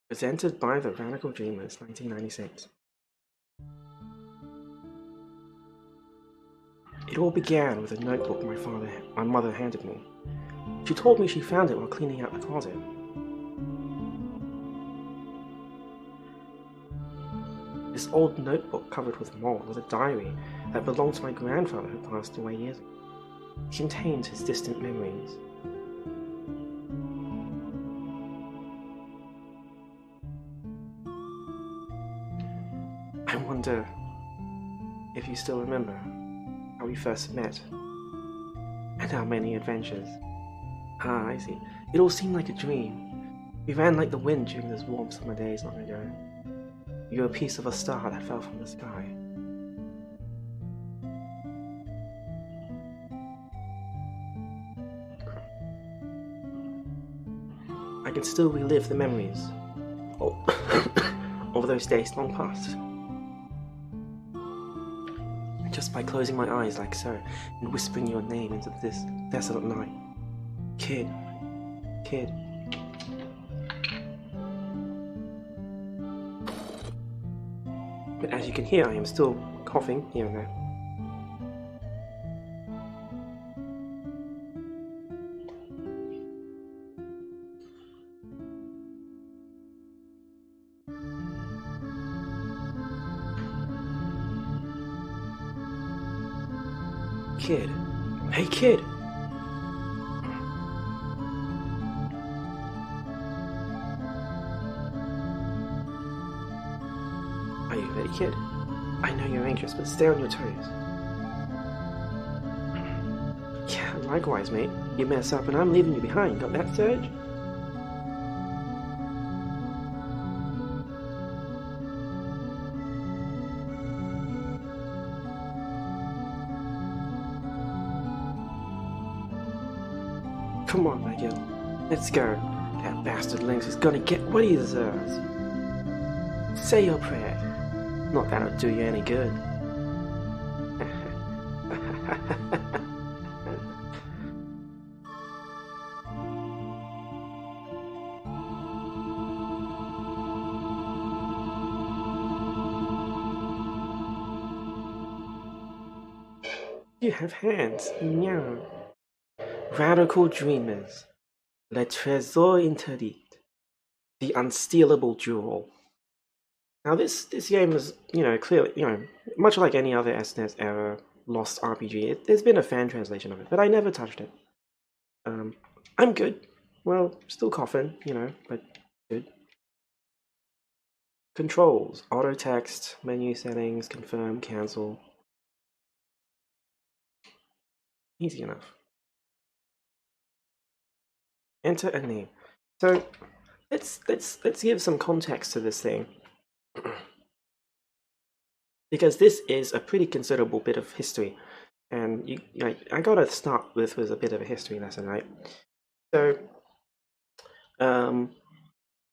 Presented by the Radical Dreamers, 1996. It all began with a notebook my mother handed me. She told me she found it while cleaning out the closet. This old notebook covered with mold was a diary that belonged to my grandfather who passed away years ago. It contained his distant memories. I wonder if you still remember how we first met and our many adventures. Ah, I see. It all seemed like a dream. We ran like the wind during those warm summer days long ago. You were a piece of a star that fell from the sky. I can still relive the memories of those days long past. Just by closing my eyes like so, and whispering your name into this desolate night. Kid. Kid. But as you can hear, I am still coughing here and there. Kid. Hey, kid! Are you ready, kid? I know you're anxious, but stay on your toes. Yeah, likewise, mate. You mess up and I'm leaving you behind. Got that, Surge? Come on, my girl. Let's go. That bastard Lynx is gonna get what he deserves. Say your prayer. Not that it'll do you any good. You have hands. Meow. Radical Dreamers. Le Trésor Interdit. The Unstealable Jewel. Now this game is, clearly, much like any other SNES era Lost RPG, there's been a fan translation of it, but I never touched it. I'm good. Well, still coughing, but good. Controls, auto text, menu settings, confirm, cancel. Easy enough. Enter a name. So let's give some context to this thing. Because this is a pretty considerable bit of history, and I gotta start with a bit of a history lesson, right? So,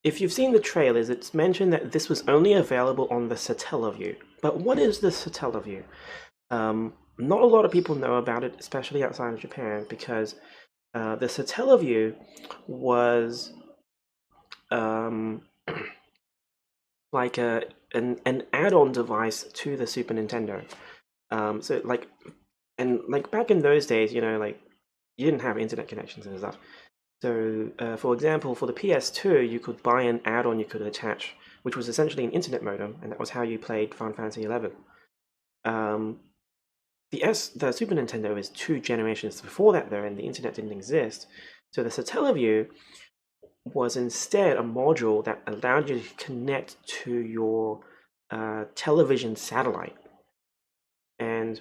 if you've seen the trailers, it's mentioned that this was only available on the Satellaview. But what is the Satellaview? Not a lot of people know about it, especially outside of Japan, because the Satellaview was like an add-on device to the Super Nintendo. So back in those days, you didn't have internet connections and stuff. So, for example, for the PS2, you could buy an add-on you could attach, which was essentially an internet modem, and that was how you played Final Fantasy XI. The Super Nintendo is 2 generations before that, though, and the internet didn't exist. So the Satellaview was instead a module that allowed you to connect to your television satellite. And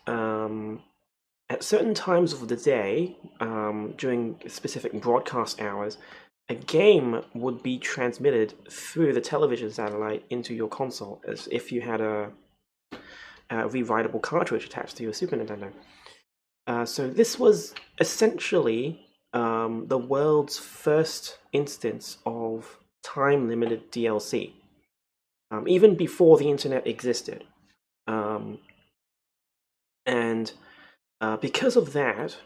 at certain times of the day, during specific broadcast hours, a game would be transmitted through the television satellite into your console, as if you had a rewritable cartridge attached to your Super Nintendo. So this was essentially the world's first instance of time-limited DLC, even before the internet existed. And because of that,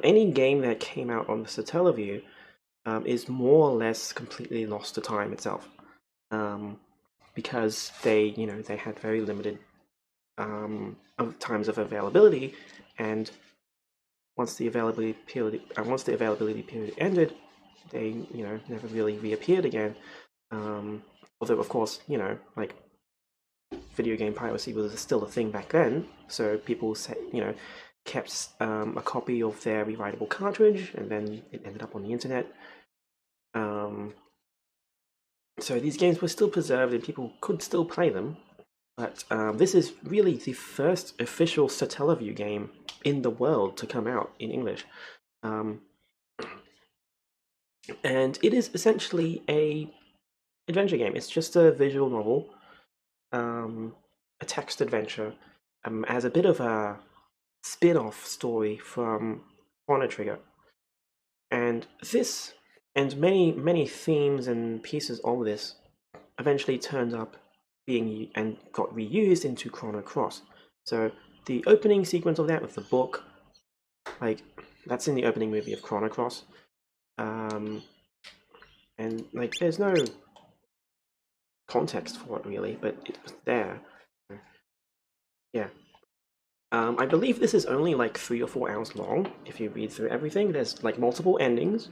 any game that came out on the Satellaview is more or less completely lost to time itself, because they had very limited times of availability, and once the availability period ended, they never really reappeared again. Although of course like video game piracy was still a thing back then, so people kept a copy of their rewritable cartridge, and then it ended up on the internet. So these games were still preserved and people could still play them, but this is really the first official Satellaview game in the world to come out in English. And it is essentially a adventure game. It's just a visual novel, a text adventure, as a bit of a spin-off story from Chrono Trigger. And this, and many themes and pieces of this, eventually turned up being and got reused into Chrono Cross. So the opening sequence of that with the book, like that's in the opening movie of Chrono Cross, and like there's no context for it really, but it was there. Yeah. I believe this is only like 3 or 4 hours long if you read through everything. There's like multiple endings,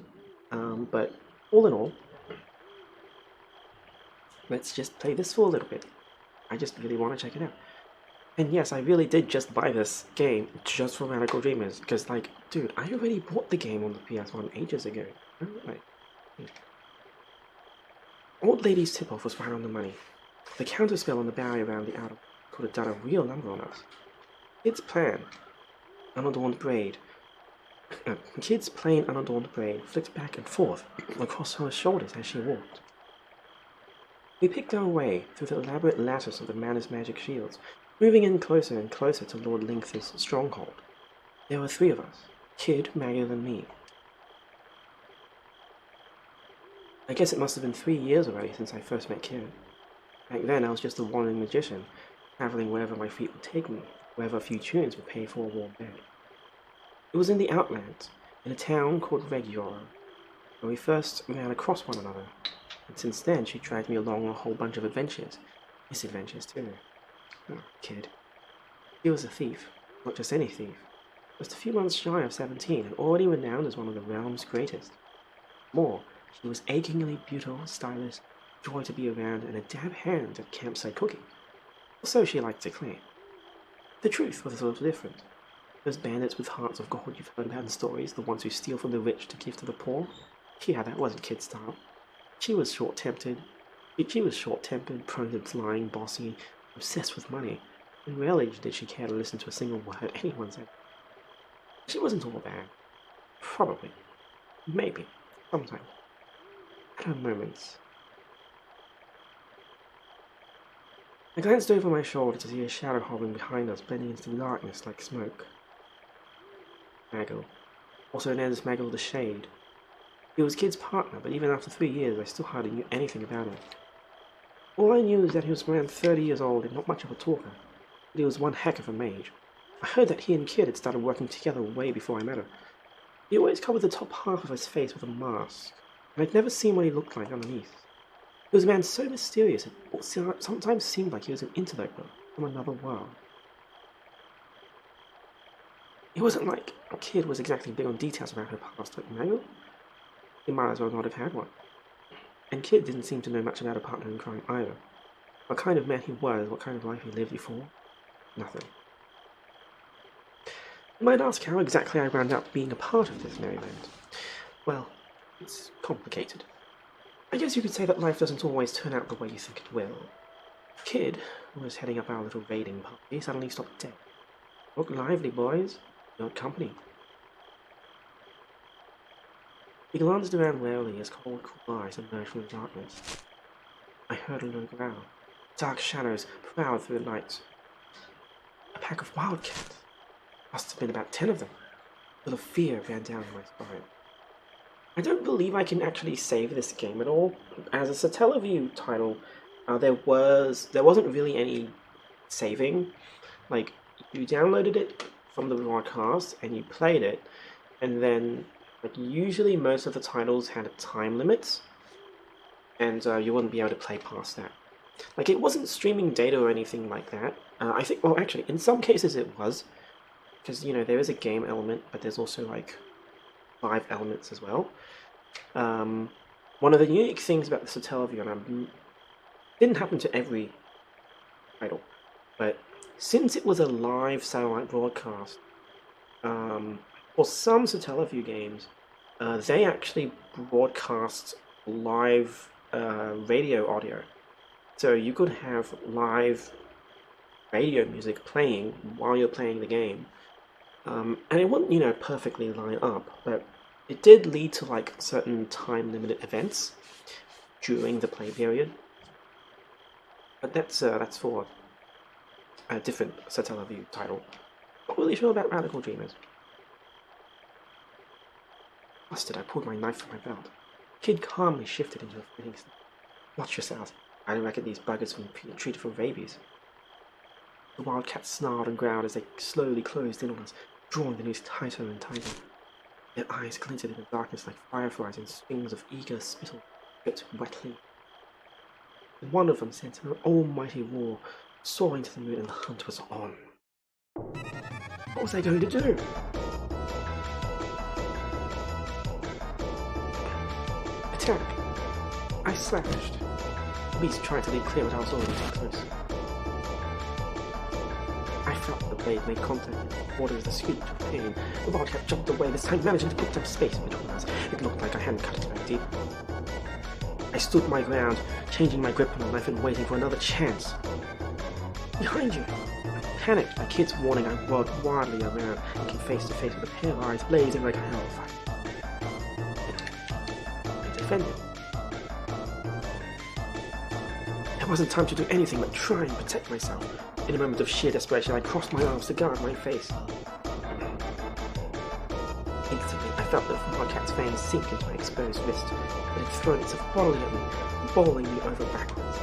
but all in all, let's just play this for a little bit. I just really want to check it out. And yes, I really did just buy this game just for Radical Dreamers, because like, dude, I already bought the game on the PS1 ages ago. Like, Old Lady's tip-off was right on the money. The counterspell on the barrier around the outer could have done a real number on us. Kid's plain, unadorned braid flicked back and forth across her shoulders as she walked. We picked our way through the elaborate lattice of the Manus magic shields, moving in closer and closer to Lord Lingth's stronghold. There were 3 of us, Kid, Maggie, and me. I guess it must have been 3 years already since I first met Kid. Back then I was just a wandering magician, traveling wherever my feet would take me, wherever a few tunes would pay for a warm bed. It was in the Outlands, in a town called Regular, where we first ran across one another, and since then she dragged me along on a whole bunch of adventures, misadventures too. Oh, Kid. He was a thief, not just any thief, just a few months shy of 17 and already renowned as one of the realm's greatest. More, she was achingly beautiful, stylish, joy to be around, and a dab hand at campsite cooking. Or so she liked to claim. The truth was a little different. Those bandits with hearts of gold you've heard about in stories, the ones who steal from the rich to give to the poor? Yeah, that wasn't Kid's style. She was short-tempered, prone to lying, bossy, obsessed with money, and rarely did she care to listen to a single word anyone said. She wasn't all bad. Probably. Maybe. Sometimes. At her moments. I glanced over my shoulder to see a shadow hovering behind us, blending into the darkness like smoke. Maggle, also known as Maggle the Shade. He was Kid's partner, but even after 3 years I still hardly knew anything about him. All I knew is that he was around 30 years old and not much of a talker, but he was one heck of a mage. I heard that he and Kid had started working together way before I met her. He always covered the top half of his face with a mask, and I'd never seen what he looked like underneath. He was a man so mysterious it sometimes seemed like he was an interloper from another world. It wasn't like a Kid was exactly big on details about her past, but Maggle? He might as well not have had one. And Kid didn't seem to know much about a partner in crime either. What kind of man he was, what kind of life he lived before? Nothing. You might ask how exactly I wound up being a part of this merriment. Well, it's complicated. I guess you could say that life doesn't always turn out the way you think it will. Kid, who was heading up our little raiding party, suddenly stopped dead. Look lively, boys. Good company. He glanced around warily as cold, cool eyes emerged from the darkness. I heard a low growl. Dark shadows prowled through the night. A pack of wildcats. Must have been about 10 of them. A little fear ran down my spine. I don't believe I can actually save this game at all. As a Satellaview title, there wasn't really any saving. Like, you downloaded it from the broadcast and you played it, and then Like, usually most of the titles had a time limit, and you wouldn't be able to play past that. Like, it wasn't streaming data or anything like that. I think, well, actually, in some cases it was, because, you know, there is a game element, but there's also, like, 5 elements as well. One of the unique things about the Satellaview, and didn't happen to every title, but since it was a live satellite broadcast, for some Satellaview games, they actually broadcast live radio audio. So you could have live radio music playing while you're playing the game. And it wouldn't, you know, perfectly line up, but it did lead to, like, certain time-limited events during the play period. But that's for a different Satellaview title. Not really sure about Radical Dreamers. Busted, I pulled my knife from my belt. Kid calmly shifted into a fitting step. Watch yourself. I don't reckon these buggers will be treated for rabies. The wildcats snarled and growled as they slowly closed in on us, drawing the noose tighter and tighter. Their eyes glinted in the darkness like fireflies and strings of eager spittle dripped wetly. One of them sent an almighty roar, soaring to the moon, and the hunt was on. What was I going to do? Attack! I slashed. The beast tried to leap clear, but I was already too close. I felt the blade made contact with the water with a screech of pain. The wildcat jumped away, this time managing to put some space between us. It looked like I hadn't cut it very deep. I stood my ground, changing my grip on the knife and waiting for another chance. Behind you! I panicked. My kid's warning, I whirled wildly around and came face to face with a pair of eyes blazing like a hellfire. I defended. There wasn't time to do anything but try and protect myself. In a moment of sheer desperation, I crossed my arms to guard my face. Instantly, I felt the wildcat's fangs sink into my exposed wrist. It had thrown itself bodily at me, bowling me over backwards.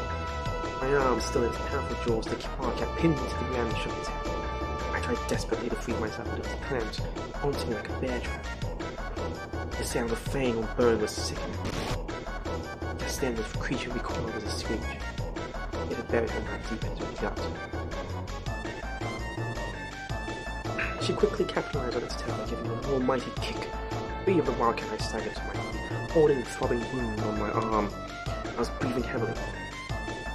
My arms still in its powerful jaws, the wildcat pinned me to the ground and shook its head. I tried desperately to free myself, but it was clamped onto me like a bear trap. The sound of fang on bone was sickening. Just then, the creature recoiled with a screech. It had buried her knife deep into its gut. She quickly capitalized on its tail by giving an almighty kick. 3 of the wildcat I staggered to my feet, holding the throbbing wound on my arm. I was breathing heavily.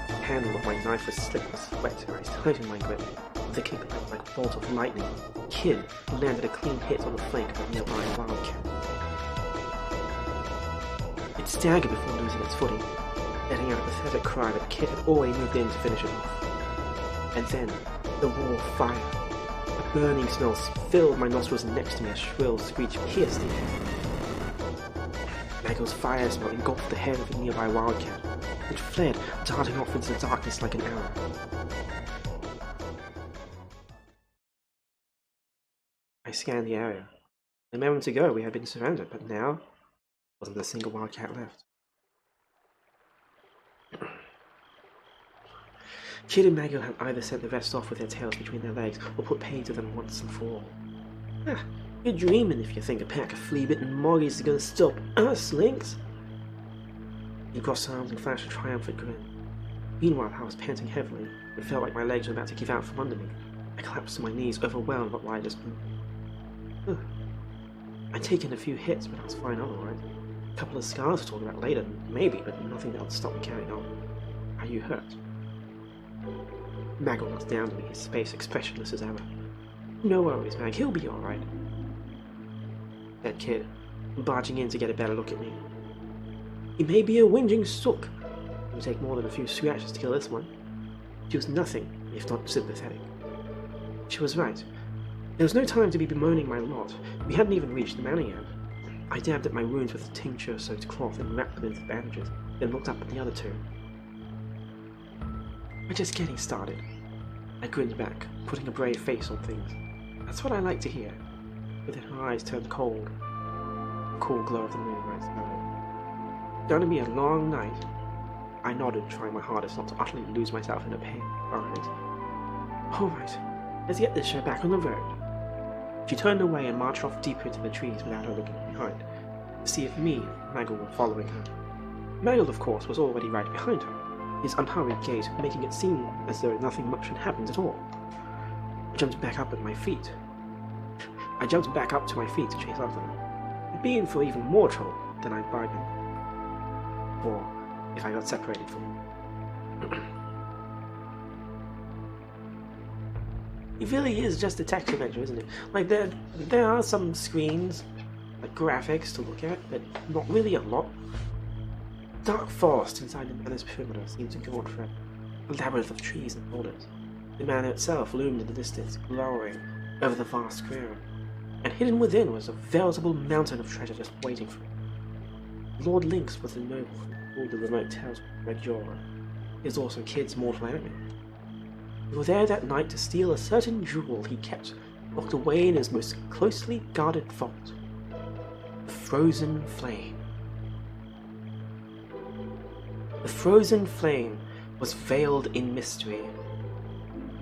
The handle of my knife was slick with sweat, and I tightened my grip. With a kick like a bolt of lightning, Kid landed a clean hit on the flank of a nearby wildcat. It staggered before losing its footing, letting out a pathetic cry that Kid had already moved in to finish it off. And then, the roar of fire. A burning smell filled my nostrils, and next to me a shrill screech pierced the air. Mago's fire smell engulfed the head of a nearby wildcat, which fled, darting off into the darkness like an arrow. I scanned the area. A moment ago we had been surrounded, but now there wasn't a single wildcat left. Kid and Mago had either sent the rest off with their tails between their legs, or put pain to them once and for all. Ah, you're dreaming if you think a pack of flea-bitten moggies is gonna stop us, Lynx! He crossed arms and flashed a triumphant grin. Meanwhile, I was panting heavily. It felt like my legs were about to give out from under me. I collapsed to my knees, overwhelmed by what I just moved. I'd taken a few hits, but I was fine otherwise. A couple of scars to talk about later, maybe, but nothing that would stop me carrying on. Are you hurt? Mago looked down at me, his face expressionless as ever. No worries, Mag, he'll be alright. That Kid, barging in to get a better look at me. He may be a whinging sook. It would take more than a few scratches to kill this one. She was nothing, if not sympathetic. She was right. There was no time to be bemoaning my lot. We hadn't even reached the manor yet. I dabbed at my wounds with a tincture-soaked cloth and wrapped them into bandages, then looked up at the other two. We're just getting started. I grinned back, putting a brave face on things. That's what I like to hear. But then her eyes turned cold. The cool glow of the moon right side. Gonna be a long night. I nodded, trying my hardest not to utterly lose myself in her pale eyes. Alright, let's get this show back on the road. She turned away and marched off deeper into the trees without her looking behind. to see if me and Maggle were following her. Maggle, of course, was already right behind her, his unhurried gait making it seem as though nothing much had happened at all. I jumped back up to my feet to chase after them, being for even more trouble than I'd bargained for if I got separated from them. It really is just a text adventure, isn't it? Like, there are some screens, like graphics to look at, but not really a lot. Dark forest inside the manor's perimeter seemed to go on forever, a labyrinth of trees and boulders. The manor itself loomed in the distance, glowering over the vast clearing, and hidden within was a veritable mountain of treasure just waiting for it. Lord Lynx was the noble who ruled the remote tales of Red Jorah, his awesome kid's mortal enemy. We were there that night to steal a certain jewel he kept locked away in his most closely guarded vault. The Frozen Flame. The Frozen Flame was veiled in mystery.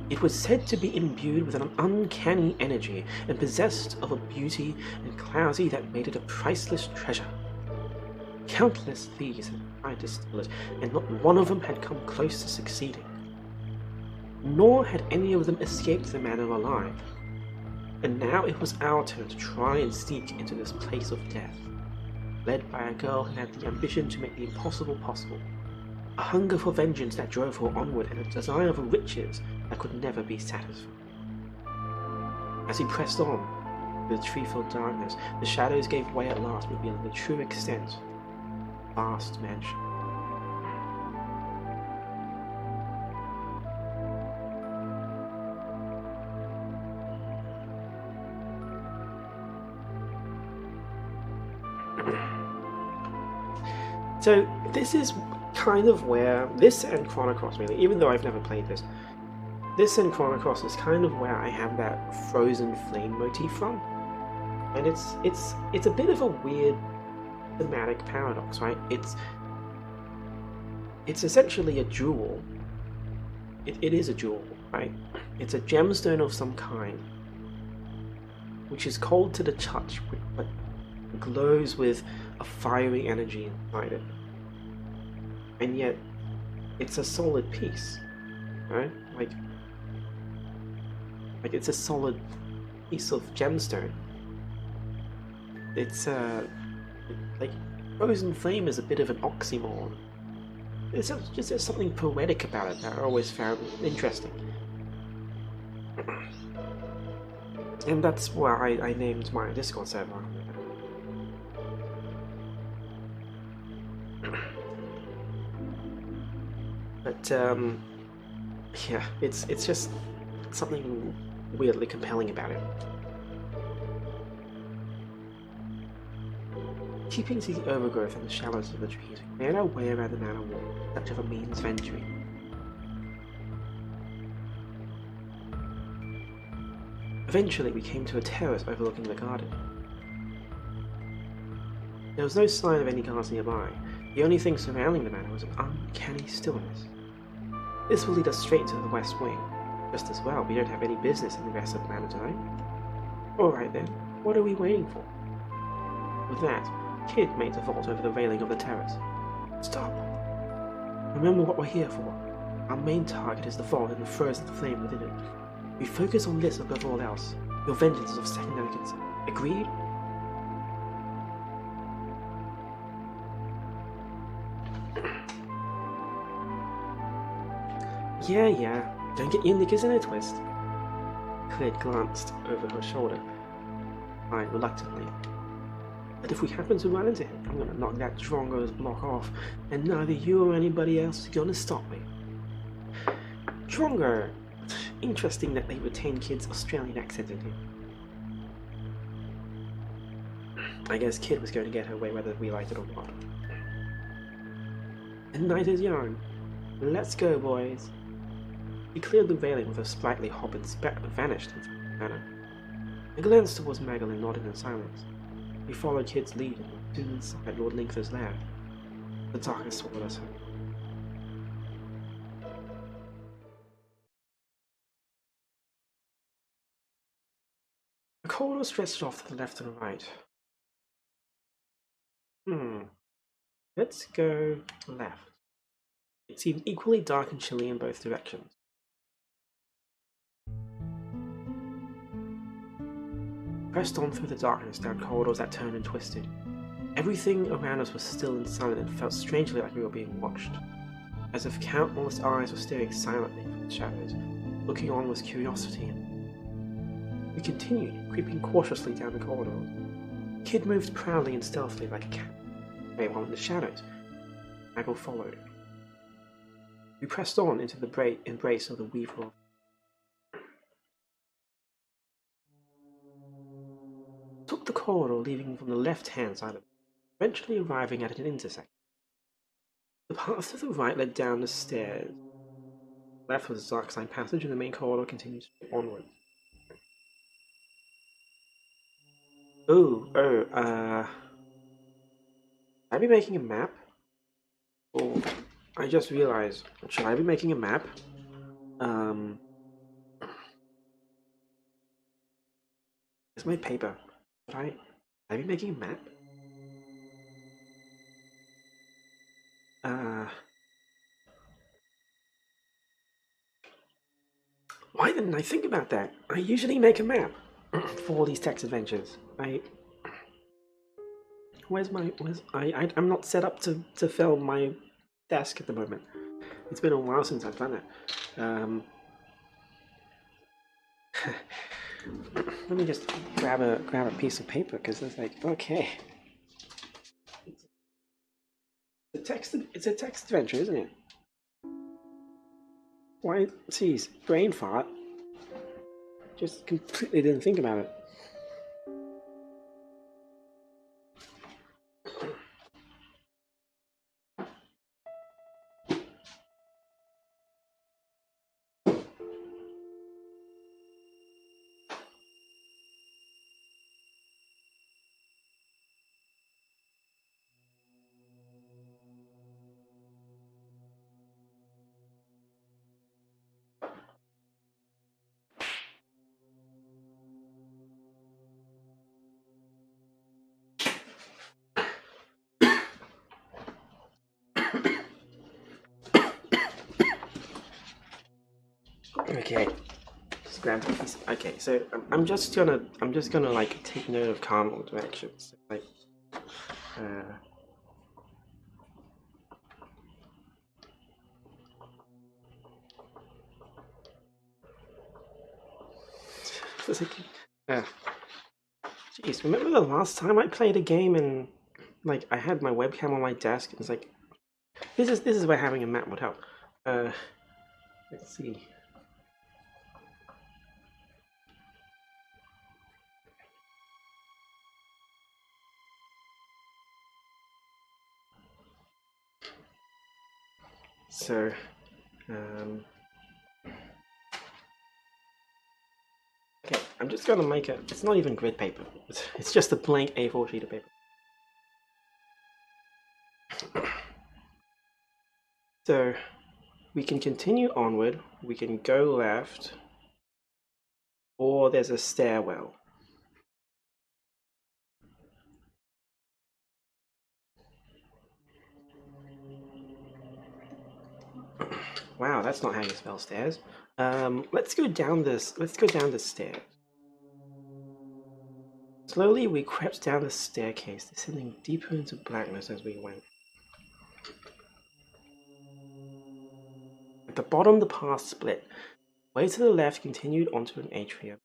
It was said to be imbued with an uncanny energy and possessed of a beauty and clarity that made it a priceless treasure. Countless thieves had tried to steal it, and not one of them had come close to succeeding. Nor had any of them escaped the manor alive. And now it was our turn to try and sneak into this place of death, led by a girl who had the ambition to make the impossible possible, a hunger for vengeance that drove her onward, and a desire for riches that could never be satisfied. As we pressed on through the tree-filled darkness, the shadows gave way at last, revealing the true extent of the vast mansion. So this is kind of where this and Chrono Cross, really, even though I've never played this and Chrono Cross is kind of where I have that frozen flame motif from, and it's a bit of a weird thematic paradox, right? It's essentially a jewel. It is a jewel, right? It's a gemstone of some kind, which is cold to the touch, but glows with a fiery energy inside it. And yet, it's a solid piece, right? Like it's a solid piece of gemstone. It's like frozen flame is a bit of an oxymoron. There's something poetic about it that I always found interesting. And that's why I named my Discord server. But yeah, it's just something weirdly compelling about it. Keeping to the overgrowth and the shallows of the trees, we made our way around the manor wall, such of a means venturing. Eventually, we came to a terrace overlooking the garden. There was no sign of any guards nearby. The only thing surrounding the manor was an uncanny stillness. This will lead us straight to the west wing. Just as well, we don't have any business in the rest of the manor tonight. Alright then, what are we waiting for? With that, Kid made a vault over the railing of the terrace. Stop! Remember what we're here for. Our main target is the vault and the frozen flame within it. We focus on this above all else. Your vengeance is of secondary concern. Agreed? Yeah. Don't get your knickers in a twist. Clyde glanced over her shoulder, eyed reluctantly. But if we happen to run into him, I'm gonna knock that Drongo's block off, and neither you or anybody else is gonna stop me. Drongo! Interesting that they retain Kid's Australian accent in here. I guess Kid was going to get her way whether we liked it or not. The night is young. Let's go, boys. He cleared the railing with a sprightly hop and vanished into the manor. I glanced towards Maggle and nodded in silence. We followed Kid's lead and were soon inside Lord Lynx's lair. The darkness swallowed us home. The corridor stretched off to the left and right. Let's go left. It seemed equally dark and chilly in both directions. Pressed on through the darkness down corridors that turned and twisted. Everything around us was still and silent and felt strangely like we were being watched, as if countless eyes were staring silently from the shadows, looking on with curiosity. We continued, creeping cautiously down the corridors. Kid moved proudly and stealthily like a cat, while in the shadows, Maggle followed. We pressed on into the embrace of the Weaver. Took the corridor leaving from the left-hand side of it, eventually arriving at an intersection. The path to the right led down the stairs. Left was a dark side passage, and the main corridor continued onward. Should I be making a map? Oh, I just realized, should I be making a map? It's my paper. Should I be making a map? Why didn't I think about that? I usually make a map for these text adventures. I'm not set up to film my desk at the moment. It's been a while since I've done it. Let me just grab a piece of paper because it's like, okay. It's a text adventure, isn't it? Why, geez, brain fart. Just completely didn't think about it. Okay, just grab this. Okay, so I'm just gonna like take note of cardinal directions. Like, jeez, remember the last time I played a game and like I had my webcam on my desk? And it's like, this is where having a map would help. Let's see. So, okay, I'm just gonna make it's not even grid paper, it's just a blank A4 sheet of paper. So, we can continue onward, we can go left, or there's a stairwell. Wow, that's not how you spell stairs. Let's go down the stairs. Slowly we crept down the staircase, descending deeper into blackness as we went. At the bottom the path split. Way to the left continued onto an atrium.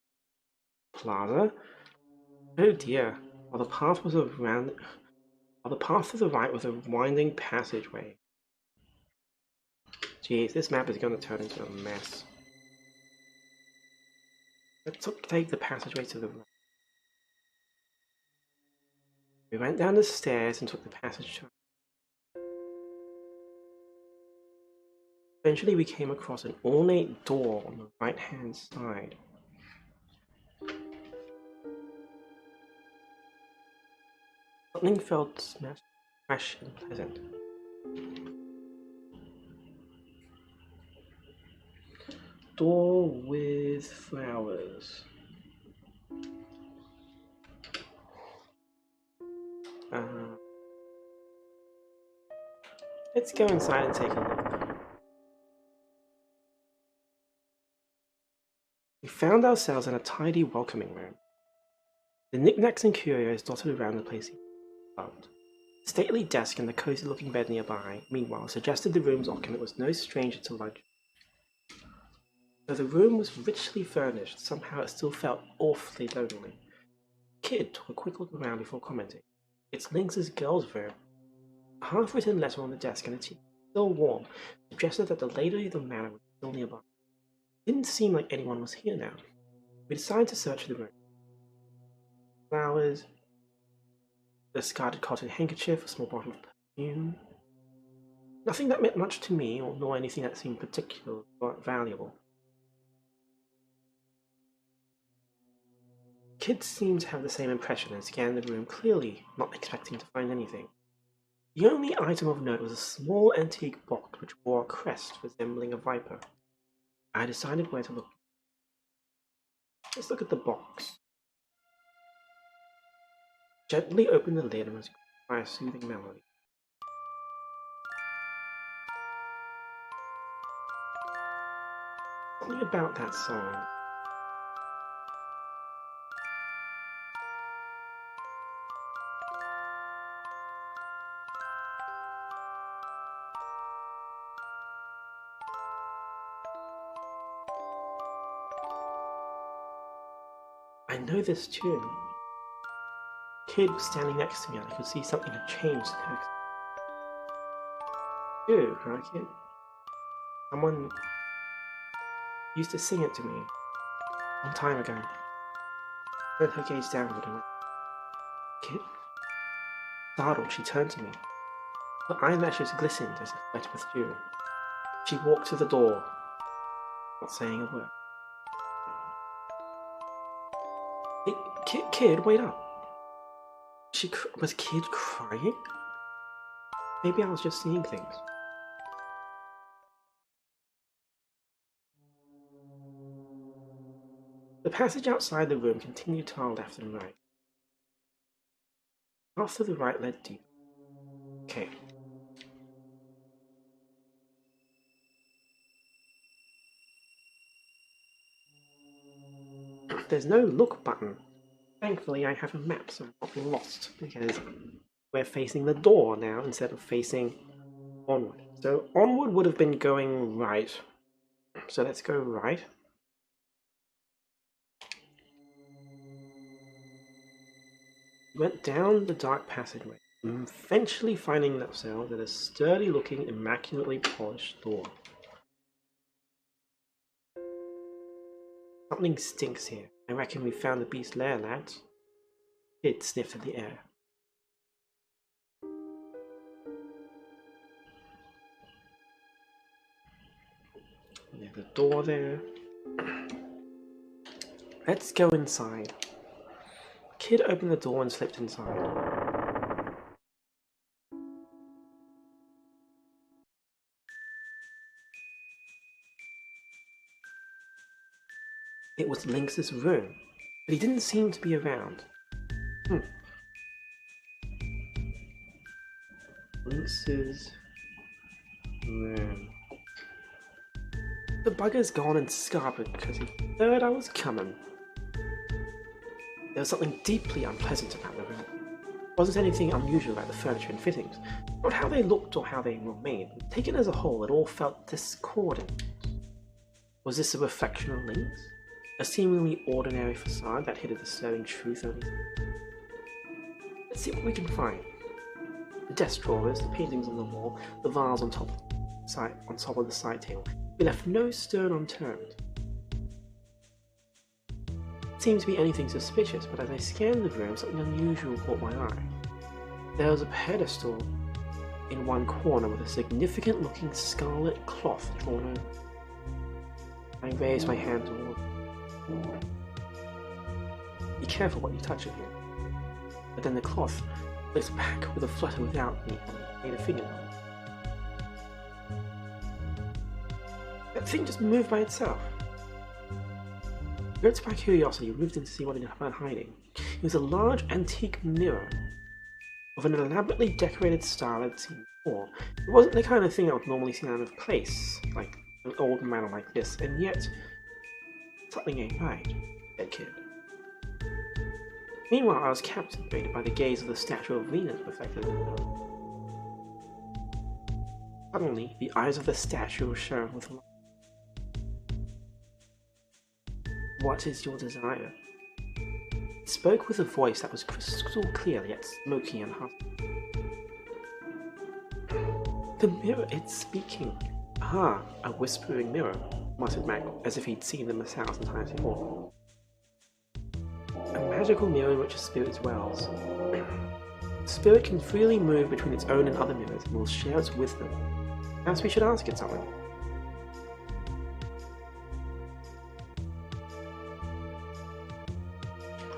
Plaza? Oh dear. While the path to the right was a winding passageway. Geez, this map is going to turn into a mess. Let's take the passageway to the right. We went down the stairs and took the passage to. Eventually we came across an ornate door on the right-hand side. Something felt fresh and pleasant. Door with flowers. Let's go inside and take a look. We found ourselves in a tidy, welcoming room. The knickknacks and curios dotted around the place loved. The stately desk and the cozy-looking bed nearby, meanwhile, suggested the room's occupant was no stranger to luxury. Though the room was richly furnished, somehow it still felt awfully lonely. Kid took a quick look around before commenting. It's Lynx's girl's room. A half-written letter on the desk and a tea, still warm, suggested that the lady of the manor was still nearby. It didn't seem like anyone was here now. We decided to search the room. Flowers, a discarded cotton handkerchief, a small bottle of perfume. Nothing that meant much to me, nor anything that seemed particularly valuable. Kids seemed to have the same impression and scanned the room, clearly not expecting to find anything. The only item of note was a small antique box which bore a crest resembling a viper. I decided where to look. Let's look at the box. Gently opened the lid and was greeted by a soothing melody. Something about that song. I know this tune. Kid was standing next to me and I could see something had changed next. Dude, huh, kid? Someone used to sing it to me a long time ago. I heard her gaze downward and went, Kid? Startled, she turned to me. Her eyelashes glistened as if wet with dew. She walked to the door, not saying a word. Hey, kid, wait up. Was Kid crying? Maybe I was just seeing things. The passage outside the room continued to our left and right. Path to the right led deep. Okay. There's no look button. Thankfully, I have a map, so I'm not lost, because we're facing the door now instead of facing onward. So onward would have been going right. So let's go right. Went down the dark passageway, eventually finding themselves at a sturdy-looking, immaculately polished door. Something stinks here. I reckon we found the beast's lair, lads. Kid sniffed at the air. There's a door there. Let's go inside. Kid opened the door and slipped inside. It was Lynx's room, but he didn't seem to be around. Lynx's room. The bugger's gone and scarpered because he heard I was coming. There was something deeply unpleasant about the room. It wasn't anything unusual about the furniture and fittings, not how they looked or how they were made. Taken as a whole, it all felt discordant. Was this a reflection of Lynx? A seemingly ordinary facade that hid a disturbing truth only. Let's see what we can find. The desk drawers, the paintings on the wall, the vase on top of the side table. We left no stone unturned. It seemed to be anything suspicious, but as I scanned the room, something unusual caught my eye. There was a pedestal in one corner with a significant-looking scarlet cloth drawn over. I raised my hand toward it. Be careful what you touch it here. But then the cloth flipped back with a flutter without me and made a fingernail. That thing just moved by itself. Gripped by curiosity, I moved in to see what it had been hiding. It was a large antique mirror of an elaborately decorated style that seemed before. It wasn't the kind of thing I would normally see out of place, like an old man like this, and yet something ain't right, said Kid. Meanwhile, I was captivated by the gaze of the statue of Venus reflected in the mirror. Suddenly, the eyes of the statue shone with light. What is your desire? It spoke with a voice that was crystal clear yet smoky and husky. The mirror, it's speaking. Ah, a whispering mirror, muttered Mac, as if he'd seen them 1,000 times before. A magical mirror in which a spirit dwells. The spirit can freely move between its own and other mirrors and will share its wisdom. Perhaps we should ask it something.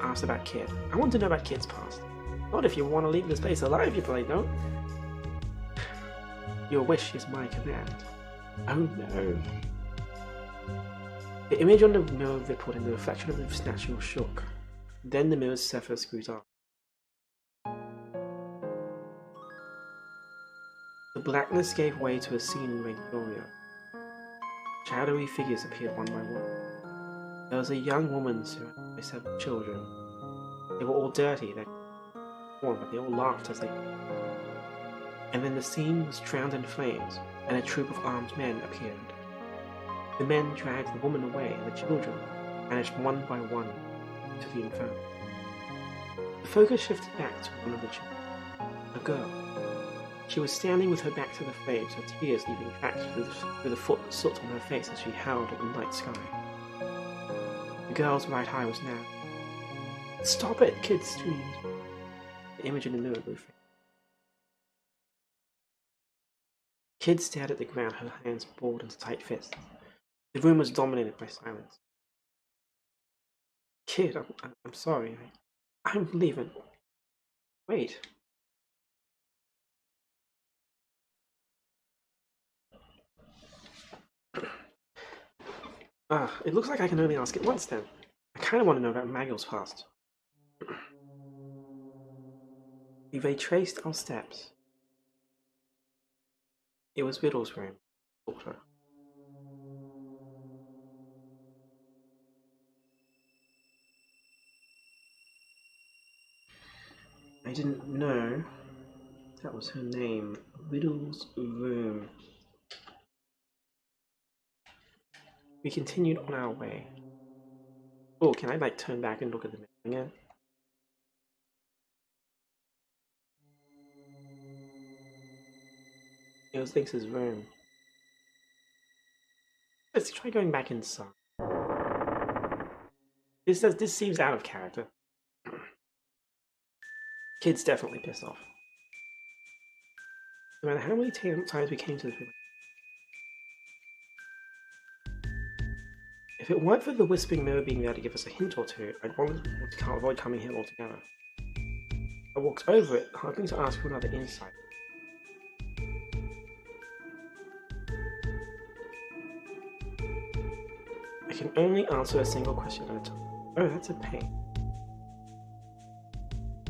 Asked about Kid. I want to know about Kid's past. Not if you want to leave this place alive, you bloody don't. Your wish is my command. Oh no. The image on the mirror rippled and the reflection of the statue shook. Then the mirror's surface grew dark. The blackness gave way to a scene in Magnolia. Shadowy figures appeared one by one. There was a young woman surrounded by 7 children. They were all dirty, but they all laughed as they... And then the scene was drowned in flames, and a troop of armed men appeared. The men dragged the woman away, and the children vanished one by one to the inferno. The focus shifted back to one of the children, a girl. She was standing with her back to the flames, her tears leaving tracks through the soot on her face as she howled at the night sky. The girl's right eye was now. Stop it, Kid screamed. The image in the mirror grew faint. Kid stared at the ground, her hands balled into tight fists. The room was dominated by silence. Kid, I'm sorry. I'm leaving. Wait. It looks like I can only ask it once then. I kind of want to know about Magel's past. We retraced our steps. It was Riddle's room. Daughter. I didn't know that was her name. Riddle's room. We continued on our way. Oh, can I turn back and look at the mirror again? It was Lynx's room. Let's try going back inside. This seems out of character. Kid's definitely pissed off. No matter how many times we came to this room. If it weren't for the whispering mirror being there to give us a hint or two, I'd want to avoid coming here altogether. I walked over it, hoping to ask for another insight. I can only answer a single question at a time. Oh, that's a pain.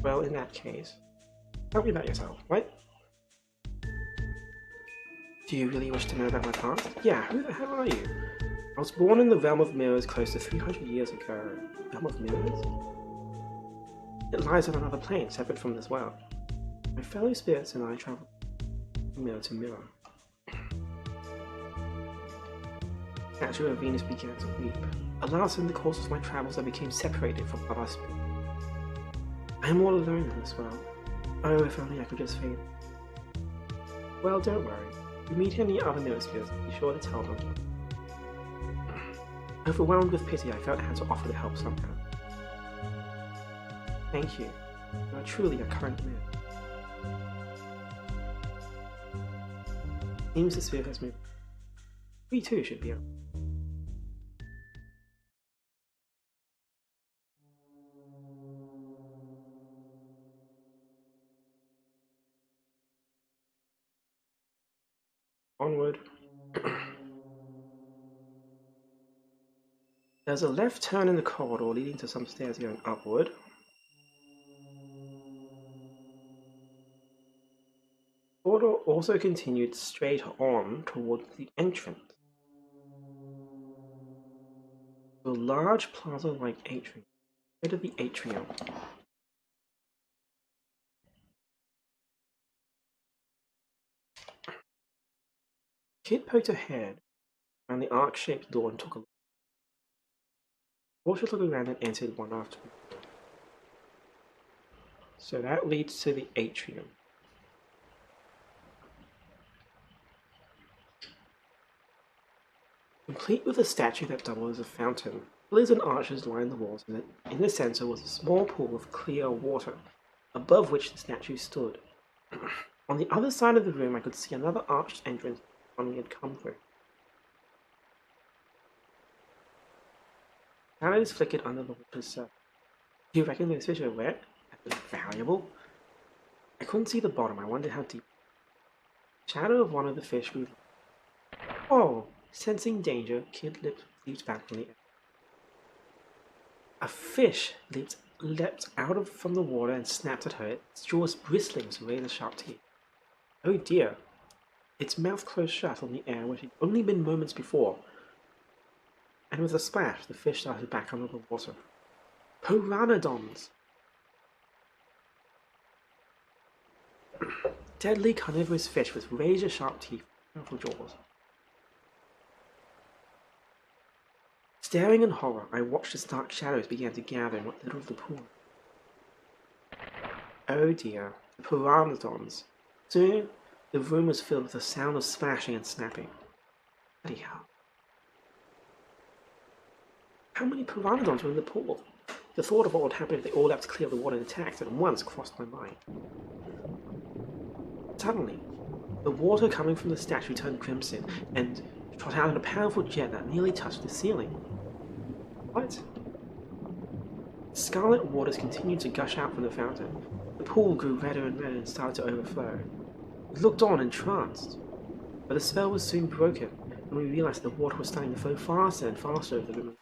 Well, in that case, tell me about yourself, right? Do you really wish to know about my past? Yeah, who the hell are you? I was born in the realm of mirrors close to 300 years ago. Realm of mirrors? It lies on another plane, separate from this world. My fellow spirits and I travel from mirror to mirror. The statue of Venus began to weep. Alas, in the course of my travels I became separated from other spirits. I am all alone in this world. Oh, if only I could just fade. Well, don't worry. If you meet any other mirror spirits, be sure to tell them. Overwhelmed with pity, I felt I had to offer to help somehow. Thank you. You are truly a current mirror. Seems the spirit has moved. We too should be able. Onward. There's a left turn in the corridor leading to some stairs going upward. The corridor also continued straight on towards the entrance to a large plaza-like atrium. Go to the atrium. Kid poked her head around the arc-shaped door and took a look. Portia took around and entered one after another. So that leads to the atrium. Complete with a statue that doubled as a fountain, pillars and arches lined the walls, and in the center was a small pool of clear water, above which the statue stood. On the other side of the room I could see another arched entrance one we had come through. Shadows flickered under the water's surface. Do you reckon those fish are wet? And valuable? I couldn't see the bottom. I wondered how deep. The shadow of one of the fish moved. Oh! Sensing danger, Kid leaped back from the edge. A fish leapt out from the water and snapped at her, its jaws bristling with razor-sharp teeth. Oh dear! Its mouth closed shut on the air where it had only been moments before, and with a splash, the fish started back under the water. Pteranodons! Deadly carnivorous fish with razor-sharp teeth and powerful jaws. Staring in horror, I watched as dark shadows began to gather in what little of the pool. Oh dear, the pteranodons. Soon, the room was filled with the sound of splashing and snapping. Bloody hell. How many pteranodons were in the pool? The thought of what would happen if they all leapt clear of the water and attacked at once crossed my mind. Suddenly, the water coming from the statue turned crimson and shot out in a powerful jet that nearly touched the ceiling. What? Scarlet waters continued to gush out from the fountain. The pool grew redder and redder and started to overflow. We looked on entranced, but the spell was soon broken, and we realized the water was starting to flow faster and faster over the room.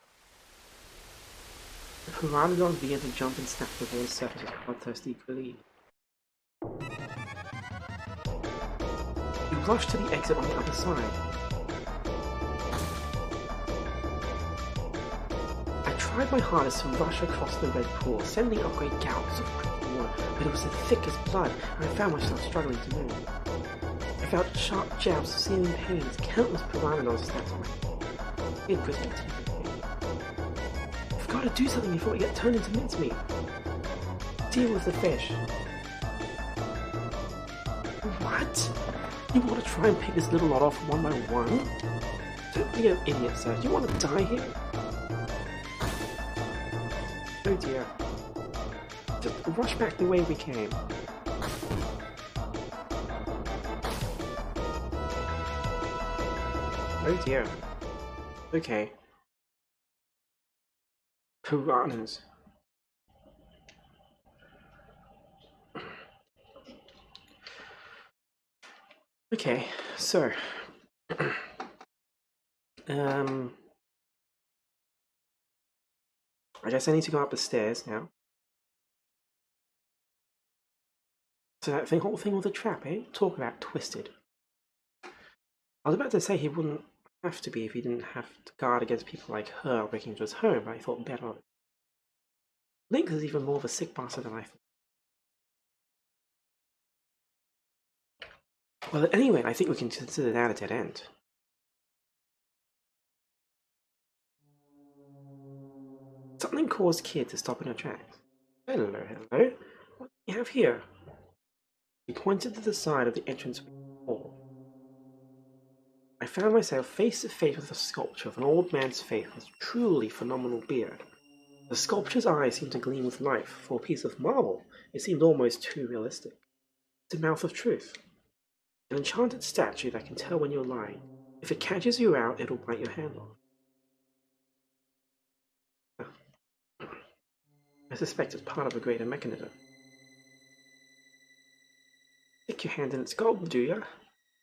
The pteranodons began to jump and snap the water's surface with bloodthirsty glee. We rushed to the exit on the other side. I tried my hardest to rush across the red pool, sending up great gouts of dripping water, but it was as thick as blood, and I found myself struggling to move. I felt sharp jabs of searing pain as countless pteranodons snapped at my big gritted teeth. I've got to do something before we get turned into mincemeat. Deal with the fish. What? You want to try and pick this little lot off one by one? Don't be an idiot, sir. Do you want to die here? Oh dear. Just rush back the way we came. Oh dear. Okay. Piranhas. Okay, so I guess I need to go up the stairs now. So that whole thing with the trap, eh? Talk about twisted. I was about to say he wouldn't have to be if he didn't have to guard against people like her breaking into his home, but I thought better of it. Link is even more of a sick bastard than I thought. Well, anyway, I think we can consider that a dead end. Something caused Kid to stop in her tracks. Hello, hello. What do you have here? He pointed to the side of the entrance wall. I found myself face to face with a sculpture of an old man's face with a truly phenomenal beard. The sculpture's eyes seemed to gleam with life. For a piece of marble, it seemed almost too realistic. It's a mouth of truth. An enchanted statue that can tell when you're lying. If it catches you out, it'll bite your hand off. I suspect it's part of a greater mechanism. Stick your hand in its gold, do ya?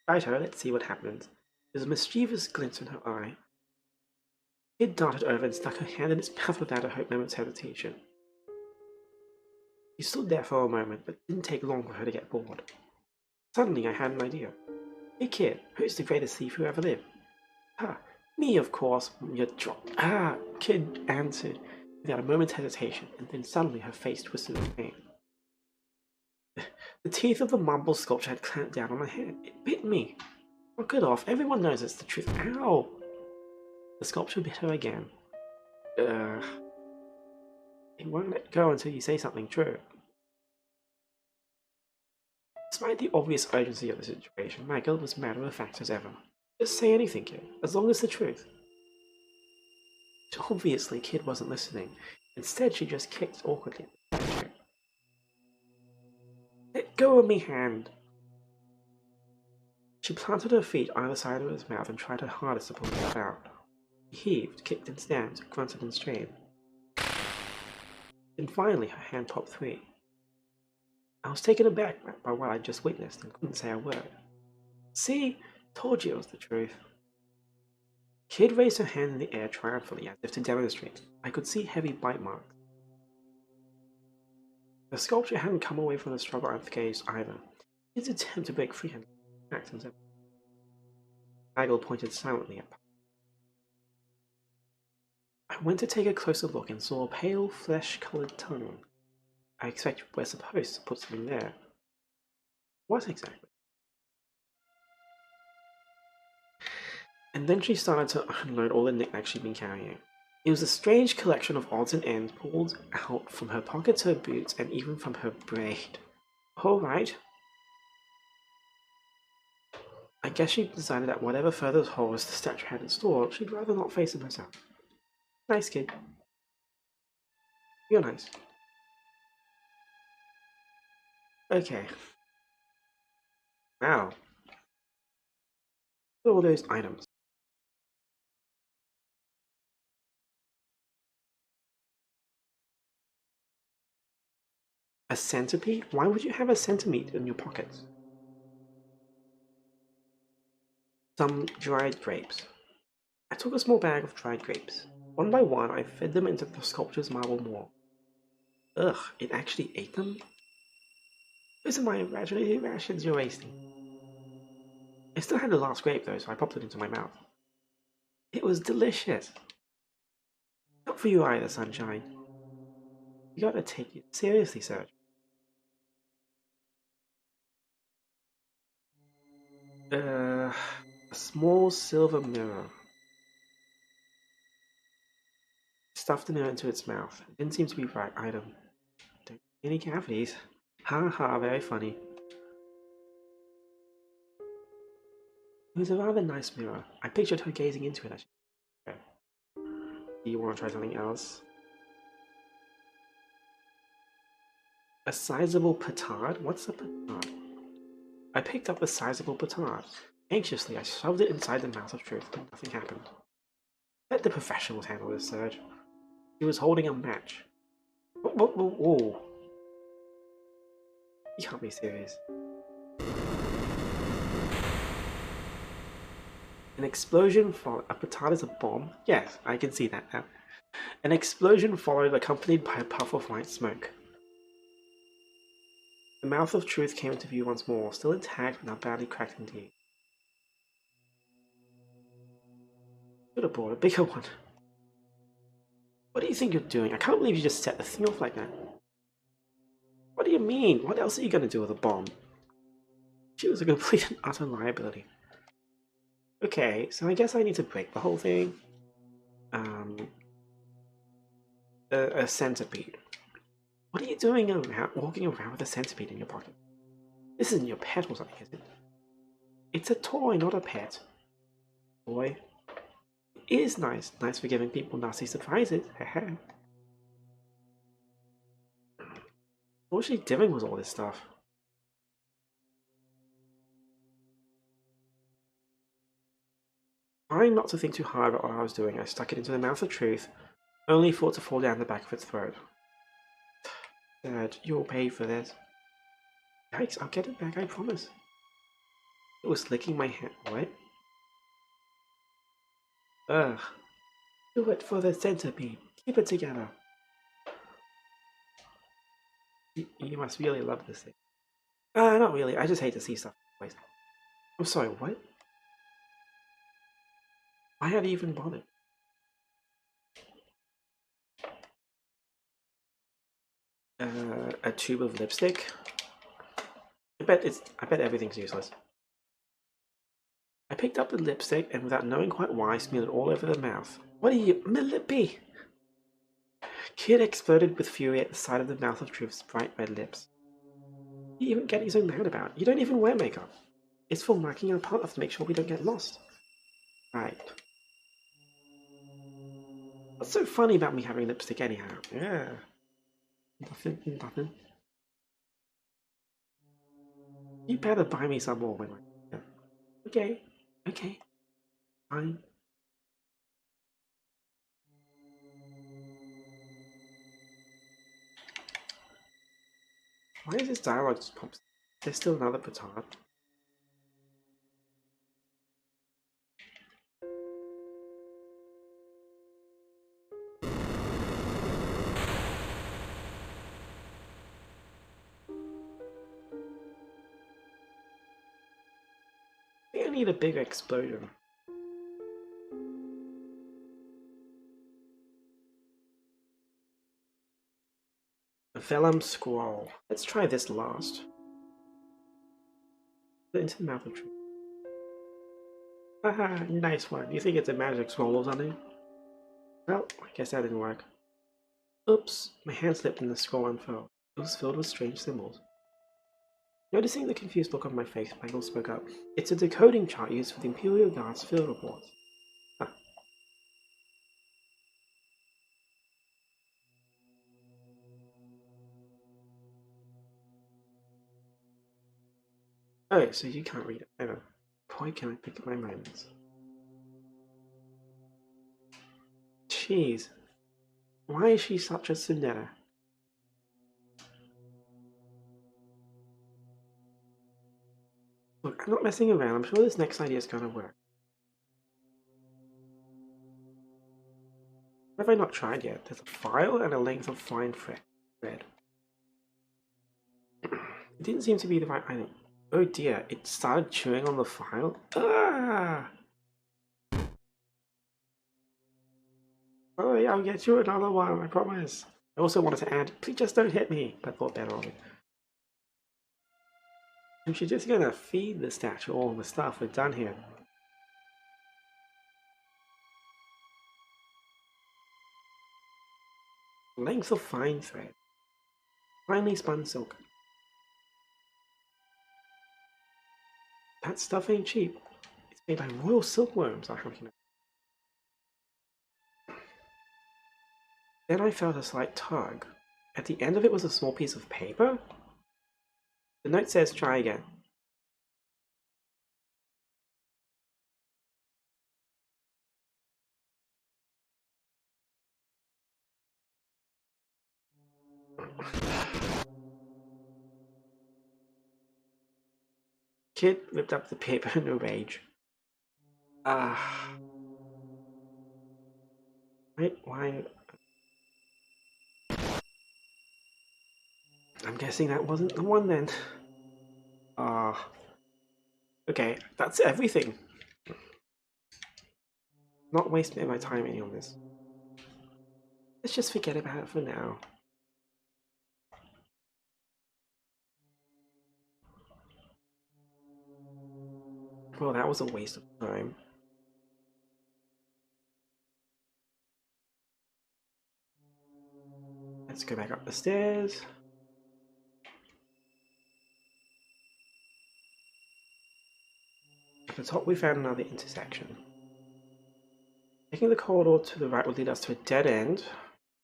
Righto, let's see what happens. There's a mischievous glint in her eye. Kid darted over and stuck her hand in its mouth without a moment's hesitation. She stood there for a moment, but it didn't take long for her to get bored. Suddenly I had an idea. Hey kid, who's the greatest thief who ever lived? Ah, me, of course, you drop. Ah, kid answered without a moment's hesitation, and then suddenly her face twisted in pain. The teeth of the marble sculpture had clamped down on her head. It bit me. Knock it off. Everyone knows it's the truth. Ow! The sculpture bit her again. It won't let go until you say something true. Despite the obvious urgency of the situation, Michael was matter-of-fact as ever. Just say anything, kid, as long as the truth. Obviously, Kid wasn't listening. Instead, she just kicked awkwardly at the statue. Let go of me hand! She planted her feet either side of his mouth and tried her hardest to pull himself out. He heaved, kicked and stamped, grunted and strained. Then finally, her hand popped free. I was taken aback by what I'd just witnessed and couldn't say a word. See? Told you it was the truth. Kid raised her hand in the air triumphantly as if to demonstrate. I could see heavy bite marks. The sculpture hadn't come away from the struggle unscathed either. Kid's attempt to break free had cracked himself. Bagel pointed silently at. I went to take a closer look and saw a pale, flesh-colored tongue. I expected we're supposed to put something there. What exactly? And then she started to unload all the knickknacks she'd been carrying. It was a strange collection of odds and ends pulled out from her pockets, her boots, and even from her braid. All right. I guess she decided that whatever further horrors the statue had in store, she'd rather not face them herself. Nice kid. You're nice. Okay. Wow. Look at all those items. A centipede? Why would you have a centipede in your pockets? Some dried grapes. I took a small bag of dried grapes. One by one, I fed them into the sculpture's marble wall. Ugh, it actually ate them? Those are my imaginary rations you're wasting. I still had the last grape though, so I popped it into my mouth. It was delicious. Not for you either, Sunshine. You gotta take it seriously, Serge. A small silver mirror. Stuffed the mirror into its mouth. It didn't seem to be the right item. Don't see any cavities. Ha ha, very funny. It was a rather nice mirror. I pictured her gazing into it as she... Okay. Do you want to try something else? A sizable petard? What's a petard? I picked up a sizable petard. Anxiously, I shoved it inside the mouth of Truth, but nothing happened. Let the professionals handle this, Serge. He was holding a match. Whoa. You can't be serious. An explosion followed. A petard is a bomb? Yes, I can see that now. An explosion followed, accompanied by a puff of white smoke. The mouth of Truth came into view once more, still intact but now badly cracked indeed. Should have brought a bigger one. What do you think you're doing? I can't believe you just set the thing off like that. What do you mean? What else are you going to do with a bomb? She was a complete and utter liability. Okay, so I guess I need to break the whole thing. A centipede. What are you doing walking around with a centipede in your pocket? This isn't your pet or something, is it? It's a toy, not a pet. Boy. It is nice. Nice for giving people nasty surprises. Haha. What was she doing with all this stuff? Trying not to think too hard about what I was doing, I stuck it into the mouth of Truth, only for it to fall down the back of its throat. Dad, you'll pay for this. Yikes, I'll get it back, I promise. It was licking my hand. What? Ugh. Do it for the centipede. Keep it together. You must really love this thing. Not really, I just hate to see stuff. Wait. I'm sorry, what? Why had he even bothered? A tube of lipstick? I bet everything's useless. I picked up the lipstick and without knowing quite why, smeared it all over the mouth. What are you, Millippy? Kid exploded with fury at the sight of the mouth of Truth's bright red lips. What are you even getting so mad about? You don't even wear makeup. It's for marking our path to make sure we don't get lost. Right. What's so funny about me having lipstick anyhow? Yeah. Nothing. You better buy me some more when I... Okay. Fine. Why is this dialogue just pops? There's still another petard. I think I need a bigger explosion. A vellum scroll. Let's try this last. Put it into the mouth of Truth. Haha, nice one. You think it's a magic scroll or something? Well, I guess that didn't work. Oops, my hand slipped and the scroll unfurled. It was filled with strange symbols. Noticing the confused look on my face, Michael spoke up. It's a decoding chart used for the Imperial Guard's field reports. Huh. Oh, so you can't read it either. Boy, can I pick up my moments. Jeez. Why is she such a Cinderella? Look, I'm not messing around. I'm sure this next idea is gonna work. What have I not tried yet? There's a file and a length of fine thread. It didn't seem to be the right item. Oh dear, it started chewing on the file? Ah! Oh yeah, I'll get you another one, I promise. I also wanted to add, please just don't hit me, but thought better of it. I'm just gonna feed the statue all the stuff we've done here. Length of fine thread. Finely spun silk. That stuff ain't cheap. It's made by royal silkworms, I hope you know. Then I felt a slight tug. At the end of it was a small piece of paper? The note says try again. Kid ripped up the paper in a rage. Ah. Wait, why? I'm guessing that wasn't the one then. Ah. Okay, that's everything. Not wasting my time any on this. Let's just forget about it for now. Well, that was a waste of time. Let's go back up the stairs. At the top we found another intersection. Taking the corridor to the right would lead us to a dead end,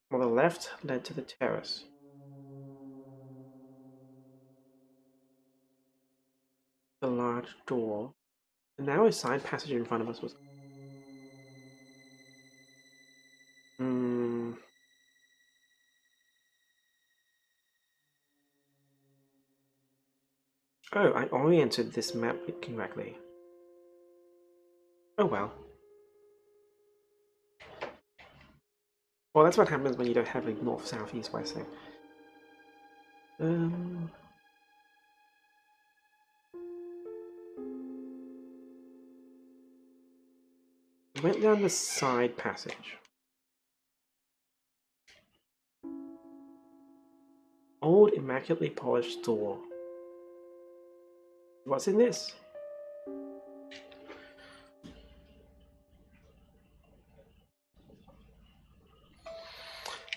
while the left led to the terrace. The large door. The narrow side passage in front of us was... Oh, I oriented this map incorrectly. Oh well. Well, that's what happens when you don't have a north, south, east, west thing. We went down the side passage. Old, immaculately polished door. What's in this?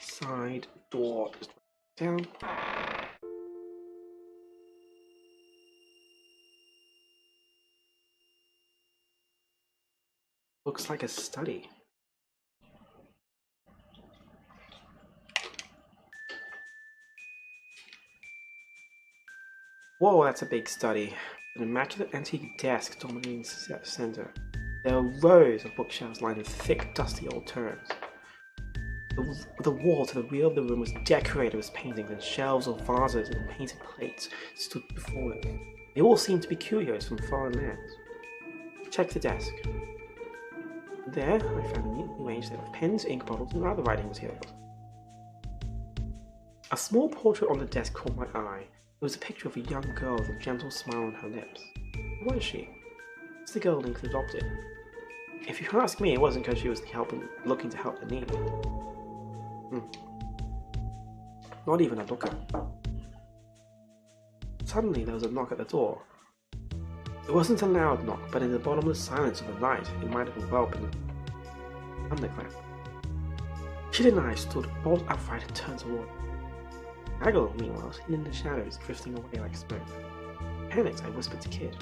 Side door. Just down. Looks like a study. Whoa, that's a big study. An immaculate antique desk dominating the center. There are rows of bookshelves lined with thick, dusty old tomes. The wall to the rear of the room was decorated with paintings, and shelves of vases and painted plates stood before it. They all seemed to be curios from foreign lands. Check the desk. There, I found a neatly arranged set of pens, ink bottles, and other writing materials. A small portrait on the desk caught my eye. It was a picture of a young girl with a gentle smile on her lips. Who was she? Was the girl Link adopted? If you ask me, it wasn't because she was looking to help the needy. Not even a looker. Suddenly there was a knock at the door. It wasn't a loud knock, but in the bottomless silence of the night, it might have well been a thunderclap. Kid and I stood bolt upright and turned toward it. Haggle, meanwhile, was hidden in the shadows, drifting away like smoke. Panicked, I whispered to Kid.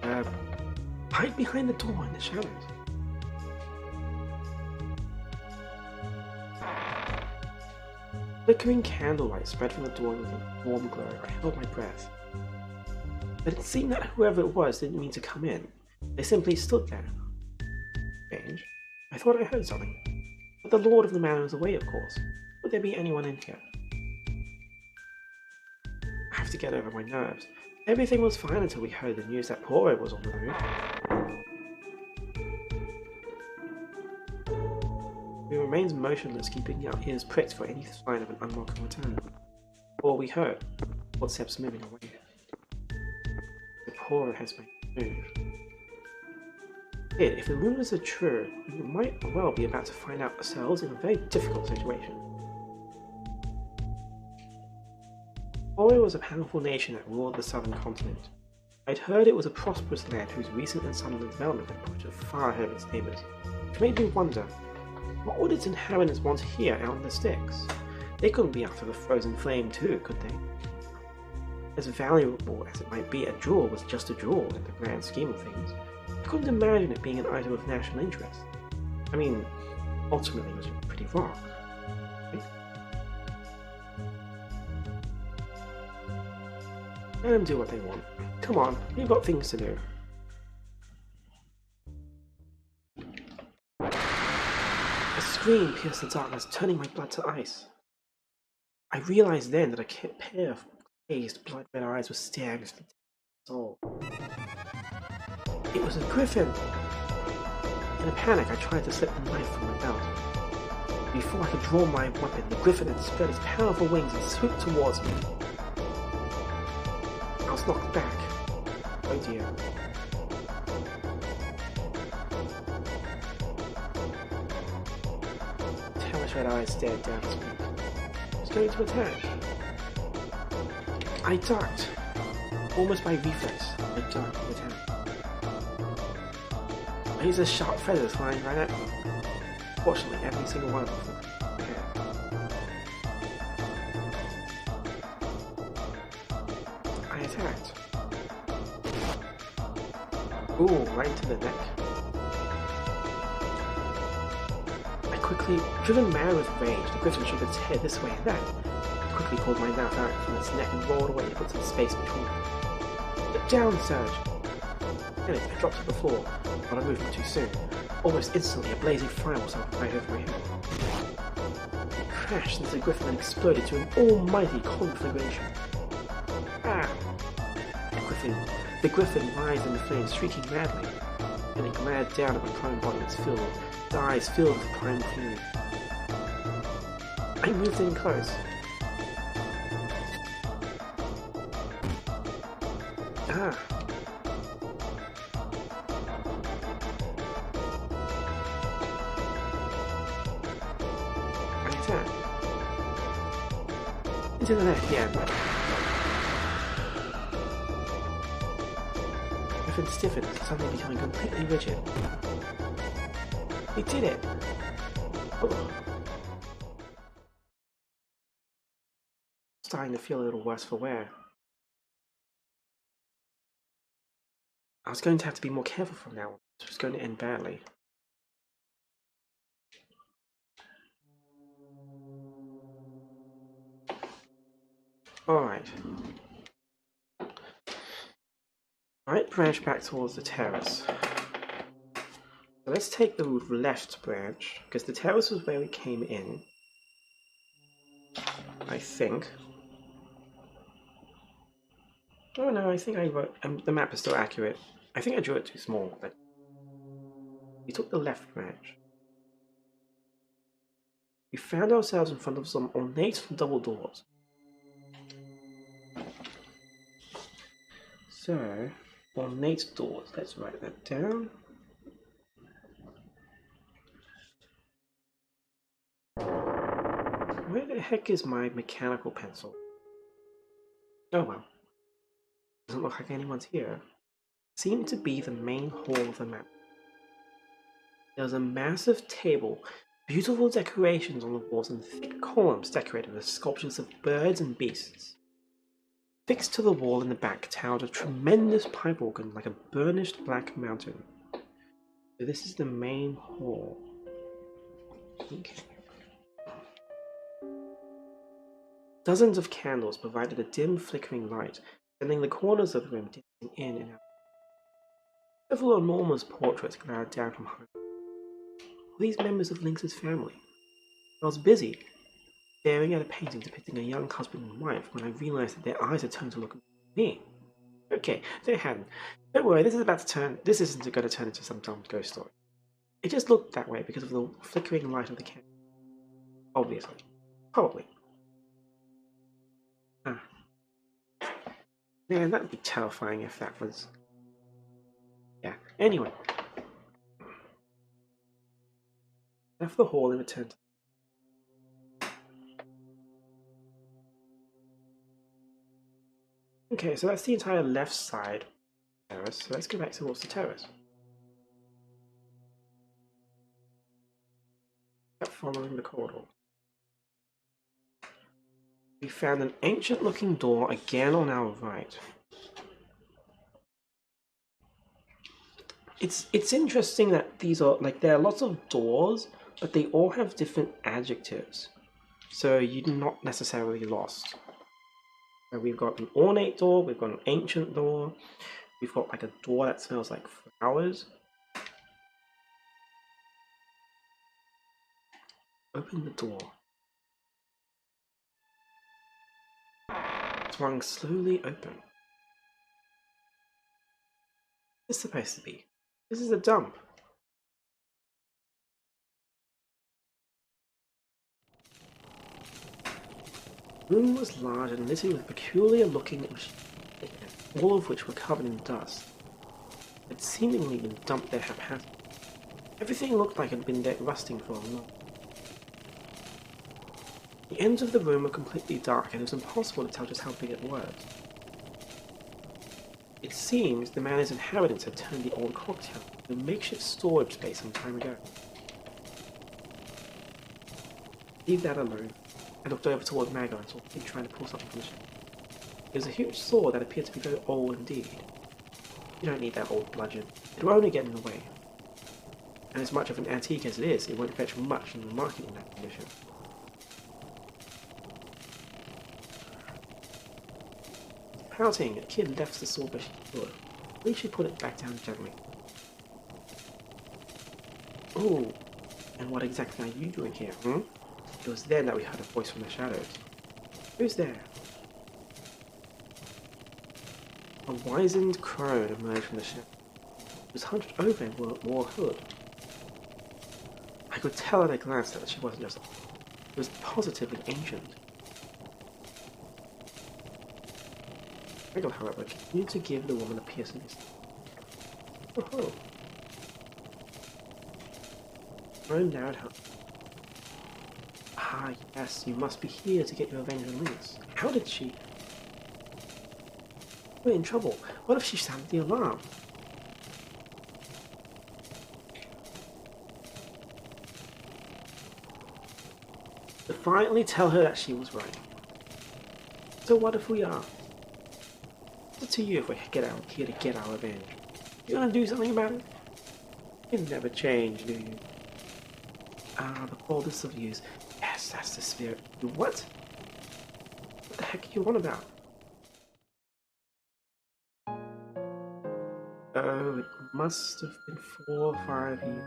Hide behind the door in the shadows. Flickering candlelight spread from the door with a warm glow. I held my breath. But it seemed that whoever it was didn't mean to come in. They simply stood there. Strange. I thought I heard something. But the Lord of the Manor was away, of course. Would there be anyone in here? I have to get over my nerves. Everything was fine until we heard the news that Poro was on the move. We remained motionless, keeping our ears pricked for any sign of an unwelcome return. Before we heard footsteps moving away. The Poro has made a move. If the rumors are true, we might well be about to find out ourselves in a very difficult situation. Poro was a powerful nation that ruled the southern continent. I'd heard it was a prosperous land whose recent and sudden development had pushed it far ahead of its neighbours, which made me wonder, what would its inhabitants want here out in the sticks? They couldn't be after the frozen flame too, could they? As valuable as it might be, a jewel was just a jewel in the grand scheme of things. I couldn't imagine it being an item of national interest. I mean, ultimately it was a pretty rock. Right? Let them do what they want. Come on, we've got things to do. A scream pierced the darkness, turning my blood to ice. I realized then that a pair of glazed, blood-red eyes was staring at the soul. It was a griffin! In a panic, I tried to slip the knife from my belt. Before I could draw my weapon, the griffin had spread its powerful wings and swooped towards me. I was knocked back. Oh dear. Tail's red eyes stared down at me. It was going to attack. I ducked. Almost by reflex, I ducked and attacked. Laser sharp feathers flying right at me. Fortunately, every single one of them was prepared. I attacked. Ooh, right into the neck. I quickly, driven mad with rage, the griffin shook its head this way and that. I quickly pulled my knife out from its neck and rolled away to put some space between them. Get down, Surge! I dropped to the floor, but I moved too soon. Almost instantly, a blazing fire was up right over my head. It crashed as the griffin and exploded to an almighty conflagration. Ah! The griffin writhed in the flames, shrieking madly. Then it glared down at my prime body, its eyes filled with primal fury. I moved in close. that? Into the neck, yeah. Everything stiffened, suddenly becoming completely rigid. He did it! Oh. Starting to feel a little worse for wear. I was going to have to be more careful from now on. This was going to end badly. Alright. Right branch back towards the terrace. So let's take the left branch, because the terrace was where we came in. I think. Oh no, I think I wrote... the map is still accurate. I think I drew it too small, but... We took the left branch. We found ourselves in front of some ornate double doors. So, ornate doors. Let's write that down. Where the heck is my mechanical pencil? Oh well. Doesn't look like anyone's here. Seemed to be the main hall of the map. There was a massive table, beautiful decorations on the walls, and thick columns decorated with sculptures of birds and beasts. Fixed to the wall in the back towered a tremendous pipe organ like a burnished black mountain. So this is the main hall. Okay. Dozens of candles provided a dim, flickering light, sending the corners of the room dancing in and out. Several enormous portraits glowered down from high. These members of Lynx's family. I was busy, staring at a painting depicting a young husband and wife when I realized that their eyes had turned to look at me. Okay, they hadn't. Don't worry, this isn't going to turn into some dumb ghost story. It just looked that way because of the flickering light of the candle. Obviously. Probably. Ah. Man, that would be terrifying if that was... Yeah, anyway. Left the hall and returned. Okay, so that's the entire left side terrace. So let's go back towards the terrace. Kept following the corridor. We found an ancient-looking door again on our right. It's interesting that these are there are lots of doors, but they all have different adjectives, so you're not necessarily lost. So we've got an ornate door, we've got an ancient door, we've got like a door that smells like flowers. Open the door. Swung slowly open. What's this supposed to be? This is a dump. The room was large and littered with peculiar-looking machines, all of which were covered in dust. It had seemingly been dumped there haphazardly. Everything looked like it had been rusting for a long. The ends of the room were completely dark, and it was impossible to tell just how big it was. It seems the manor's inhabitants had turned the old cocktail into a makeshift storage space some time ago. Leave that alone. I looked over toward Maggo and saw him trying to pull something from the shelf. It was a huge sword that appeared to be very old indeed. You don't need that old bludgeon. It will only get in the way. And as much of an antique as it is, it won't fetch much in the market in that condition. Pouting, the kid left the sword where she stood. At least she put it back down gently. Oh, and what exactly are you doing here, It was then that we heard a voice from the shadows. Who's there? A wizened crone emerged from the shadows. It was hunched over and wore a hood. I could tell at a glance that she wasn't just... It was positively ancient. Maggo, however, continued to give the woman a piercing look. Oh. Crone narrowed her. Ah, yes, you must be here to get your revenge on Lynx. How did she? We're in trouble. What if she sounded the alarm? To finally tell her that she was right. So what if we are? It's up to you if we get out here to get our revenge. You gonna do something about it? You never change, do you? Ah, the boldest of yous. Yes, that's the spirit. What? What the heck are you on about? Oh, it must have been 4 or 5 years.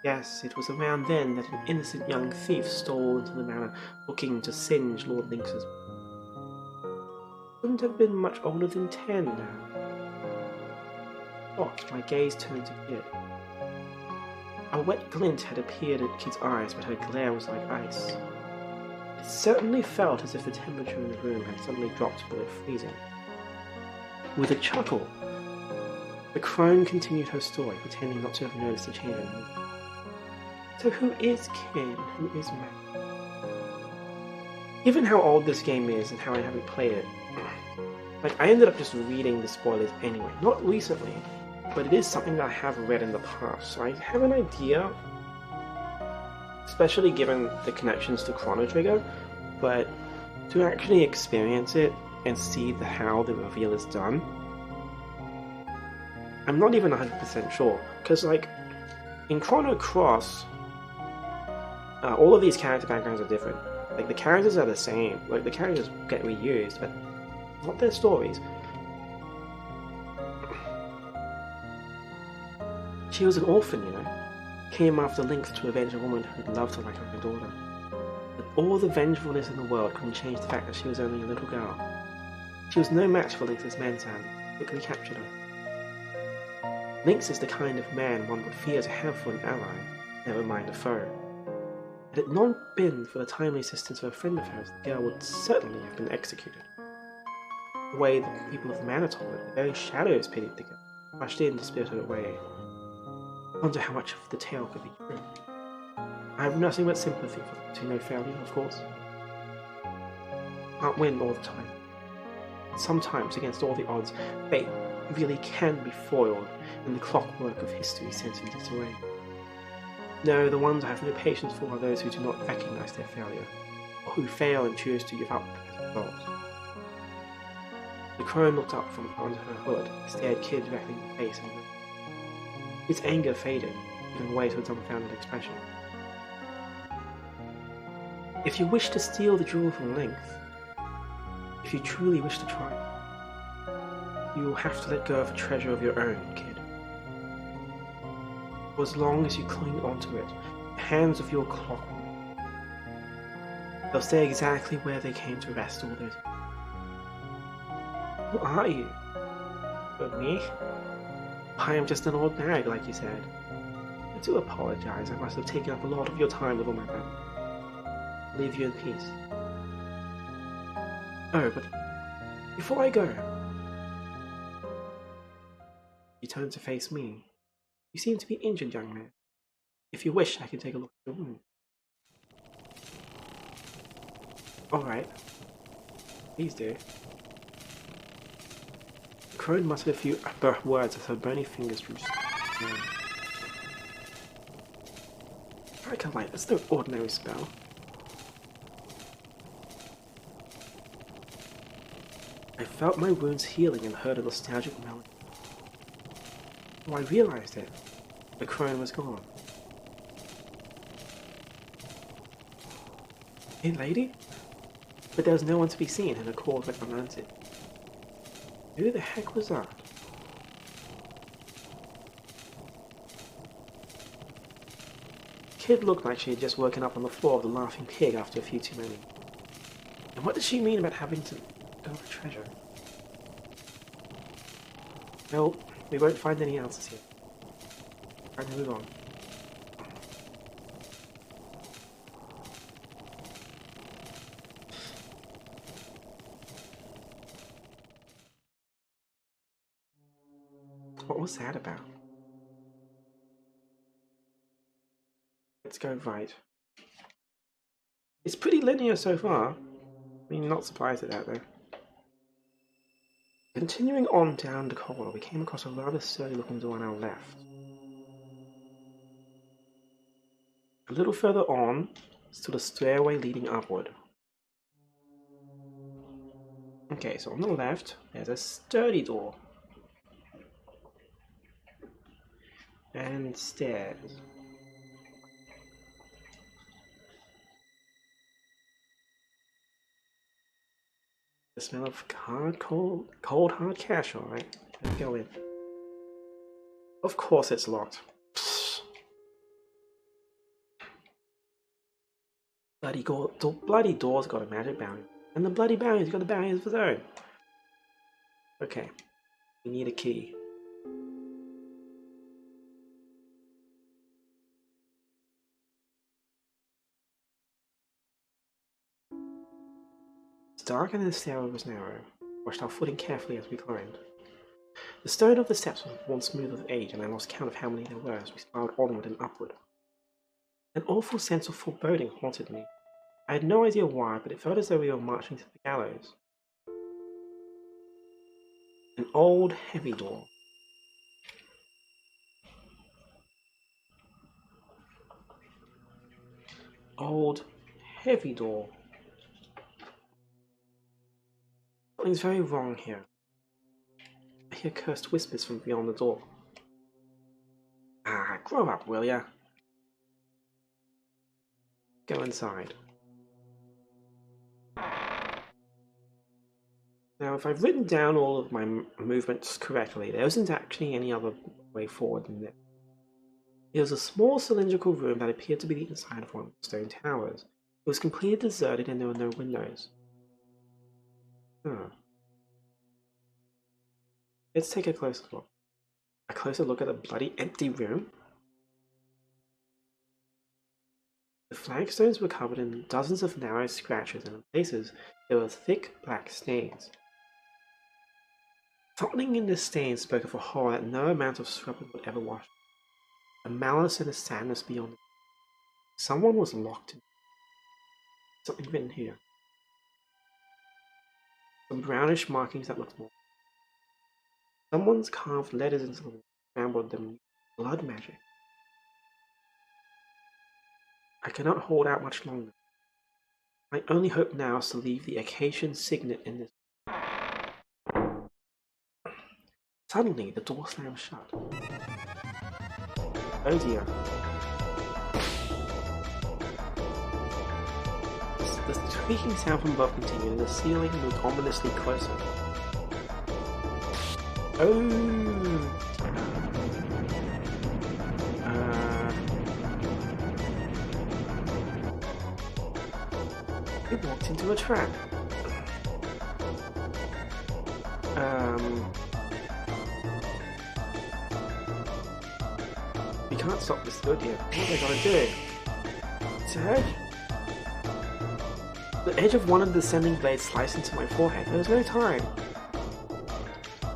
Yes, it was around then that an innocent young thief stole into the manor, looking to singe Lord Lynx's. Couldn't have been much older than 10 now. Shocked, my gaze turned to Kid. A wet glint had appeared in Kid's eyes, but her glare was like ice. It certainly felt as if the temperature in the room had suddenly dropped below freezing. With a chuckle, the crone continued her story, pretending not to have noticed the change in mood. So who is Kid and who is Mac? Given how old this game is and how I haven't played it, I ended up just reading the spoilers anyway. Not recently, but it is something that I have read in the past, so I have an idea, especially given the connections to Chrono Trigger, but to actually experience it and see how the reveal is done, I'm not even 100% sure, because in Chrono Cross, all of these character backgrounds are different. The characters are the same, the characters get reused, but not their stories. She was an orphan, came after Lynx to avenge a woman who'd loved her like her own daughter. But all the vengefulness in the world couldn't change the fact that she was only a little girl. She was no match for Lynx's man-sam, quickly captured her. Lynx is the kind of man one would fear to have for an ally, never mind a foe. Had it not been for the timely assistance of a friend of hers, the girl would certainly have been executed. The way the people of the manor told it, the very shadows pitied the girl, rushed in to spirit her away. I wonder how much of the tale could be true. I have nothing but sympathy for to no failure, of course. Can't win all the time. Sometimes, against all the odds, fate really can be foiled, and the clockwork of history sent in disarray. No, the ones I have no patience for are those who do not recognize their failure, or who fail and choose to give up as a result. The crone looked up from under her hood, stared Kid directly in the face, and his anger faded, giving way to a dumbfounded expression. If you wish to steal the jewel from Lynx, if you truly wish to try, you will have to let go of a treasure of your own, Kid. For as long as you cling onto it, the hands of your clockwork, they'll stay exactly where they came to rest all those years. Who are you? But me? I am just an old nag, like you said. I do apologize. I must have taken up a lot of your time with all my family. I'll leave you in peace. Oh, but before I go, you turn to face me. You seem to be injured, young man. If you wish, I can take a look at your wound. Alright. Please do. The crone muttered a few words as her bony fingers drew. Light, that's no ordinary spell. I felt my wounds healing and heard a nostalgic melody. Oh, I realized it. The crone was gone. Hey, lady? But there was no one to be seen, and the call went unanswered. Who the heck was that? Kid looked like she had just woken up on the floor of the Laughing Pig after a few too many. And what did she mean about having to go for treasure? No, we won't find any answers here. Time to move on. What was that about? Let's go right. It's pretty linear so far. I mean, not surprised at that though. Continuing on down the corridor, we came across a rather sturdy looking door on our left. A little further on stood a stairway leading upward. Okay, so on the left, there's a sturdy door. And stairs. The smell of cold hard cash, alright. Let's go in. Of course it's locked. Psst. Bloody door's got a magic barrier. And the bloody barrier's got a barrier of its own. Okay. We need a key. It's dark and the stairway was narrow. Watched our footing carefully as we climbed. The stone of the steps was worn smooth with age, and I lost count of how many there were as we spiraled onward and upward. An awful sense of foreboding haunted me. I had no idea why, but it felt as though we were marching to the gallows. An old, heavy door. Old, heavy door. Something's very wrong here. I hear cursed whispers from beyond the door. Ah, grow up, will ya? Go inside. Now, if I've written down all of my movements correctly, there isn't actually any other way forward than this. It was a small cylindrical room that appeared to be the inside of one of the stone towers. It was completely deserted and there were no windows. Huh. Let's take a closer look. A closer look at the bloody empty room? The flagstones were covered in dozens of narrow scratches, and in places there were thick black stains. Something in this stain spoke of a horror that no amount of scrubbing would ever wash. A malice and a sadness beyond it. Someone was locked in. Something written here. Some brownish markings that looked more. Someone's carved letters into them and scrambled them with blood magic. I cannot hold out much longer. My only hope now is to leave the Acacian signet in this. Suddenly, the door slammed shut. Oh dear. The tweaking sound from above continued, and the ceiling moved ominously closer. Oh! We walked into a trap. We can't stop this. Oh dear. What are they gonna do? It's a hedge. The edge of one of the descending blades sliced into my forehead. There was no time.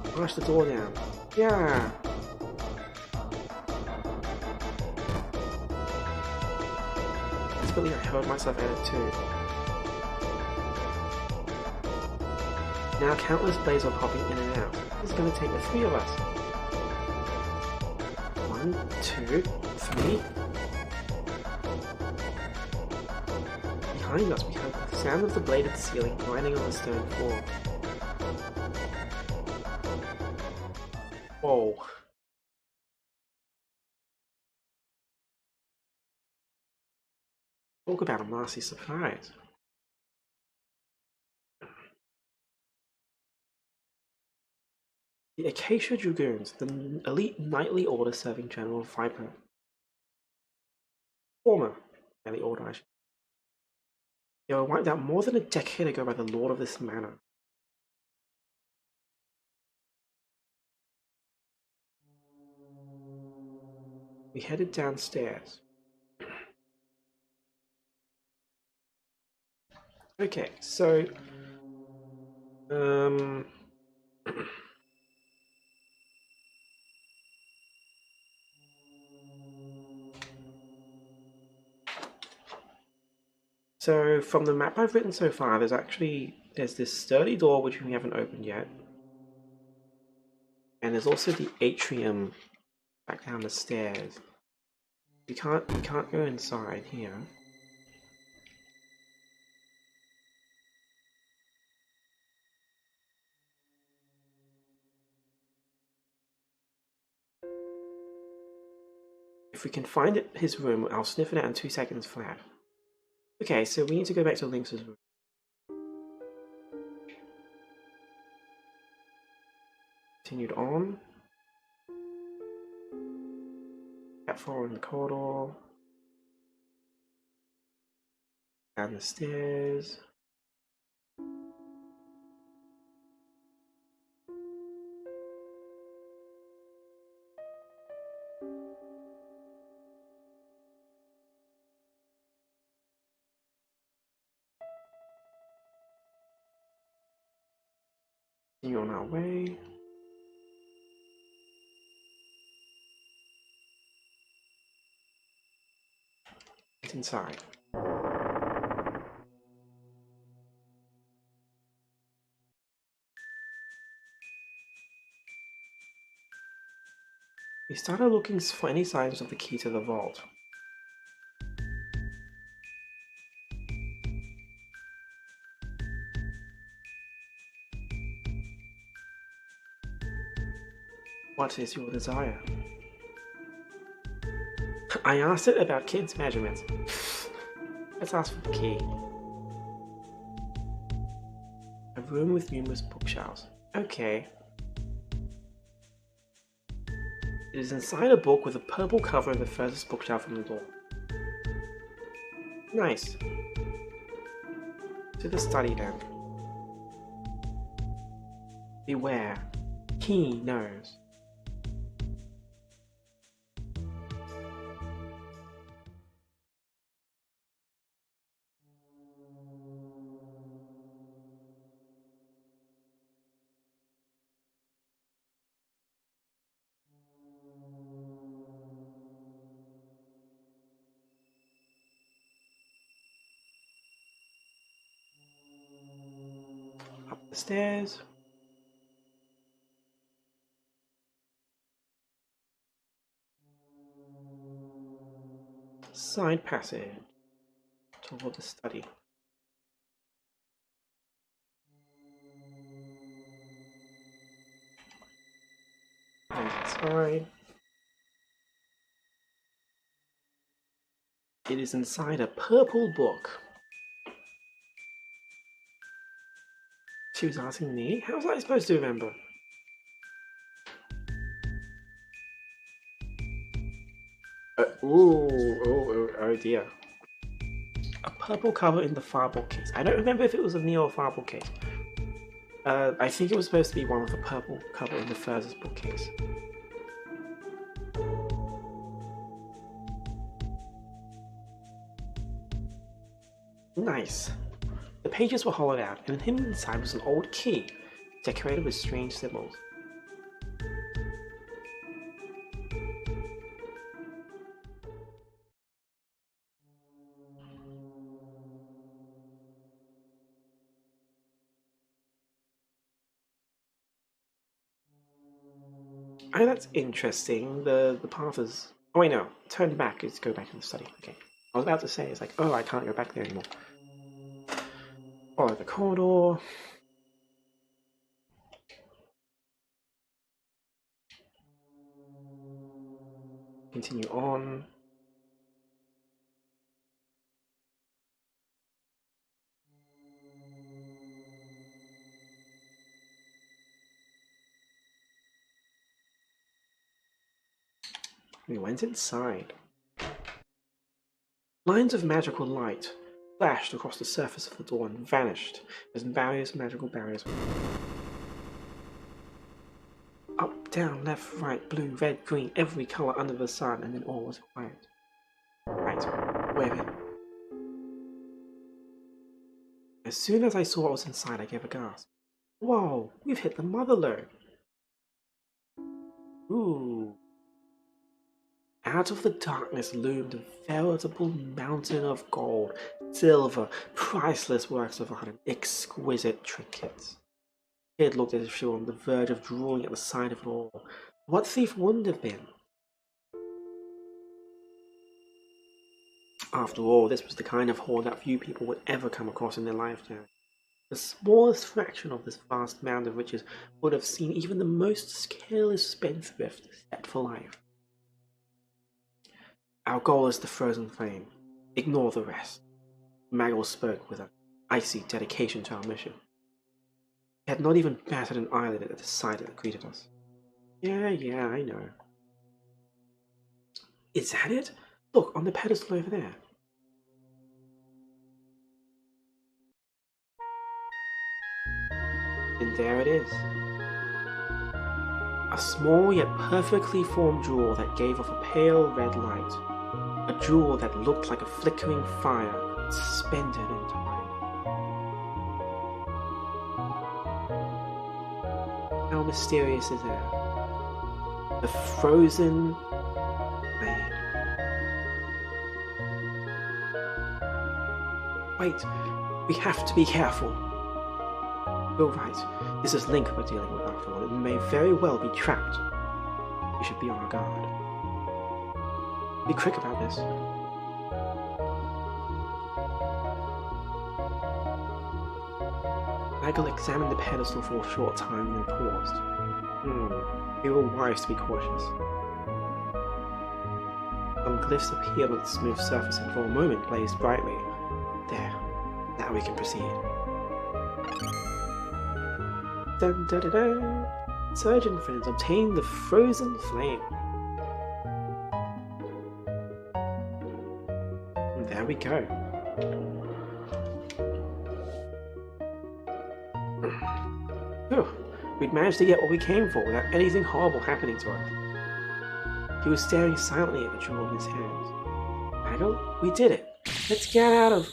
Push the door down. Yeah. Desperately, I held myself at it too. Now countless blades were popping in and out. This is going to take the three of us. 1, 2, 3. Behind us, we heard the sound of the blade at the ceiling grinding on the stone floor. Whoa. Talk about a nasty surprise. The Acacia Dragoons, the elite knightly order serving General Viper. Former knightly order, I should. They were wiped out more than a decade ago by the lord of this manor. We headed downstairs. Okay, so So from the map I've written so far, there's this sturdy door which we haven't opened yet. And there's also the atrium back down the stairs. We can't go inside here. If we can find his room, I'll sniff it out in 2 seconds flat. Okay, so we need to go back to Lynx's room. Continued on. Cat following the corridor. Down the stairs. Continue on our way. Get inside. We started looking for any signs of the key to the vault. What is your desire? I asked it about kids' measurements. Let's ask for the key. A room with numerous bookshelves. Okay. It is inside a book with a purple cover in the furthest bookshelf from the door. Nice. To the study then. Beware. He knows. Up the stairs. Side passage toward the study. And inside. It is inside a purple book. She was asking me? How was I supposed to remember? Oh dear. A purple cover in the far bookcase. I don't remember if it was a near or far bookcase. I think it was supposed to be one with a purple cover in the furthest bookcase. Nice. The pages were hollowed out, and hidden inside was an old key, decorated with strange symbols. Oh, that's interesting. The path is... Oh wait, no. Turn back is go back to the study. Okay. I was about to say, it's like, oh, I can't go back there anymore. Follow the corridor. Continue on. We went inside. Lines of magical light flashed across the surface of the door and vanished as various magical barriers. Up, down, left, right, blue, red, green, every color under the sun, and then all was quiet. Right, we're in. As soon as I saw what was inside, I gave a gasp. Whoa, we've hit the mother lode. Ooh. out of the darkness loomed a veritable mountain of gold, silver, priceless works of art, and exquisite trinkets. It looked as if she were on the verge of drooling at the sight of it all. What thief wouldn't have been? After all, this was the kind of hoard that few people would ever come across in their lifetime. The smallest fraction of this vast mound of riches would have seen even the most careless spendthrift set for life. Our goal is the frozen flame. Ignore the rest. Maggle spoke with an icy dedication to our mission. He had not even batted an eyelid at the sight that greeted us. Yeah, I know. Is that it? Look, on the pedestal over there. And there it is. A small yet perfectly formed jewel that gave off a pale red light. A jewel that looked like a flickering fire, suspended in time. How mysterious is that? The frozen flame. Wait, we have to be careful. You're right, this is Link we're dealing with after all. It may very well be trapped. We should be on our guard. Be quick about this. Maggle examined the pedestal for a short time and then paused. We were wise to be cautious. Some glyphs appeared on the smooth surface and for a moment blazed brightly. There, now we can proceed. Dun dun dun dun! Surgeon friends obtain the frozen flame. And there we go. Whew, we'd managed to get what we came for without anything horrible happening to us. He was staring silently at the jewel in his hands. Maggle, we did it. Let's get out of...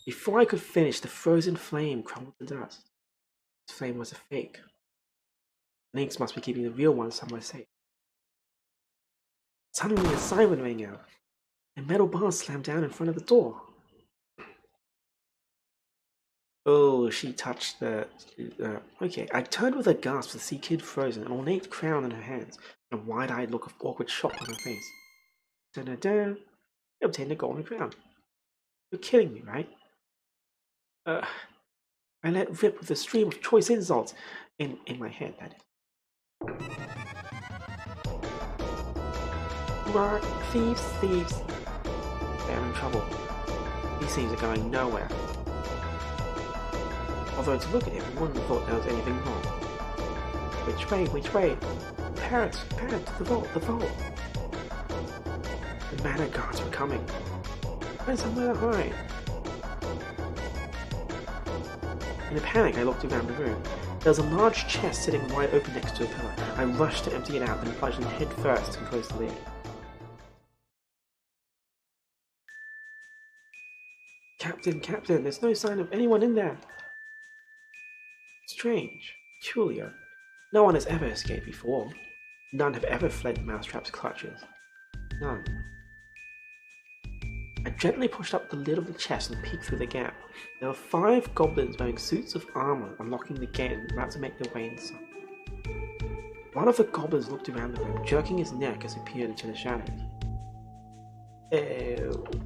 Before I could finish, the frozen flame crumbled to dust. This flame was a fake. Lynx must be keeping the real one somewhere safe. Suddenly a siren rang out. A metal bar slammed down in front of the door. Oh, she touched the... okay, I turned with a gasp to see Kid frozen, an ornate crown in her hands, and a wide-eyed look of awkward shock on her face. Dun-dun-dun! I obtained a golden crown. You're kidding me, right? I let rip with a stream of choice insults in my head, that is. Right, thieves. They're in trouble. These things are going nowhere. Although to look at it, we wouldn't have thought there was anything wrong. Which way? Parrot, the vault. The manor guards were coming. Find somewhere to hide. In a panic, I looked around the room. There was a large chest sitting wide open next to a pillar. I rushed to empty it out, then plunged in head first and closed the lid. Captain, there's no sign of anyone in there. Strange. Peculiar. No one has ever escaped before. None have ever fled Mousetrap's clutches. None. I gently pushed up the lid of the chest and peeked through the gap. There were 5 goblins wearing suits of armor unlocking the gate and about to make their way inside. One of the goblins looked around the room, jerking his neck as he peered into the shadows.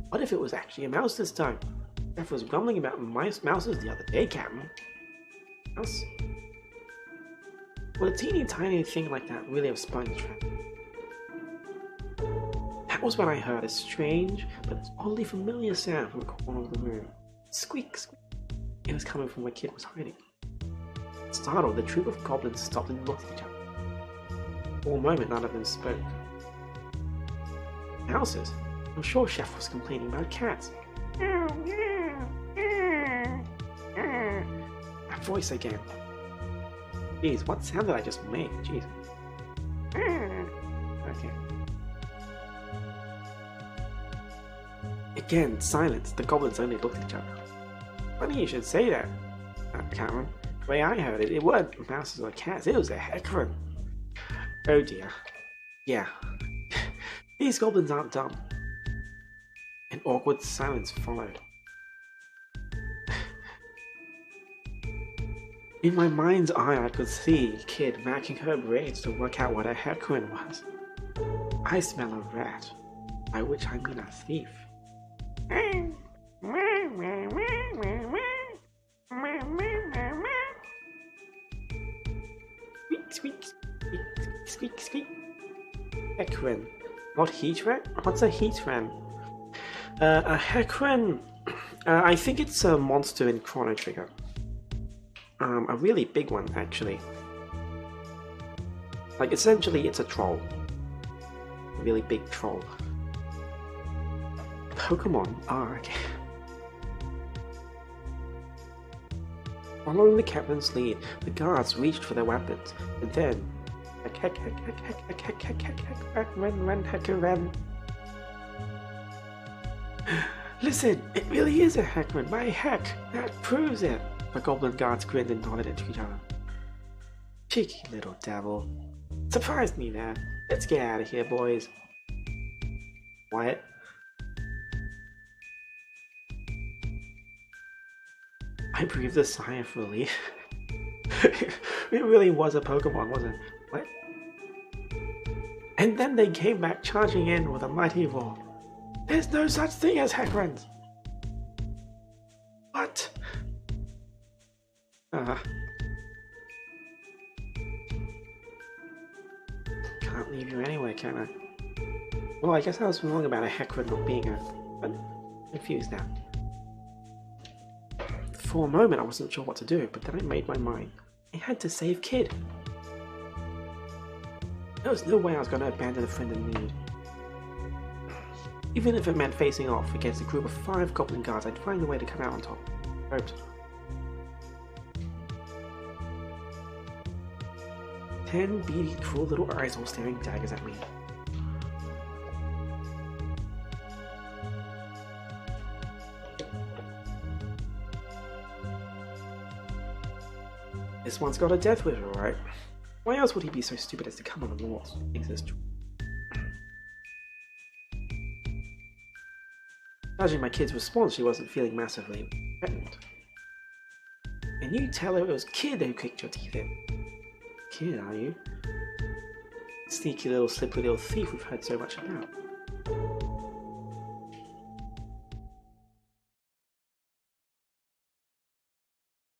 What if it was actually a mouse this time? Jeff was grumbling about mouses the other day, Captain. Mouse? Would a teeny tiny thing like that really have spun the trap? That was when I heard a strange but oddly familiar sound from the corner of the room. Squeak, squeak. It was coming from where Kid was hiding. Startled, the troop of goblins stopped and looked at each other. For a moment, none of them spoke. Mouses? I'm sure Chef was complaining about cats. That voice again. Jeez, what sound did I just make? Jeez. Okay. Again, silence. The goblins only looked at each other. Funny you should say that, Cameron. The way I heard it, it weren't mouses or cats. It was a heck of a... Oh dear. Yeah. These goblins aren't dumb. An awkward silence followed. In my mind's eye, I could see Kid racking her brains to work out what a heckrin was. I smell a rat, by which I mean a thief. Squeak, squeak, squeak, squeak, squeak. Heckrin. Not heatran? What's a heatran? A heckrin. I think it's a monster in Chrono Trigger. A really big one, actually. Like, essentially, it's a troll. A really big troll. Pokemon are... Following the captain's lead, the guards reached for their weapons, and then... Listen, it really is a heckman, by heck, that proves it! The goblin guards grinned and nodded at each other. Cheeky little devil. Surprised me there. Let's get out of here, boys. Wyatt? I breathed a sigh of relief. It really was a Pokemon, wasn't it? What? And then they came back charging in with a mighty roar. There's no such thing as Heckrons! What? Can't leave you anywhere, can I? Well, I guess I was wrong about a Heckron not being a... I'm confused now. For a moment I wasn't sure what to do, but then I made my mind. I had to save Kid. There was no way I was going to abandon a friend in need. Even if it meant facing off against a group of 5 goblin guards, I'd find a way to come out on top. I hoped. 10 beady, cruel little eyes all staring daggers at me. This one's got a death wish, alright. Why else would he be so stupid as to come on the walls? Judging my kid's response, she wasn't feeling massively threatened. And you tell her it was Kid who kicked your teeth in. Kid, are you? Sneaky little slippery little thief we've heard so much about.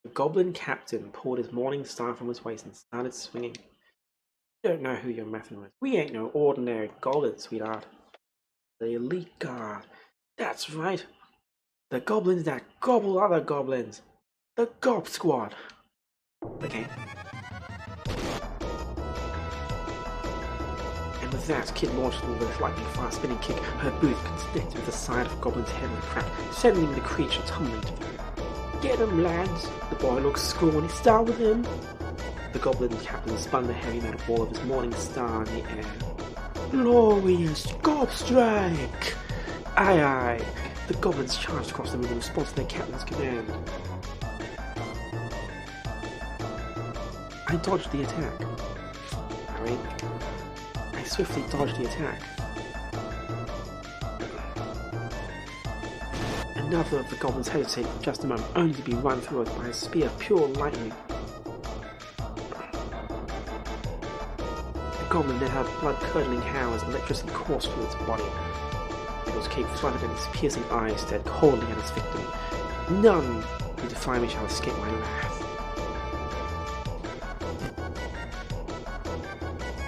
The goblin captain pulled his morning star from his waist and started swinging. You don't know who you're messing with. We ain't no ordinary goblins, sweetheart. The elite guard. That's right. The goblins that gobble other goblins. The Gob Squad. Okay. And with that, Kid launched with a lightning fast spinning kick. Her boot connected with the side of the goblin's head in a crack, sending the creature tumbling to the ground. Get him, lads! The boy looks scrawny. Start with him! The goblin captain spun the heavy metal ball of his morning star in the air. Glorious Gob Strike! Aye aye! The goblins charged across the room in response to their captain's command. I dodged the attack. Alright. I swiftly dodged the attack. Another of the goblins hesitated for just a moment, only to be run through by a spear of pure lightning. The goblin then had a blood-curdling howl as electricity coursed through its body. Nicholas Cape flooded in his piercing eyes, stared coldly at his victim. None who defy me shall escape my wrath.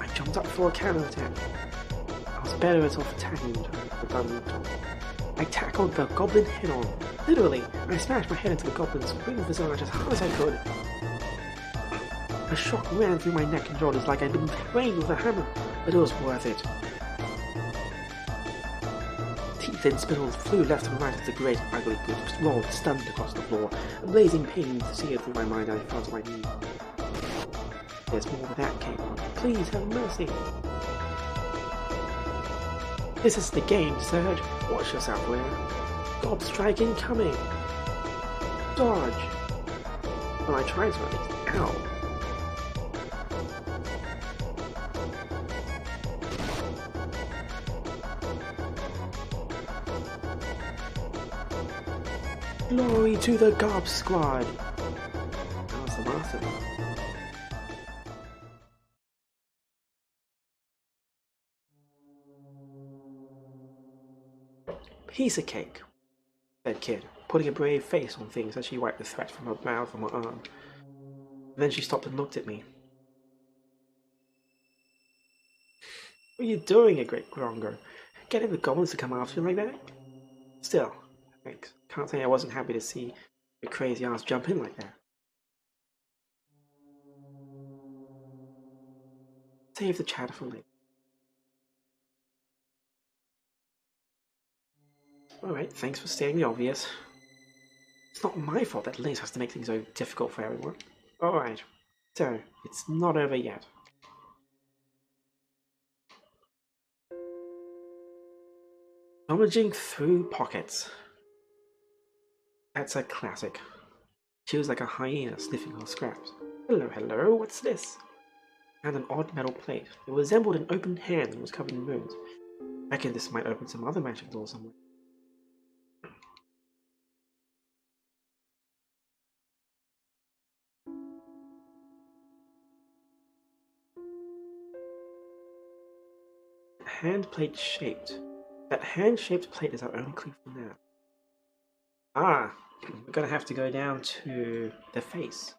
I jumped up for a counter-attack. I was better off attacking the goblin. I tackled the goblin head-on. Literally, I smashed my head into the goblin's wing visage as hard as I could. A shock ran through my neck and shoulders like I'd been trained with a hammer, but it was worth it. Teeth and spittle flew left and right as the great ugly brute rolled stunned across the floor. A blazing pain seared through my mind and I fell to my knees. There's more where that came from. Please have mercy. This is the game, Surge. Watch yourself, Leia. Gob strike incoming. Dodge. Well, I tried to at least. Ow. Glory to the Gob Squad! That was the master. Piece of cake, said Kid, putting a brave face on things as she wiped the sweat from her mouth and her arm. Then she stopped and looked at me. What are you doing, a great Grongo? Getting the goblins to come after you like that? Still, thanks. Can't say I wasn't happy to see your crazy ass jump in like that. Save the chatter for later. Alright, thanks for stating the obvious. It's not my fault that Liz has to make things so difficult for everyone. Alright, so, it's not over yet. Rummaging through pockets. That's a classic. She was like a hyena sniffing her scraps. Hello, hello, what's this? And an odd metal plate. It resembled an open hand and was covered in runes. I reckon this might open some other magic door somewhere. Hand plate shaped. That hand-shaped plate is our only clue for now. Ah, we're gonna have to go down to the face.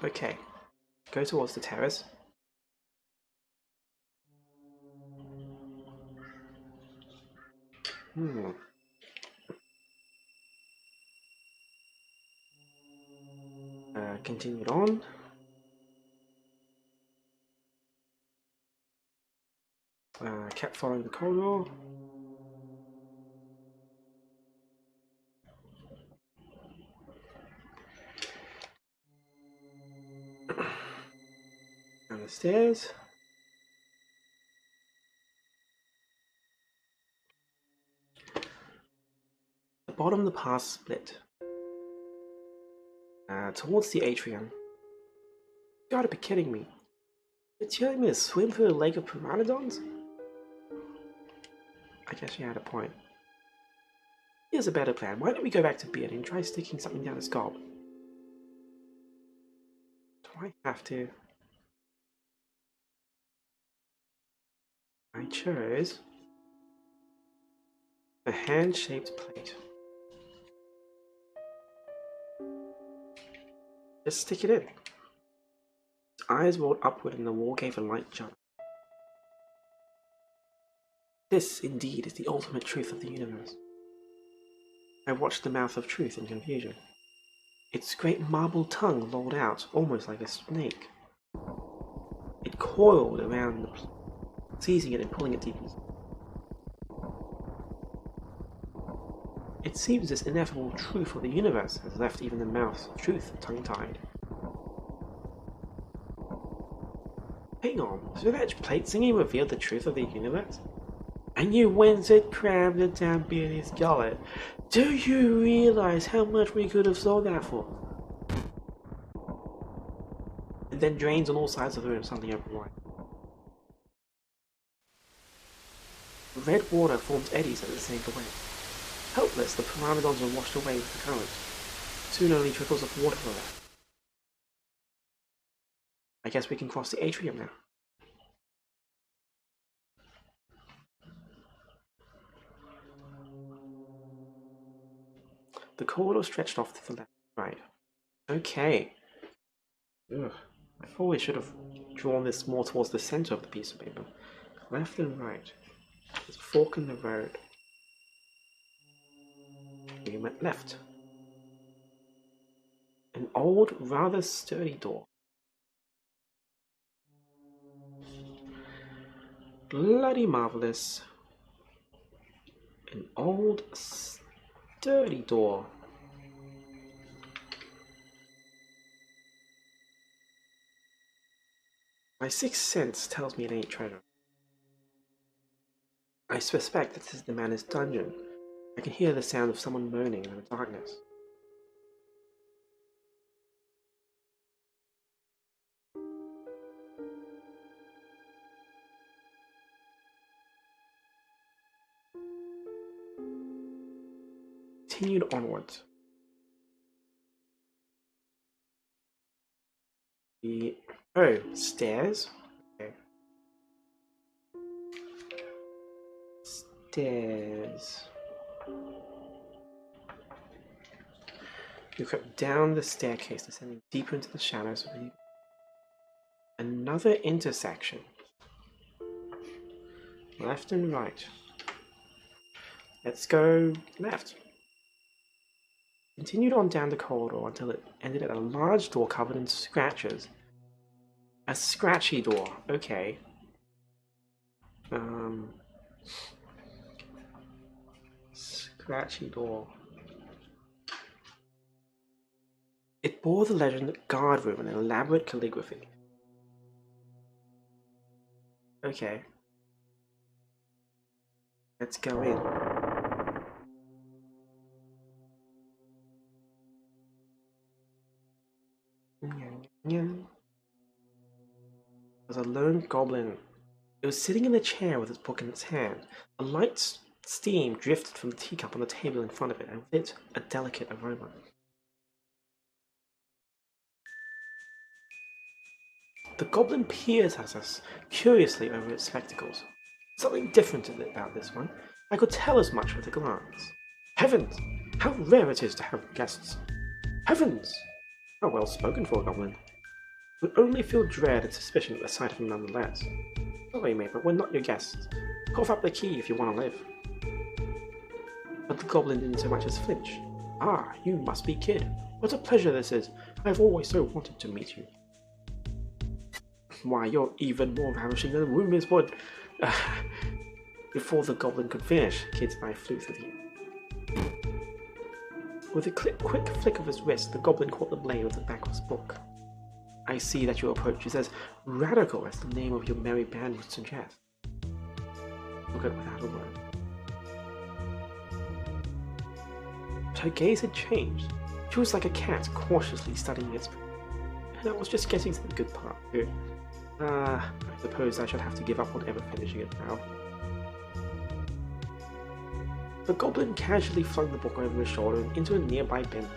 Okay, go towards the terrace. Continued on. Kept following the corridor. Down the stairs. The bottom of the path split. Towards the atrium. You gotta be kidding me. You're telling me to swim through a lake of pteranodons? I guess you had a point. Here's a better plan. Why don't we go back to Beard and try sticking something down his gob? Do I have to? I chose a hand-shaped plate. Just stick it in. His eyes rolled upward and the wall gave a light jump. This, indeed, is the ultimate truth of the universe. I watched the mouth of truth in confusion. Its great marble tongue lolled out, almost like a snake. It coiled around the plate, seizing it and pulling it deep. It seems this ineffable truth of the universe has left even the mouth of truth tongue-tied. Hang on, so that plate singing revealed the truth of the universe? And you went and crammed it down Beardy's gullet. Do you realize how much we could have sold that for? And then drains on all sides of the room, suddenly open wide. Red water formed eddies as it sank away. Helpless, the pteranodons were washed away with the current. Soon only trickles of water were left. I guess we can cross the atrium now. The corridor stretched off to the left and right. Okay. Ugh. I thought we should have drawn this more towards the center of the piece of paper. Left and right. There's a fork in the road. We went left. An old, rather sturdy door. Bloody marvelous. An old, sturdy door. My sixth sense tells me it ain't treasure. I suspect that this is the man's dungeon. I can hear the sound of someone moaning in the darkness. continued onwards. Oh, stairs? Okay. Stairs. You crept down the staircase, descending deeper into the shadows of another intersection. Left and right. Let's go left. Continued on down the corridor until it ended at a large door covered in scratches. A scratchy door, okay. Scratchy door. It bore the legend guard room in elaborate calligraphy. Okay. Let's go in. There was a lone goblin. It was sitting in a chair with its book in its hand. A light steam drifted from the teacup on the table in front of it, and with it, a delicate aroma. The goblin peers at us curiously over its spectacles. Something different about this one. I could tell as much with a glance. Heavens! How rare it is to have guests! Heavens! How well spoken for a goblin. Would only feel dread and suspicion at the sight of him nonetheless. Sorry, mate, but we're not your guests. Cough up the key if you want to live. But the goblin didn't so much as flinch. Ah, you must be Kid. What a pleasure this is. I have always so wanted to meet you. Why, you're even more ravishing than rumours would. Before the goblin could finish, Kid's knife flew through the air. With a quick flick of his wrist, the goblin caught the blade of the back of his book. I see that your approach is as radical as the name of your merry band would suggest. Look at without a word. But her gaze had changed. She was like a cat cautiously studying its prey. And I was just getting to the good part too. I suppose I should have to give up on ever finishing it now. The goblin casually flung the book over his shoulder and into a nearby bin.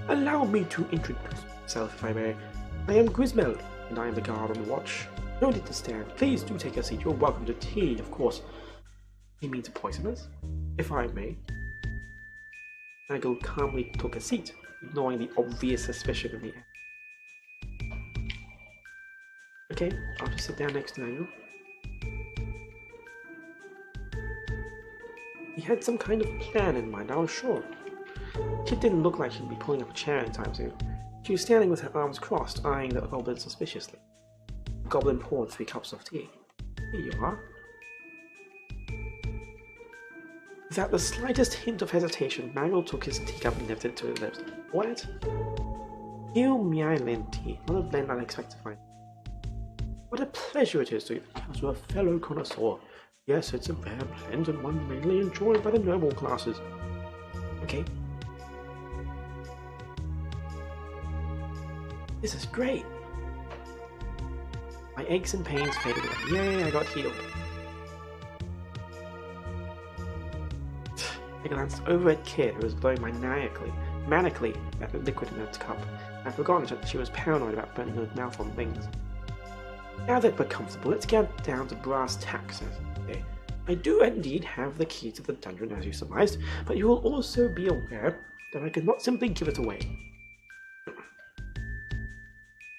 Allow me to introduce myself, if I may. I am Grismeld, and I am the guard on the watch. No need to stand. Please do take a seat. You're welcome to tea, of course. You mean to poison us? If I may. Nigel calmly took a seat, ignoring the obvious suspicion in the air. Okay, I'll just sit down next to Nigel. He had some kind of plan in mind, I was sure. Kit didn't look like she'd be pulling up a chair anytime soon. She was standing with her arms crossed, eyeing the goblin suspiciously. The goblin poured 3 cups of tea. Here you are. Without the slightest hint of hesitation, Mangle took his teacup and lifted it to his lips. What? You Miailin tea, not a blend I'd expect to find. What a pleasure it is to come to a fellow connoisseur. Yes, it's a rare blend and one mainly enjoyed by the noble classes. Okay. This is great. My aches and pains faded away. Yay, I got healed. I glanced over at Kid, who was blowing manically at the liquid in her cup. I'd forgotten that she was paranoid about burning her mouth on things. Now that we're comfortable, let's get down to brass tacks. I do indeed have the key to the dungeon, as you surmised, but you will also be aware that I could not simply give it away.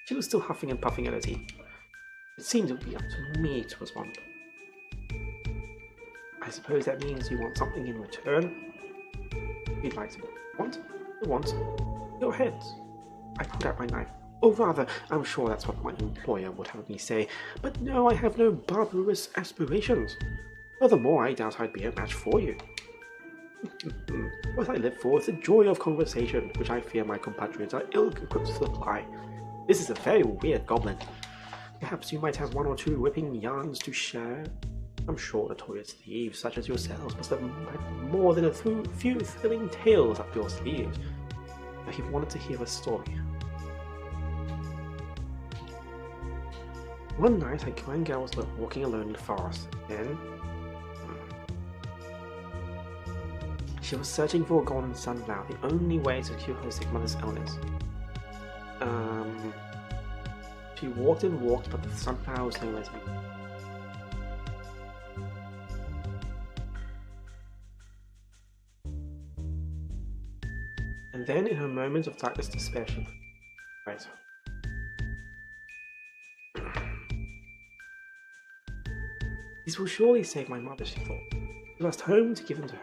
She was still huffing and puffing at her tea. It seemed it would be up to me to respond. I suppose that means you want something in return? You'd like to want? You want your heads. I pulled out my knife. Or rather, I'm sure that's what my employer would have me say, but no, I have no barbarous aspirations. Furthermore, I doubt I'd be a match for you. What I live for is the joy of conversation, which I fear my compatriots are ill-equipped to supply. This is a very weird goblin. Perhaps you might have 1 or 2 whipping yarns to share? I'm sure notorious thieves such as yourselves must have more than a few thrilling tales up your sleeves. But he wanted to hear a story. One night, a kind girl was walking alone in the forest. Then She was searching for a golden sunflower, the only way to cure her sick mother's illness. She walked and walked, but the sunflower was nowhere to be. And then, in her moments of darkness despair, she... Right. These will surely save my mother, she thought. She lost home to give them to her.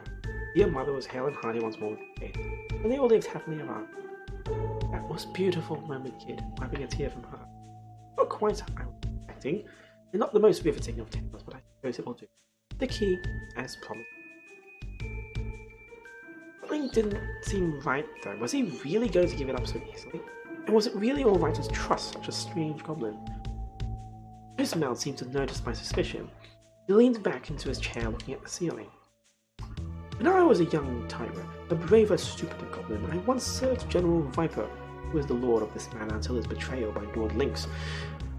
Dear mother was hale and hearty once more with faith, and they all lived happily ever after. That was beautiful, murmured Kid, wiping a tear from her. Not quite how I was expecting, and not the most riveting of tales, but I suppose it will do. The key, as promised. Something didn't seem right, though. Was he really going to give it up so easily? And was it really alright to trust such a strange goblin? Ismail seemed to notice my suspicion. He leaned back into his chair, looking at the ceiling. When I was a young tyrant, a braver, stupider goblin, I once served General Viper, who was the lord of this manor until his betrayal by Lord Lynx.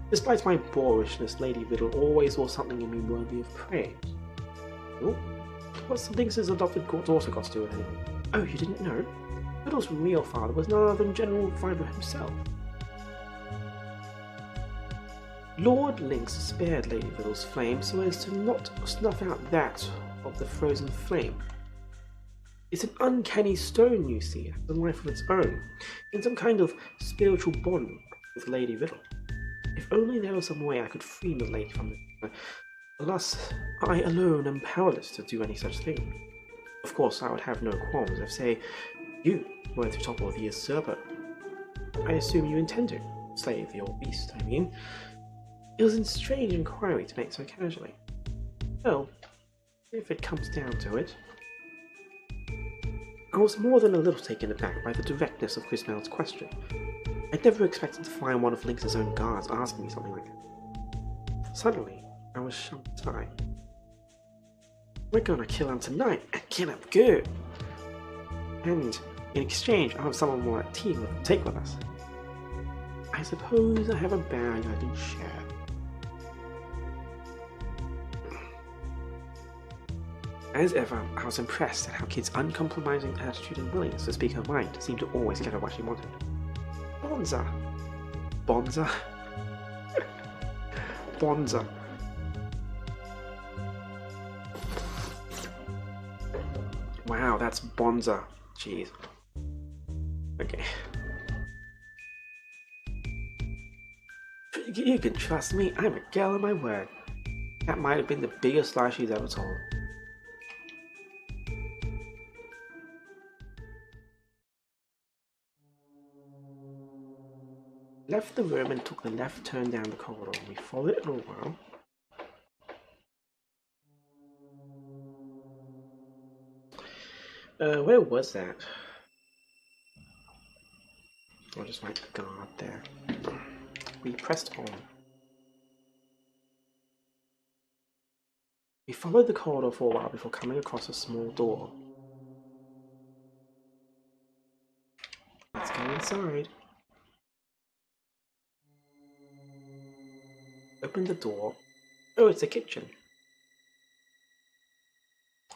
Despite my boorishness, Lady Riddle always saw something in me worthy of praise. Oh, what's Lynx's adopted daughter got to do with anything? Oh, you didn't know? Riddle's real father was none other than General Viper himself. Lord Lynx spared Lady Riddle's flame so as to not snuff out that of the frozen flame. It's an uncanny stone, you see, it has a life of its own, in some kind of spiritual bond with Lady Riddle. If only there was some way I could free the lady from this. Alas, I alone am powerless to do any such thing. Of course, I would have no qualms if, say, you were to topple the usurper. I assume you intend to slay the old beast, I mean. It was a strange inquiry to make so casually. Well, if it comes down to it. I was more than a little taken aback by the directness of Grismel's question. I'd never expected to find one of Lynx's own guards asking me something like that. Suddenly, I was shocked aside. We're gonna kill him tonight, and kill him good! And, in exchange, I'll have someone more at tea with take with us. I suppose I have a bag I can share. As ever, I was impressed at how Kid's uncompromising attitude and willingness to speak her mind seemed to always get her what she wanted. Bonza! Bonza? Bonza. Wow, that's Bonza. Jeez. Okay. You can trust me, I'm a girl of my word. That might have been the biggest lie she's ever told. Left the room and took the left turn down the corridor. We followed it a little while. Where was that? I'll just write the guard there. We pressed on. We followed the corridor for a while before coming across a small door. Let's go inside. Open the door. Oh, it's a kitchen.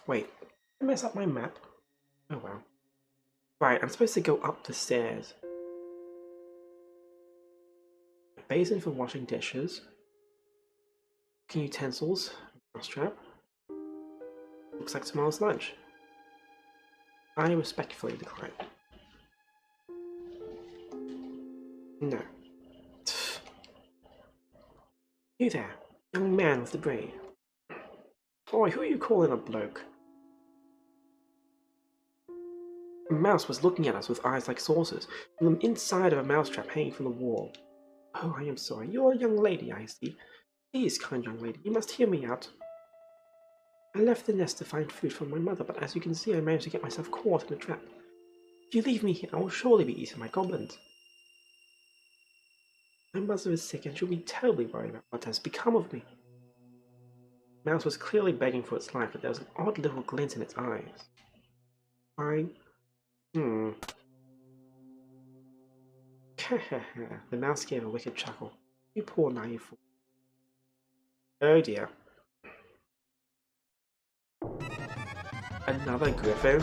Wait, did I mess up my map? Oh well. Right, I'm supposed to go up the stairs. A basin for washing dishes. Cooking utensils. Mousetrap. Looks like tomorrow's lunch. I respectfully decline. No. You there, young man with the braid. Boy, who are you calling a bloke? A mouse was looking at us with eyes like saucers, from the inside of a mousetrap hanging from the wall. Oh, I am sorry. You are a young lady, I see. Please, kind young lady, you must hear me out. I left the nest to find food for my mother, but as you can see, I managed to get myself caught in a trap. If you leave me here, I will surely be eaten by goblins. My mother is sick and she'll be terribly worried about what has become of me. The mouse was clearly begging for its life, but there was an odd little glint in its eyes. Fine. The mouse gave a wicked chuckle. You poor naive fool. Oh dear. Another griffin?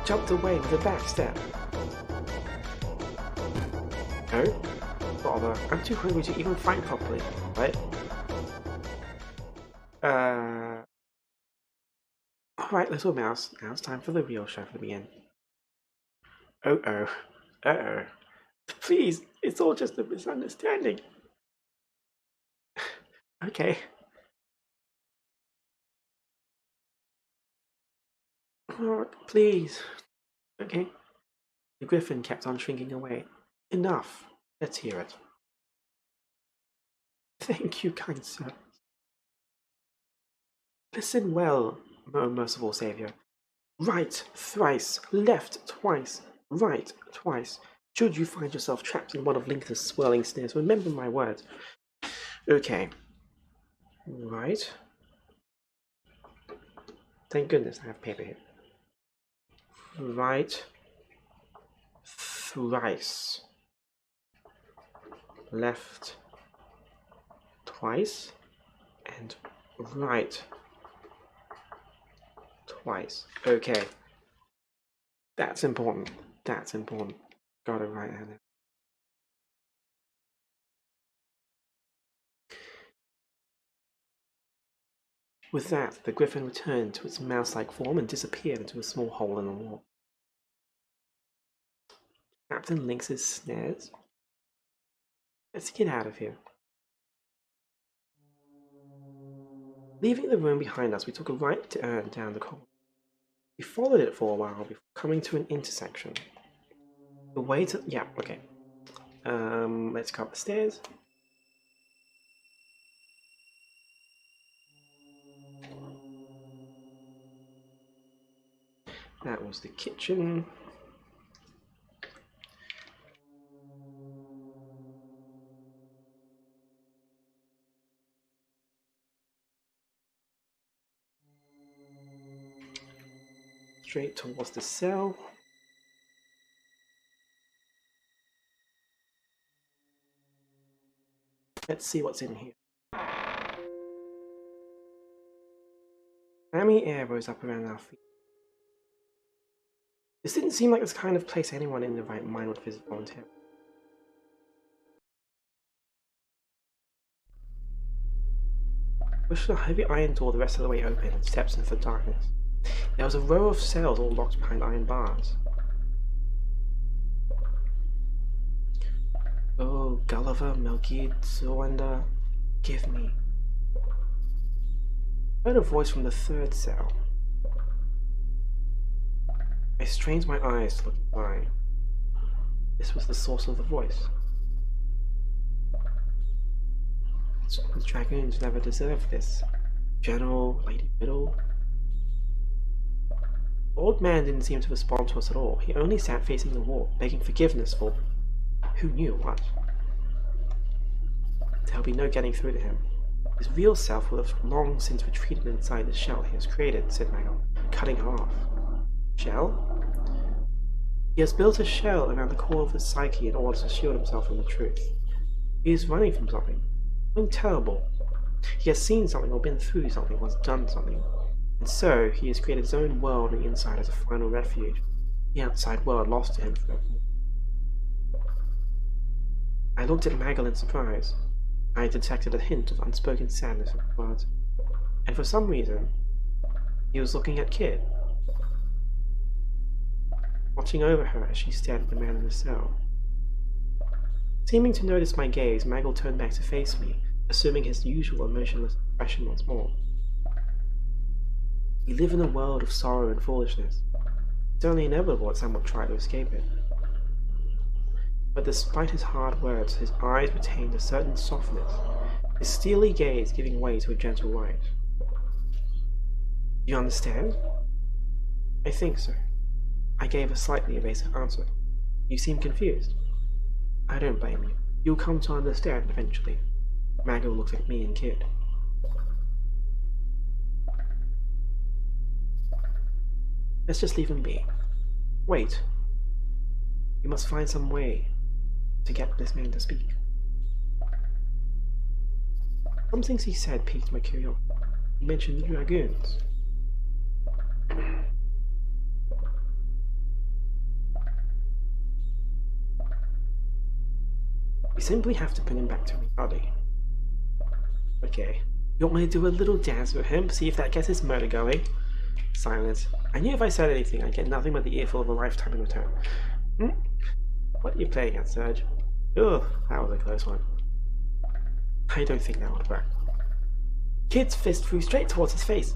jumped away with a back step. No? Bother. I'm too hungry to even fight properly, right? Alright, little mouse. Now it's time for the real show to begin. Uh-oh. Uh-oh. Please, it's all just a misunderstanding. Okay. Oh, please. Okay. The griffin kept on shrinking away. Enough. Let's hear it. Thank you, kind sir. Listen well, O merciful saviour. Right thrice, left twice, right twice. Should you find yourself trapped in one of Lincoln's swirling snares, remember my words. Okay. Right. Thank goodness I have paper here. Right thrice. Left twice. And right twice. Okay. That's important. That's important. Got it right there. With that, the griffin returned to its mouse-like form and disappeared into a small hole in the wall. Captain Lynx's snares? Let's get out of here. Leaving the room behind us, we took a right turn down the corridor. We followed it for a while before coming to an intersection. The way to... yeah, okay. Let's go up the stairs. That was the kitchen. Straight towards the cell. Let's see what's in here. Clammy air rose up around our feet. This didn't seem like the kind of place anyone in their right mind would visit voluntarily. Pushed a heavy iron door the rest of the way open and steps into the darkness. There was a row of cells all locked behind iron bars. Oh, Gulliver, Melkid, Surrender, give me. I heard a voice from the third cell. I strained my eyes to look by. This was the source of the voice. The dragoons never deserved this. General, Lady Fiddle. The old man didn't seem to respond to us at all. He only sat facing the wall, begging forgiveness for who knew what. There would be no getting through to him. His real self would have long since retreated inside the shell he has created, said Maggle, cutting her off. Shell? He has built a shell around the core of his psyche in order to shield himself from the truth. He is running from something. Something terrible. He has seen something or been through something, or has done something. And so, he has created his own world on the inside as a final refuge. The outside world lost to him forever. I looked at Maggle in surprise. I detected a hint of unspoken sadness in his words. And for some reason, he was looking at Kid, watching over her as she stared at the man in the cell. Seeming to notice my gaze, Maggle turned back to face me, assuming his usual emotionless expression once more. We live in a world of sorrow and foolishness. It's only inevitable that someone try to escape it. But despite his hard words, his eyes retained a certain softness, his steely gaze giving way to a gentle light. You understand? I think so. I gave a slightly evasive answer. You seem confused. I don't blame you. You'll come to understand eventually. Maggle looked at me and Kid. Let's just leave him be. Wait. You must find some way to get this man to speak. Some things he said piqued my curiosity. He mentioned the dragoons. We simply have to bring him back to reality. Okay. You want me to do a little dance with him, see if that gets his motor going? Silence. I knew if I said anything, I'd get nothing but the earful of a lifetime in return. What are you playing at, Serge? Ugh, that was a close one. I don't think that would work. Kid's fist flew straight towards his face,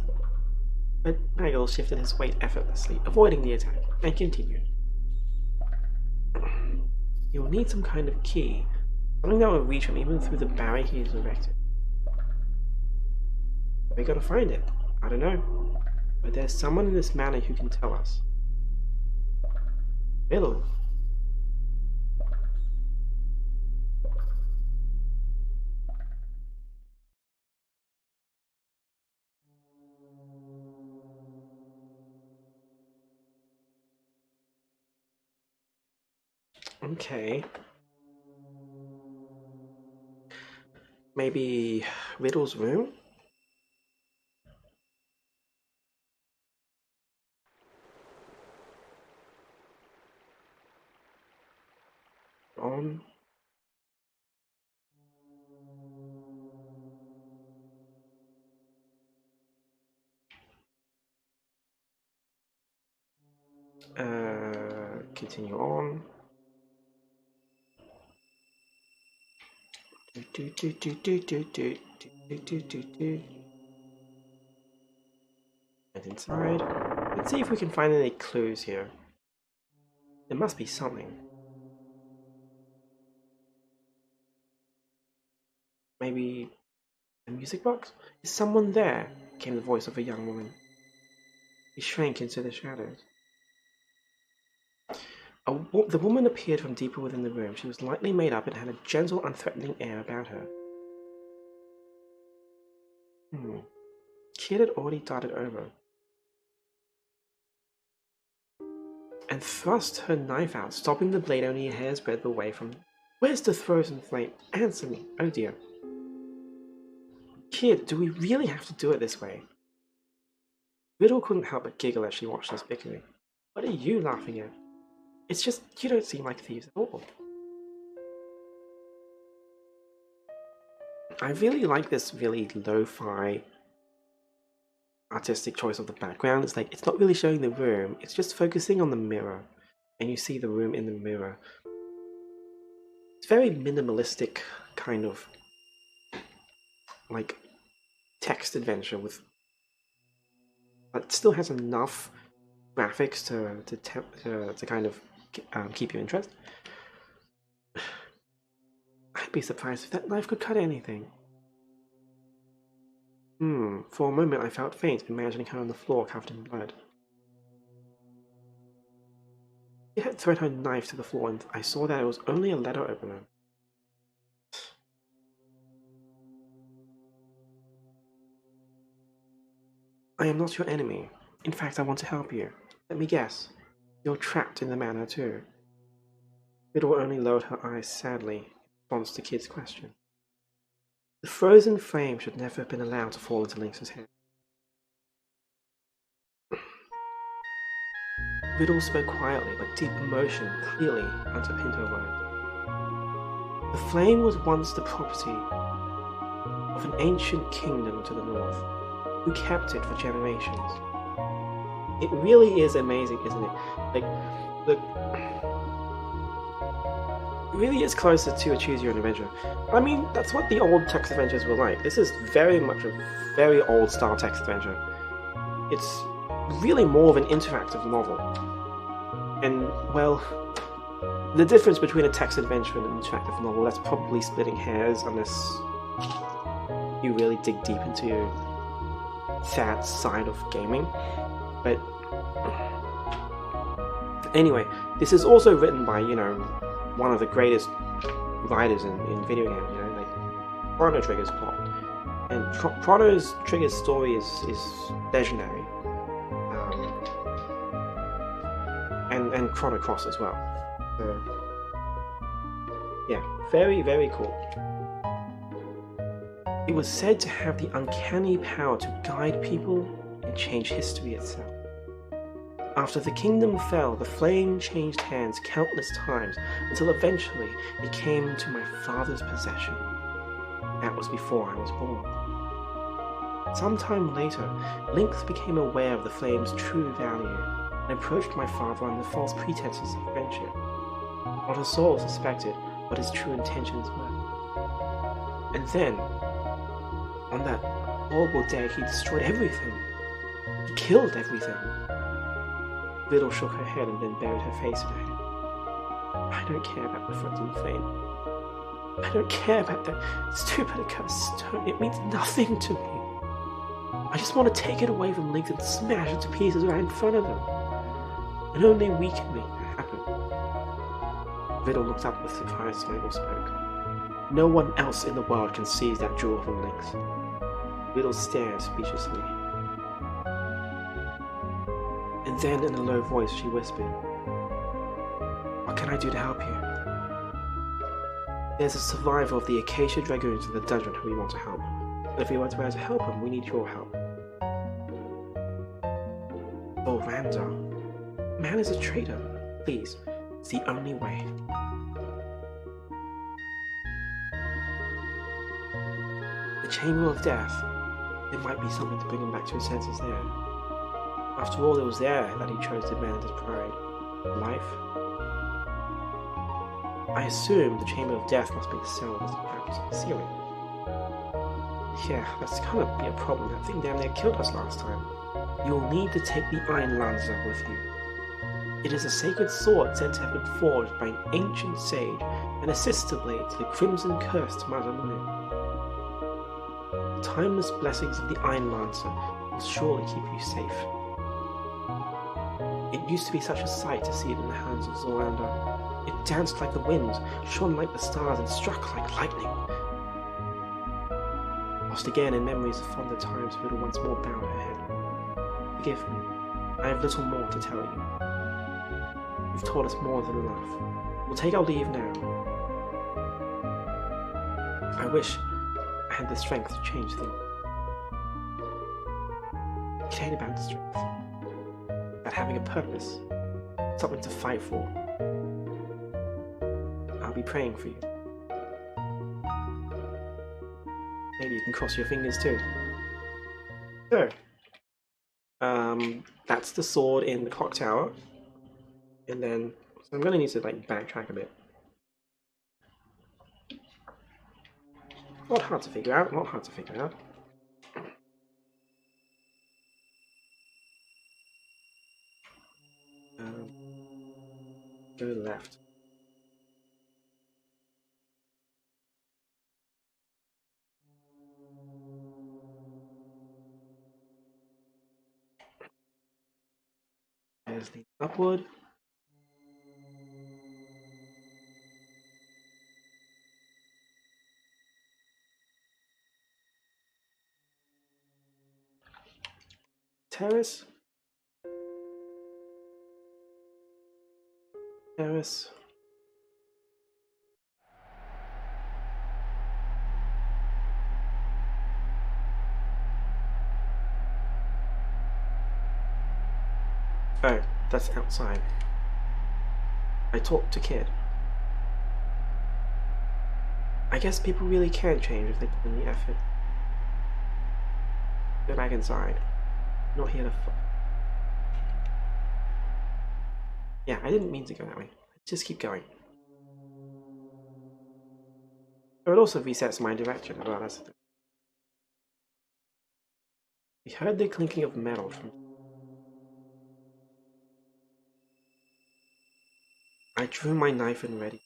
but Nigel shifted his weight effortlessly, avoiding the attack, and continued. You'll need some kind of key, something that will reach him even through the barrier he's erected. We gotta find it. I don't know, but there's someone in this manor who can tell us. Riddle. Okay. Maybe Riddle's room? On. Continue on. And inside. Let's see if we can find any clues here. There must be something. Maybe a music box? Is someone there? Came the voice of a young woman. He shrank into the shadows. The woman appeared from deeper within the room. She was lightly made up and had a gentle, unthreatening air about her. Kid had already darted over and thrust her knife out, stopping the blade only a hair's breadth away from. Where's the frozen flame? Answer me. Oh dear. Kid, do we really have to do it this way? Riddle couldn't help but giggle as she watched us bickering. What are you laughing at? It's just, you don't seem like thieves at all. I really like this really lo-fi artistic choice of the background. It's like, it's not really showing the room, it's just focusing on the mirror. And you see the room in the mirror. It's very minimalistic kind of like text adventure with, but still has enough graphics to kind of keep your interest. I'd be surprised if that knife could cut anything. For a moment I felt faint, imagining her on the floor covered in blood. She had thrown her knife to the floor, and I saw that it was only a letter opener. I am not your enemy. In fact, I want to help you. Let me guess. You're trapped in the manor too. Riddle only lowered her eyes sadly in response to Kid's question. The frozen flame should never have been allowed to fall into Lynx's hand. Riddle spoke quietly, but deep emotion clearly underpinned her words. The flame was once the property of an ancient kingdom to the north, who kept it for generations. It really is amazing, isn't it? Like, look, it really is closer to a choose your own adventure. I mean, that's what the old text adventures were like. This is very much a very old style text adventure. It's really more of an interactive novel. And, well, the difference between a text adventure and an interactive novel, that's probably splitting hairs unless you really dig deep into that side of gaming. But anyway, this is also written by, you know, one of the greatest writers in video games, you know, like Chrono Trigger's plot. And Chrono Trigger's story is legendary. And Chrono Cross as well. So, yeah, very, very cool. It was said to have the uncanny power to guide people and change history itself. After the kingdom fell, the flame changed hands countless times until eventually it came into my father's possession. That was before I was born. Sometime later, Link became aware of the flame's true value and approached my father under false pretenses of friendship. Not a soul suspected what his true intentions were. And then, on that horrible day, he destroyed everything. He killed everything. Little shook her head and then buried her face in her hand. I don't care about the frozen flame. I don't care about that stupid accursed stone. It means nothing to me. I just want to take it away from Link and smash it to pieces right in front of him. And only we can make that happen. Riddle looked up with surprise when Riddle spoke. No one else in the world can seize that jewel from Link's. Riddle stared speechlessly. And then in a low voice she whispered, "What can I do to help you?" "There's a survivor of the Acacia Dragoons in the dungeon who we want to help. But if we were to help him, we need your help." "Oh, Randa. Man is a traitor. Please, it's the only way." The Chamber of Death. There might be something to bring him back to his senses there. After all, it was there that he chose to abandon his pride. Life? I assume the Chamber of Death must be the cell with the ceiling. Yeah, that's gonna be a problem. That thing down there killed us last time. You'll need to take the Iron Lancer with you. It is a sacred sword said to have been forged by an ancient sage and assists the blade to the crimson cursed Mother Moon. The timeless blessings of the Iron Lancer will surely keep you safe. It used to be such a sight to see it in the hands of Zorander. It danced like the wind, shone like the stars, and struck like lightning. Lost again in memories of fonder times, Riddle once more bowed her head. Forgive me, I have little more to tell you. You've told us more than enough. We'll take our leave now. I wish I had the strength to change things. It ain't about the strength. About having a purpose. Something to fight for. I'll be praying for you. Maybe you can cross your fingers too. So, that's the sword in the clock tower. And then, so I'm going to need to like backtrack a bit. Not hard to figure out, not hard to figure out. Go left. There's the upward. Terrace. Terrace. Oh, that's outside. I talked to Kid. I guess people really can change if they put in the effort. Go back inside. Not here to fuck. Yeah, I didn't mean to go that way. Just keep going. So it also resets my direction as well. That's the thing. We heard the clinking of metal from. I drew my knife and ready.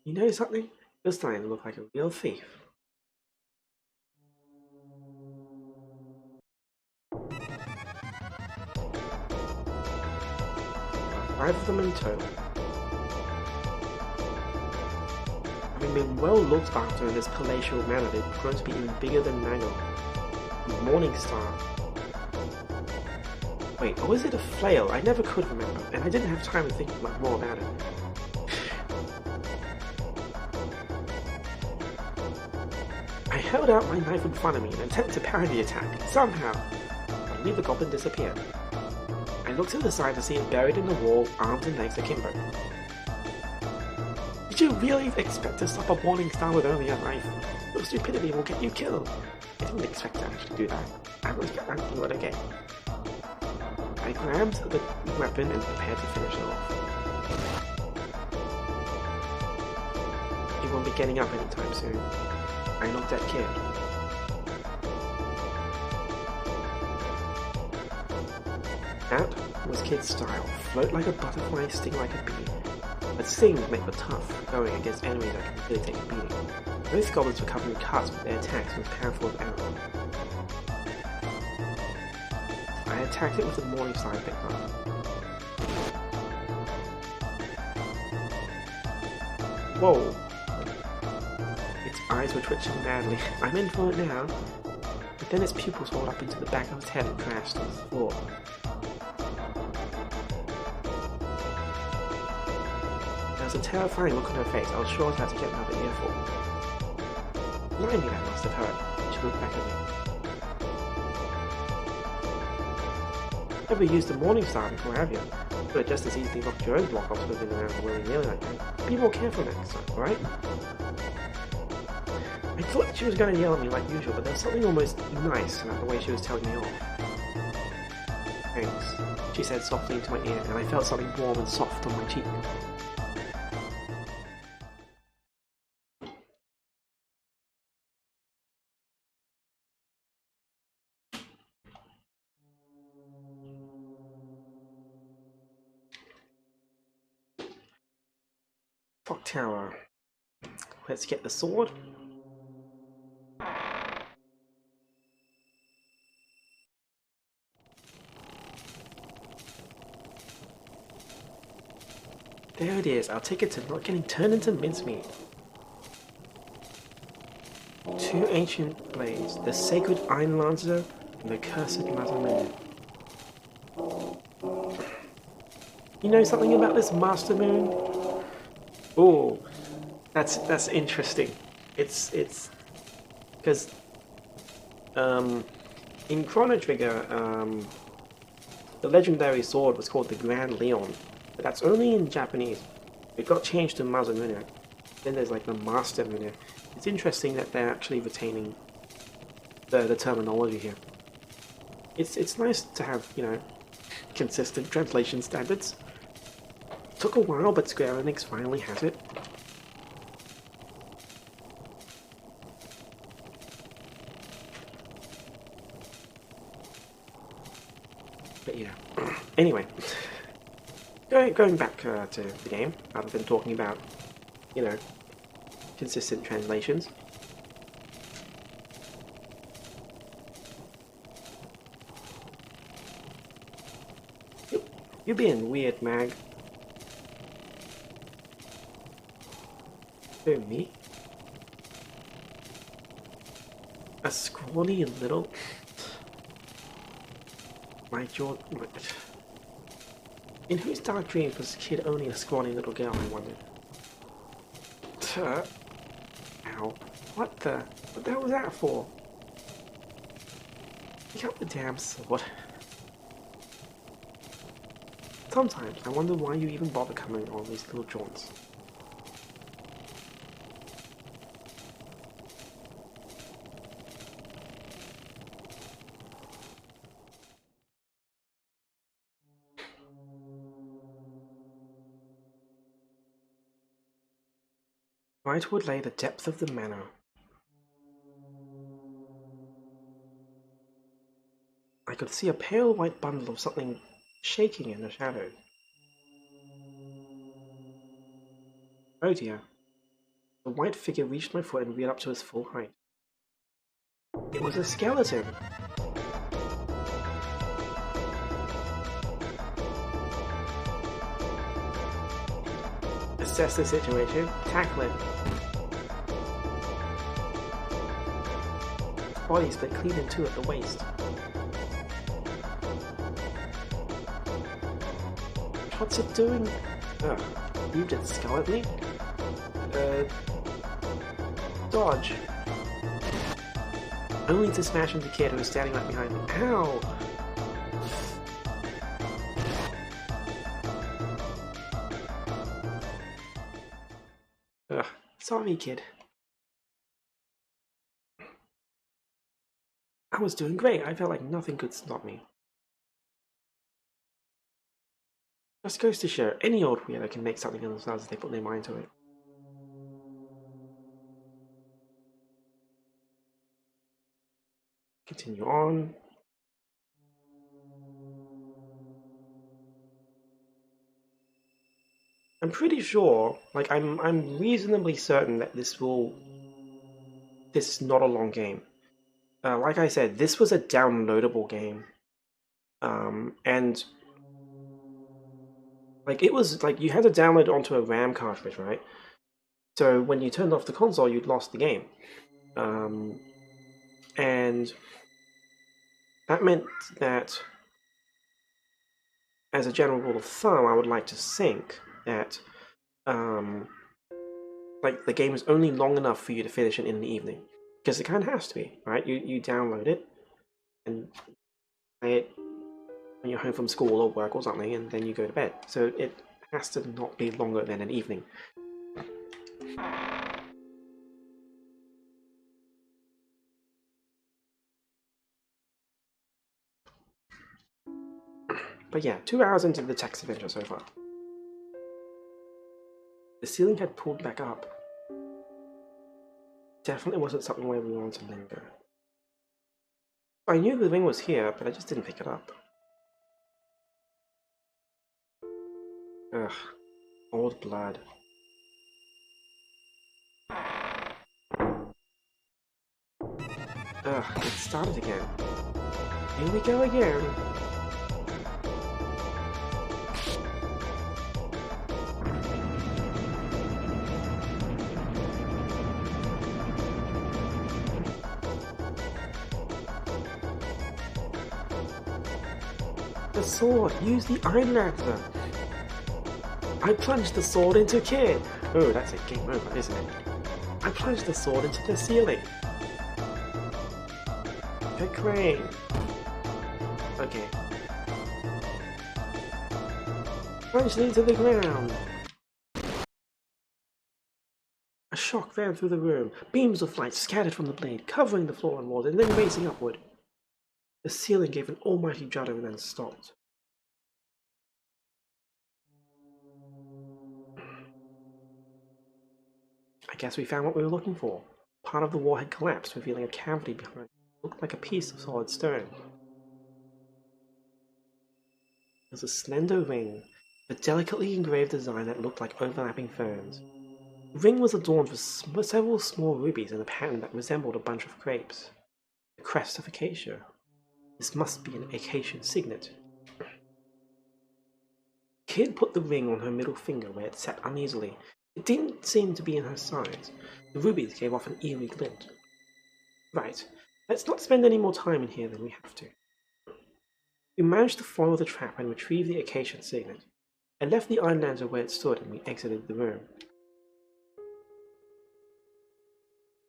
You know something? You're starting to look like a real thief. Five of them in total. Having been well looked after in this palatial manor, they've grown to be even bigger than Magog. Morningstar. Wait, or is it a flail? I never could remember, and I didn't have time to think much more about it. I I held out my knife in front of me in an attempt to parry the attack. Somehow, only the goblin disappeared. I looked to the side to see it buried in the wall, arms and legs akimbo. Did you really expect to stop a morning star with only a knife? Your stupidity will get you killed. I didn't expect to actually do that. I was angry, but okay. I grabbed the weapon and prepared to finish it off. He won't be getting up anytime soon. I'm not that kid. That was kid style. Float like a butterfly, sting like a bee. But stings make for tough, going against enemies that can really take a beating. Most goblins were covered in cuts, but their attacks were powerful as arrows. I attacked it with a morning star I picked up. Whoa! Its eyes were twitching madly. I'm in for it now. But then its pupils rolled up into the back of its head and crashed to the floor. There was a terrifying look on her face. I was sure I had to get another earful. Blimey, that must have hurt. She looked back at me. Never used a morning star before, have you? You could have just as easily knocked your own block off moving around willy-nilly like that. Be more careful next time, alright? I thought she was going to yell at me like usual, but there was something almost nice about the way she was telling me off. Thanks, she said softly into my ear, and I felt something warm and soft on my cheek. Clock tower. Let's get the sword. There it is. I'll take it to not getting turned into mincemeat. Two ancient blades, the sacred Iron Lancer and the cursed Master. You know something about this Master Moon? Oh, that's interesting. It's because in Chrono Trigger, the legendary sword was called the Grand Leon, but that's only in Japanese. It got changed to Masamune. Then there's like the Master Mune. It's interesting that they're actually retaining the terminology here. It's nice to have, you know, consistent translation standards. Took a while, but Square Enix finally has it. But yeah. Anyway, going back to the game, other than talking about, you know, consistent translations. You're being weird, Mag. Who, me? A scrawny little... My jaw... In whose dark dreams was the kid only a scrawny little girl, I wondered? Ow. What the hell was that for? Pick up the damn sword. Sometimes I wonder why you even bother coming on these little jaunts. Right would lay the depth of the manor. I could see a pale white bundle of something shaking in the shadows. Oh dear. The white figure reached my foot and reared up to its full height. It was a skeleton! Assess the situation, tackle it. Its body split clean in two at the waist. What's it doing? Ugh, moved its skull at me? Dodge. only to smash into Kid, who was standing right behind me. Ow! Ugh, sorry, Kid. I was doing great. I felt like nothing could stop me. Just goes to show, any old weirdo can make something of themselves if they put their mind to it. Continue on. I'm pretty sure, like I'm reasonably certain that this is not a long game. Like I said, this was a downloadable game. And like it was like you had to download it onto a RAM cartridge, right? So when you turned off the console, you'd lost the game. And that meant that, as a general rule of thumb, I would like to think that like the game is only long enough for you to finish it in the evening, because it kind of has to be, right? You download it and play it when you're home from school or work or something, and then you go to bed. So it has to not be longer than an evening. But yeah, 2 hours into the text adventure so far. The ceiling had pulled back up. Definitely wasn't something where we wanted to linger. I knew the ring was here, but I just didn't pick it up. Ugh, old blood. Ugh, it started again. Here we go again. The sword! Use the Iron Lantern! I plunged the sword into Kid! Oh, that's a game over, isn't it? I plunged the sword into the ceiling! The crane! Okay. Plunged into the ground! A shock ran through the room. Beams of light scattered from the blade, covering the floor and walls, and then racing upward. The ceiling gave an almighty judder and then stopped. I guess we found what we were looking for. Part of the wall had collapsed, revealing a cavity behind it. It looked like a piece of solid stone. It was a slender ring, a delicately engraved design that looked like overlapping ferns. The ring was adorned with several small rubies in a pattern that resembled a bunch of grapes. The Crest of Acacia. This must be an Acacian signet. Kid put the ring on her middle finger where it sat uneasily. It didn't seem to be in her size. The rubies gave off an eerie glint. Right, let's not spend any more time in here than we have to. We managed to follow the trap and retrieve the Acacian signet. I left the Iron Lantern where it stood and we exited the room.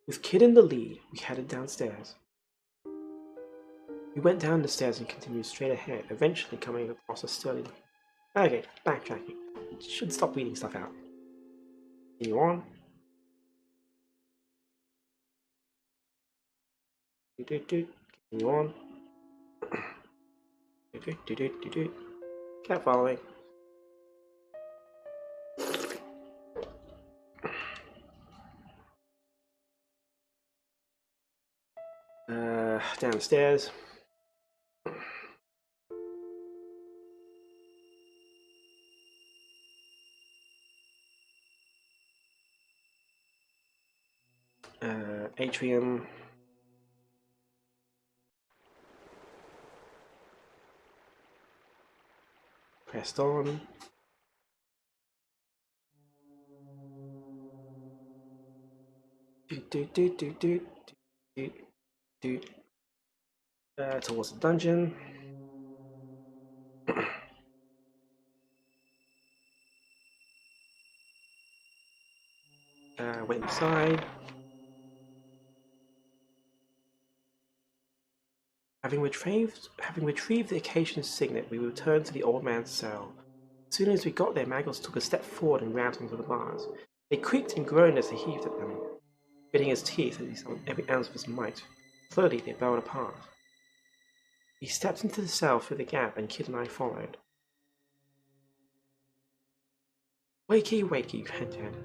With Kid in the lead, we headed downstairs. We went down the stairs and continued straight ahead, eventually coming across a sturdy... Okay, backtracking. Should stop reading stuff out. Continue on. Continue on. Kept following. Downstairs. Atrium. Pressed on. Towards the dungeon. Went inside. Having retrieved the Acacian signet, we returned to the old man's cell. As soon as we got there, Magnus took a step forward and rammed onto the bars. They creaked and groaned as he heaved at them, gritting his teeth as he summoned every ounce of his might. Slowly, they bowed apart. He stepped into the cell through the gap, and Kid and I followed. Wakey, wakey, panted.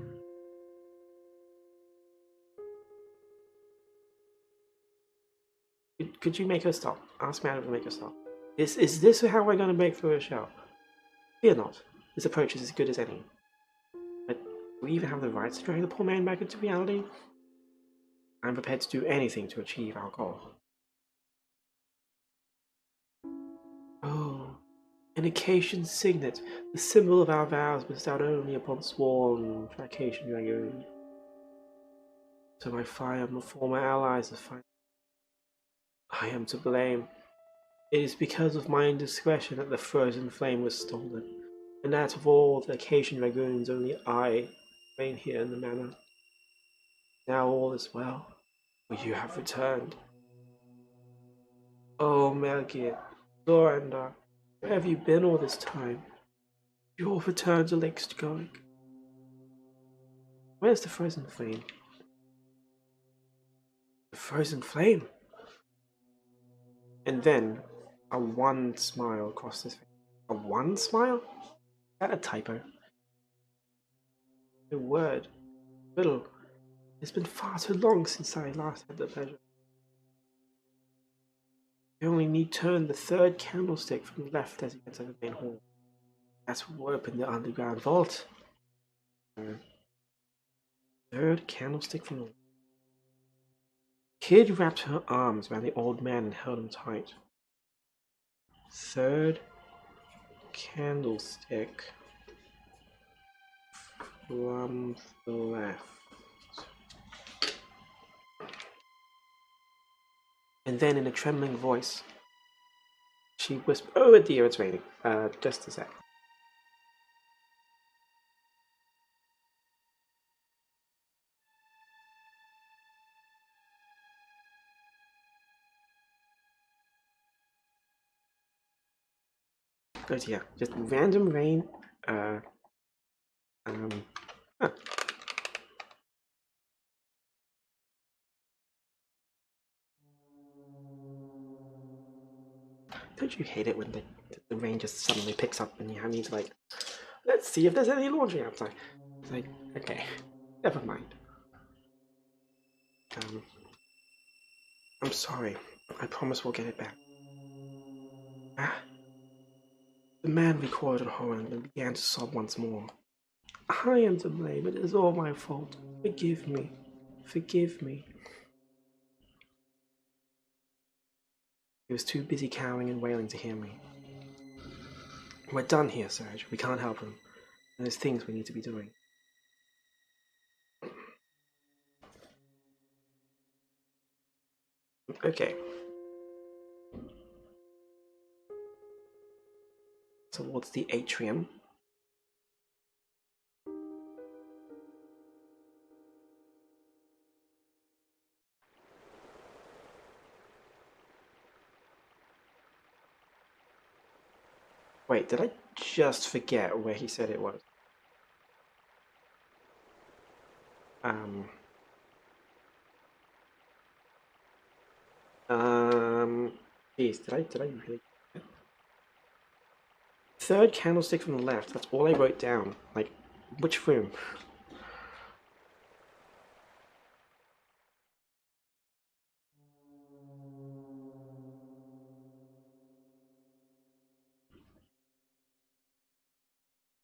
Could you make her stop? Ask Madam to make her stop. Is this how we're going to break through a shell? Fear not. This approach is as good as any. But do we even have the right to drag the poor man back into reality? I'm prepared to do anything to achieve our goal. Oh, an Acacian signet, the symbol of our vows bestowed only upon sworn Acacian dragoons. So my fire, my former allies have finally. I am to blame. It is because of my indiscretion that the frozen flame was stolen, and that of all the Acacian dragoons only I remain here in the manor. Now all is well, for you have returned. Oh, Melgir, Zorandar, where have you been all this time? You all returned to Lake Stoic. Where's the frozen flame? The frozen flame? And then, a wan smile crossed his face. A wan smile? Is that a typo? No word. Little. It's been far too long since I last had the pleasure. You only need turn the third candlestick from the left as you enter the main hall. That's what will open the underground vault. Third candlestick from the left. Kid wrapped her arms around the old man and held him tight. Third candlestick from the left. And then in a trembling voice, she whispered, "Oh dear, it's raining. Just a sec." But yeah, just random rain. Huh. Don't you hate it when the rain just suddenly picks up and you need to like, let's see if there's any laundry outside. It's like, okay, never mind. I'm sorry. I promise we'll get it back. The man recoiled in horror and began to sob once more. I am to blame. It is all my fault. Forgive me. Forgive me. He was too busy cowering and wailing to hear me. We're done here, Serge. We can't help him. And there's things we need to be doing. Okay. Towards the atrium. Wait, did I just forget where he said it was? Geez, did I really? Third candlestick from the left. That's all I wrote down. Like, which room?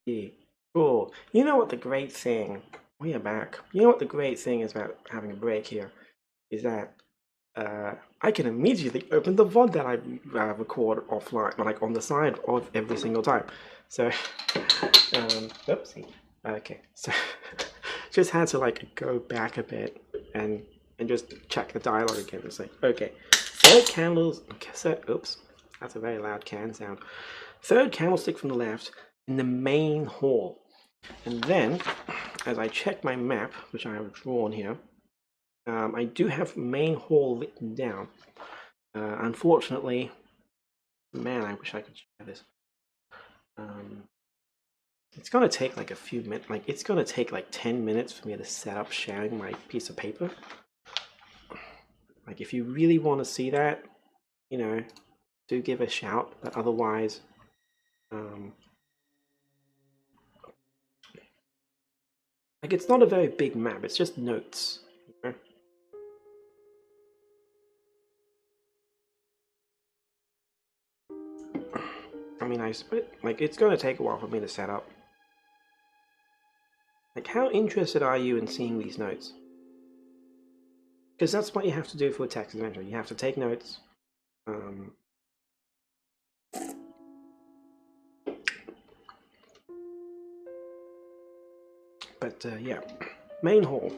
Yeah. Cool. You know what the great thing? We are back. You know what the great thing is about having a break here? Is that I can immediately open the VOD that I record offline, like on the side of every single time. So, oopsie. Okay, so just had to like go back a bit and just check the dialogue again. It's like, okay, third candles. So, oops, that's a very loud can sound. Third candlestick from the left in the main hall, and then as I check my map, which I have drawn here. I do have main hall written down. Unfortunately, man, I wish I could share this. It's gonna take like a few minutes. Like it's gonna take like 10 minutes for me to set up sharing my piece of paper. Like if you really want to see that, you know, do give a shout. But otherwise, like it's not a very big map. It's just notes. You know? I mean, like it's gonna take a while for me to set up. Like, how interested are you in seeing these notes? Because that's what you have to do for a text adventure. You have to take notes. But yeah, main hall.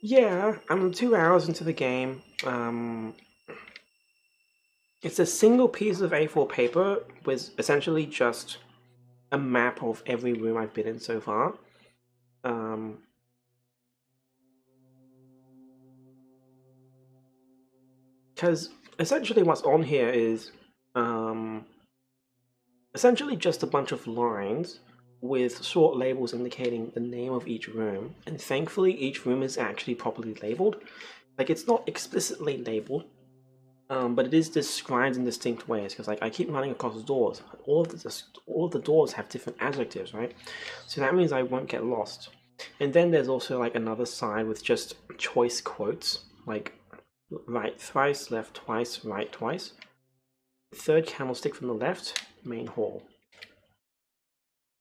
Yeah, I'm 2 hours into the game. It's a single piece of A4 paper with essentially just a map of every room I've been in so far. Because essentially what's on here is essentially just a bunch of lines with short labels indicating the name of each room, and thankfully each room is actually properly labeled. Like, it's not explicitly labeled, but it is described in distinct ways, because like I keep running across the doors. All of the doors have different adjectives, right? So that means I won't get lost. And then there's also like another side with just choice quotes, like right thrice, left twice, right twice. Third candlestick from the left, main hall.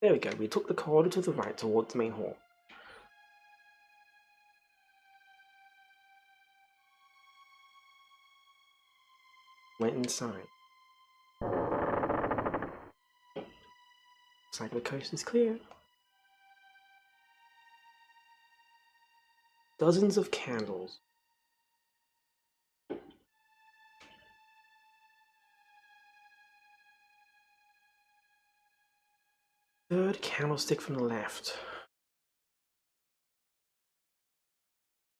There we go, we took the corridor to the right towards the main hall. Went inside. Looks like the coast is clear. Dozens of candles. Third candlestick from the left.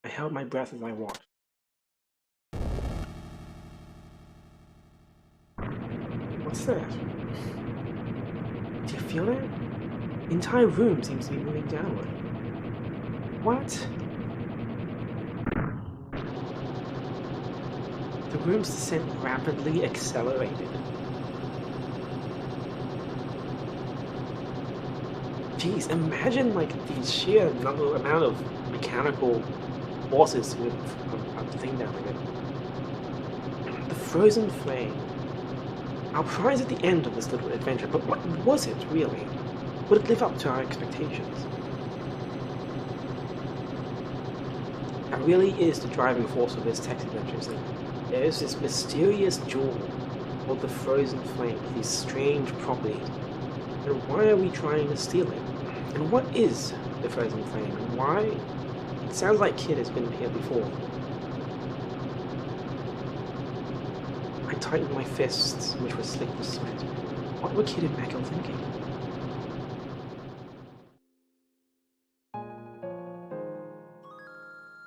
I held my breath as I walked. What's that? Do you feel that? The entire room seems to be moving downward. What? The room's descent rapidly accelerated. Jeez, imagine like the sheer amount of mechanical forces with a thing down like it. The frozen flame. Our prize at the end of this little adventure, but what was it really? Would it live up to our expectations? That really is the driving force of this text adventure, isn't it? There is this mysterious jewel called the frozen flame with these strange properties. And why are we trying to steal it? And what is the frozen flame? And why? It sounds like Kid has been here before. I tightened my fists, which were slick with sweat. What were Kid and Mako thinking?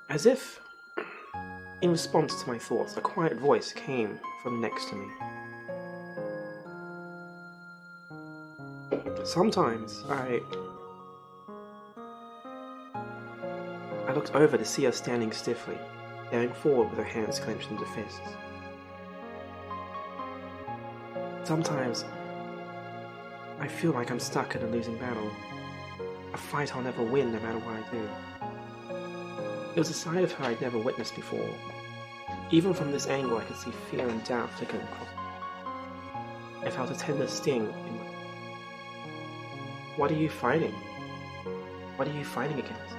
As if in response to my thoughts, a quiet voice came from next to me. Sometimes I looked over to see her standing stiffly, staring forward with her hands clenched into fists. Sometimes I feel like I'm stuck in a losing battle, a fight I'll never win no matter what I do. It was a side of her I'd never witnessed before. Even from this angle, I could see fear and doubt flickering across. I felt a tender sting in my... What are you fighting? What are you fighting against?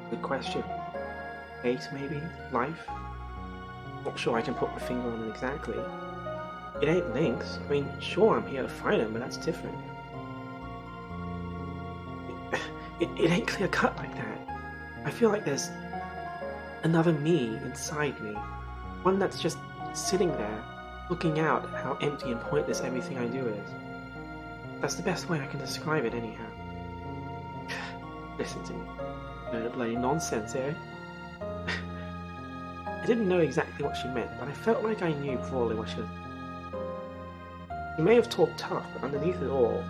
Good question. Fate, maybe? Life? Not sure I can put my finger on it exactly. It ain't Lynx. I mean, sure, I'm here to fight him, but that's different. It ain't clear cut like that. I feel like there's another me inside me. One that's just sitting there, looking out at how empty and pointless everything I do is. That's the best way I can describe it, anyhow. Listen to me. No bloody nonsense, eh? I didn't know exactly what she meant, but I felt like I knew broadly what she was. She may have talked tough, but underneath it all,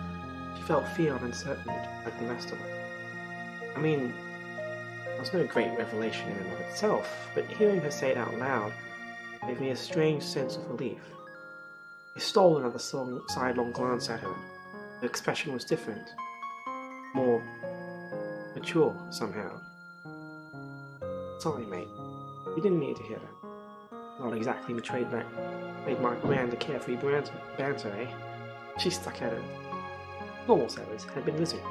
she felt fear and uncertainty like the rest of us. I mean, it was no great revelation in and of itself, but hearing her say it out loud gave me a strange sense of relief. I stole another sidelong glance at her. Her expression was different, more mature somehow. Sorry, mate. You didn't need to hear that. Not exactly betrayed my grand to carefree banter, eh? She stuck at it. Normal sailors had been resumed,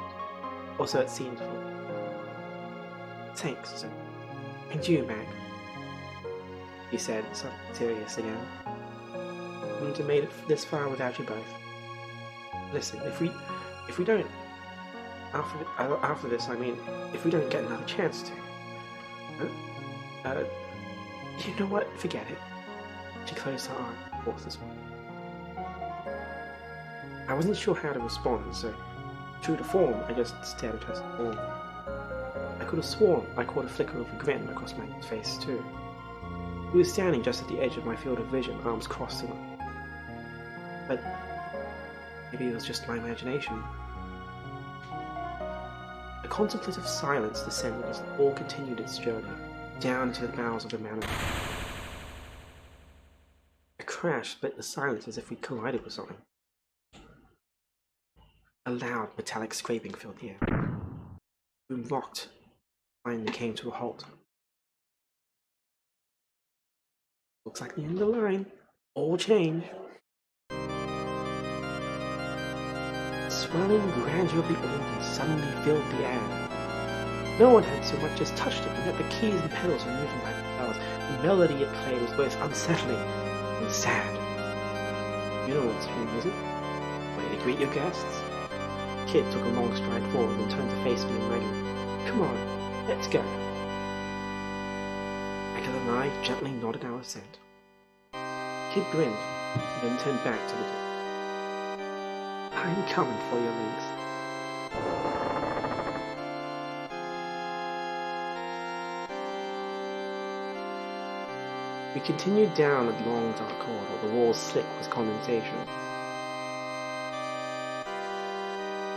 or so it seemed for. Thanks, sir. And you, Mag, he said, something serious again. Wouldn't have made it this far without you both. Listen, if we don't, after this, I mean, if we don't get another chance to, you know what? Forget it. She closed her eye, forced a smile. I wasn't sure how to respond, so true to form, I just stared at her scorn. I could have sworn I caught a flicker of a grin across my face too. He was standing just at the edge of my field of vision, arms crossed him. But maybe it was just my imagination. A contemplative silence descended as the ball continued its journey, down into the bowels of the manor. A crash split the silence as if we collided with something. A loud metallic scraping filled the air. The room rocked, finally came to a halt. Looks like the end of the line. All change. The swelling grandeur of the organ suddenly filled the air. No one had so much as touched it, and yet the keys and pedals were moving by themselves. The melody it played was both unsettling and sad. You know what's tune, is it? Way to greet your guests. Kid took a long stride forward and turned to face me and Megan. Come on, let's go. Megan and I gently nodded our assent. Kid grinned, and then turned back to the door. I'm coming for you, Lynx. We continued down a long dark corridor, the walls slick with condensation.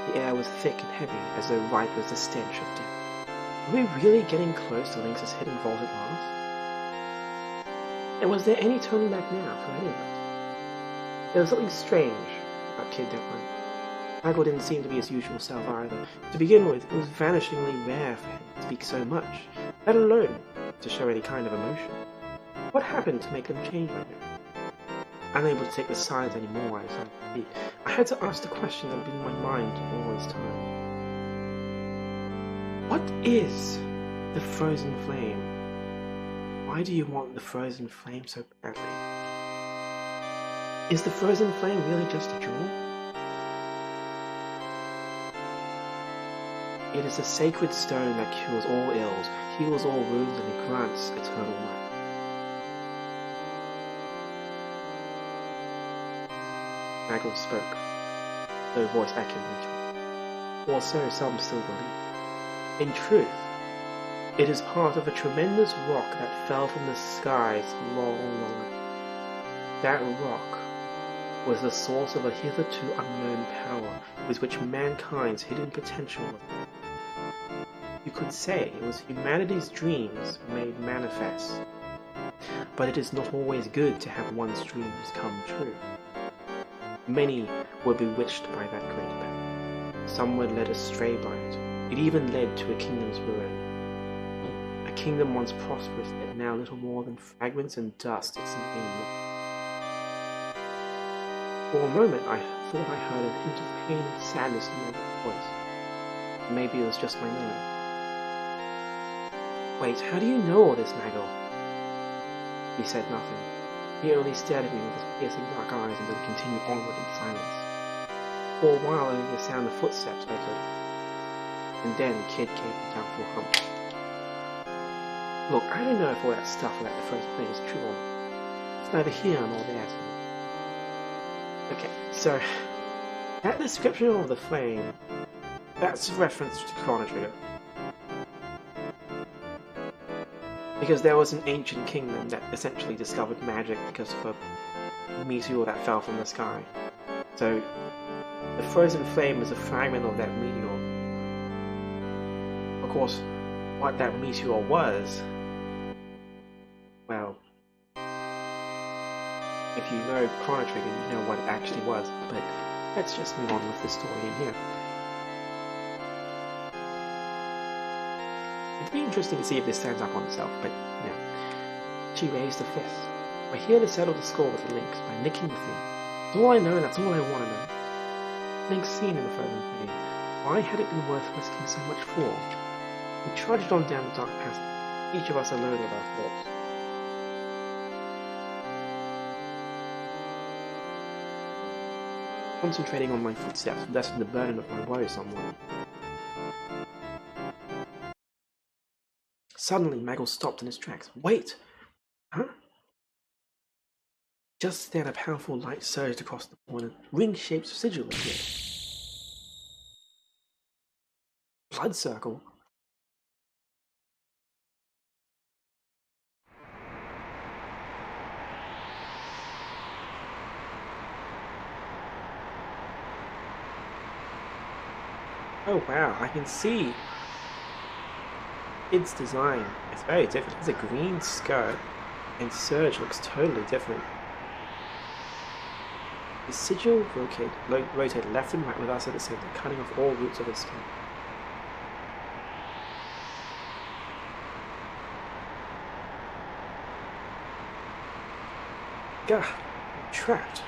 The air was thick and heavy, as though ripe with the stench of death. Were we really getting close to Lynx's hidden vault at last? And was there any turning back now for any of us? There was something strange about Kid that night. Michael didn't seem to be his usual self either. To begin with, it was vanishingly rare for him to speak so much, let alone to show any kind of emotion. What happened to make them change like that? Unable to take the silence anymore, I had to ask the question that had been in my mind all this time. What is the frozen flame? Why do you want the frozen flame so badly? Is the frozen flame really just a jewel? It is a sacred stone that cures all ills, heals all wounds, and grants eternal life. Maggle spoke, though voice echoed each other. Or so some still believe. In truth, it is part of a tremendous rock that fell from the skies long ago. That rock was the source of a hitherto unknown power with which mankind's hidden potential was. You could say it was humanity's dreams made manifest. But it is not always good to have one's dreams come true. Many were bewitched by that great power. Some were led astray by it. It even led to a kingdom's ruin. A kingdom once prosperous, yet now little more than fragments and dust its name. For a moment I thought I heard a hint of pain and sadness in my voice. Maybe it was just my nerve. Wait, how do you know all this, Maggle? He said nothing. He only stared at me with his piercing dark eyes and then continued onward in silence. For a while only the sound of footsteps echoed. And then Kid gave a doubtful hump. Look, I don't know if all that stuff about the first thing is true or not. It's neither here nor there to me. Okay, so that description of the flame, that's a reference to Chrono Trigger. Because there was an ancient kingdom that essentially discovered magic because of a meteor that fell from the sky. So the frozen flame is a fragment of that meteor. Of course, what that meteor was, well, if you know Chrono Trigger, you know what it actually was, but let's just move on with the story in here. It'd be interesting to see if this stands up on itself, but no. She raised a fist. We're here to settle the score with the Lynx by nicking the thing. That's all I know, and that's all I want to know. Lynx seen in the frozen flame. Why had it been worth risking so much for? We trudged on down the dark passage, each of us alone with our thoughts. Concentrating on my footsteps lessened the burden of my woe somewhat. Suddenly, Maggle stopped in his tracks. Wait! Huh? Just then, a powerful light surged across the floor and a ring-shaped sigil appeared. Blood circle? Oh wow, I can see its design. It's very different. It's a green skirt, and Surge looks totally different. The sigil rotated left and right with us at the center, cutting off all roots of its skin. Gah! I'm trapped.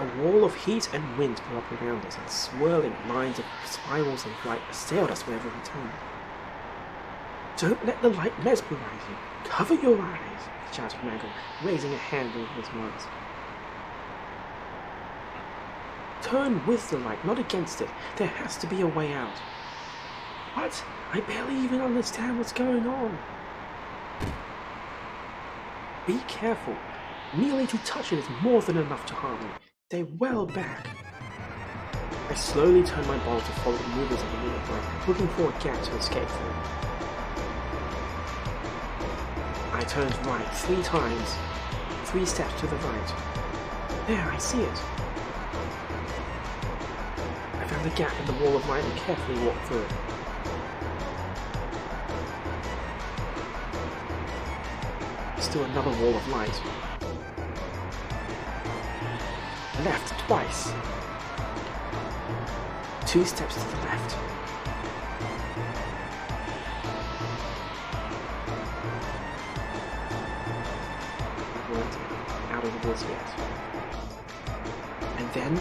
A wall of heat and wind blew up around us, and swirling lines of spirals of light assailed us wherever we turned. Don't let the light mesmerize you. Cover your eyes, shouted Maggle, raising a hand over his mask. Turn with the light, not against it. There has to be a way out. What? I barely even understand what's going on. Be careful. Merely to touch it is more than enough to harm me. Stay well back. I slowly turned my body to follow the movements of the moonlight, looking for a gap to escape through. I turned right 3 times, 3 steps to the right. There, I see it. I found a gap in the wall of light and carefully walked through it. Still another wall of light. Left twice. 2 steps to the left. We weren't out of the woods yet. And then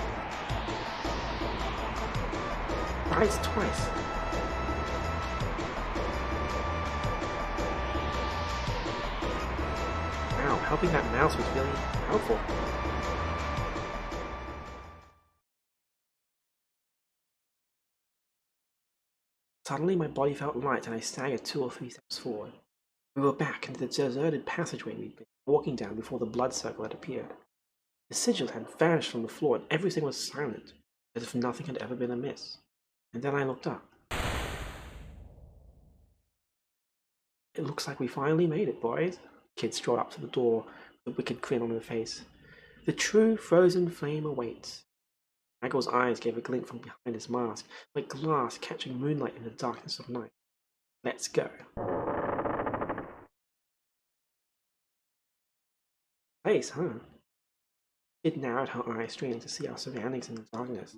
right twice. Wow, helping that mouse was really helpful. Suddenly my body felt light and I staggered 2 or 3 steps forward. We were back in the deserted passageway we'd been walking down before the blood circle had appeared. The sigil had vanished from the floor and everything was silent, as if nothing had ever been amiss. And then I looked up. It looks like we finally made it, boys. The kid strode up to the door with a wicked grin on her face. The true frozen flame awaits. Michael's eyes gave a glint from behind his mask, like glass catching moonlight in the darkness of night. Let's go. Place, huh? It narrowed her eyes, straining to see our surroundings in the darkness.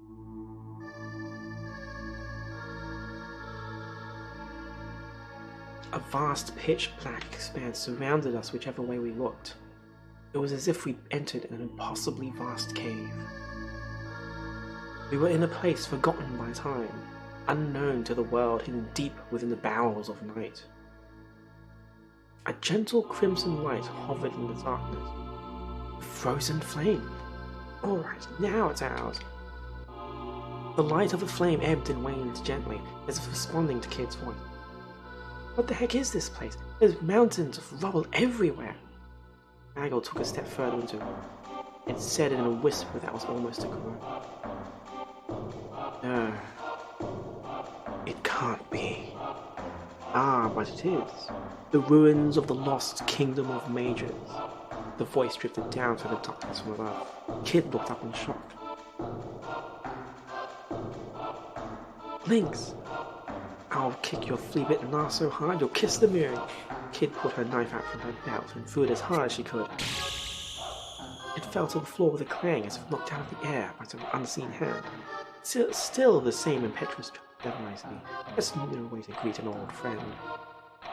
A vast pitch-black expanse surrounded us whichever way we looked. It was as if we'd entered an impossibly vast cave. We were in a place forgotten by time, unknown to the world, hidden deep within the bowels of night. A gentle crimson light hovered in the darkness. Frozen flame. Alright, now it's ours. The light of the flame ebbed and waned gently, as if responding to Kid's voice. What the heck is this place? There's mountains of rubble everywhere. Maggle took a step further into it. It said in a whisper that was almost a groan. No, it can't be. Ah, but it is. The ruins of the lost kingdom of mages. The voice drifted down through the darkness from above. Kid looked up in shock. Lynx! I'll kick your flea-bitten ass so hard you'll kiss the moon. Kid pulled her knife out from her belt and threw it as hard as she could. It fell to the floor with a clang as if knocked out of the air by some unseen hand. Still the same impetuous devilize me. Just no way to greet an old friend.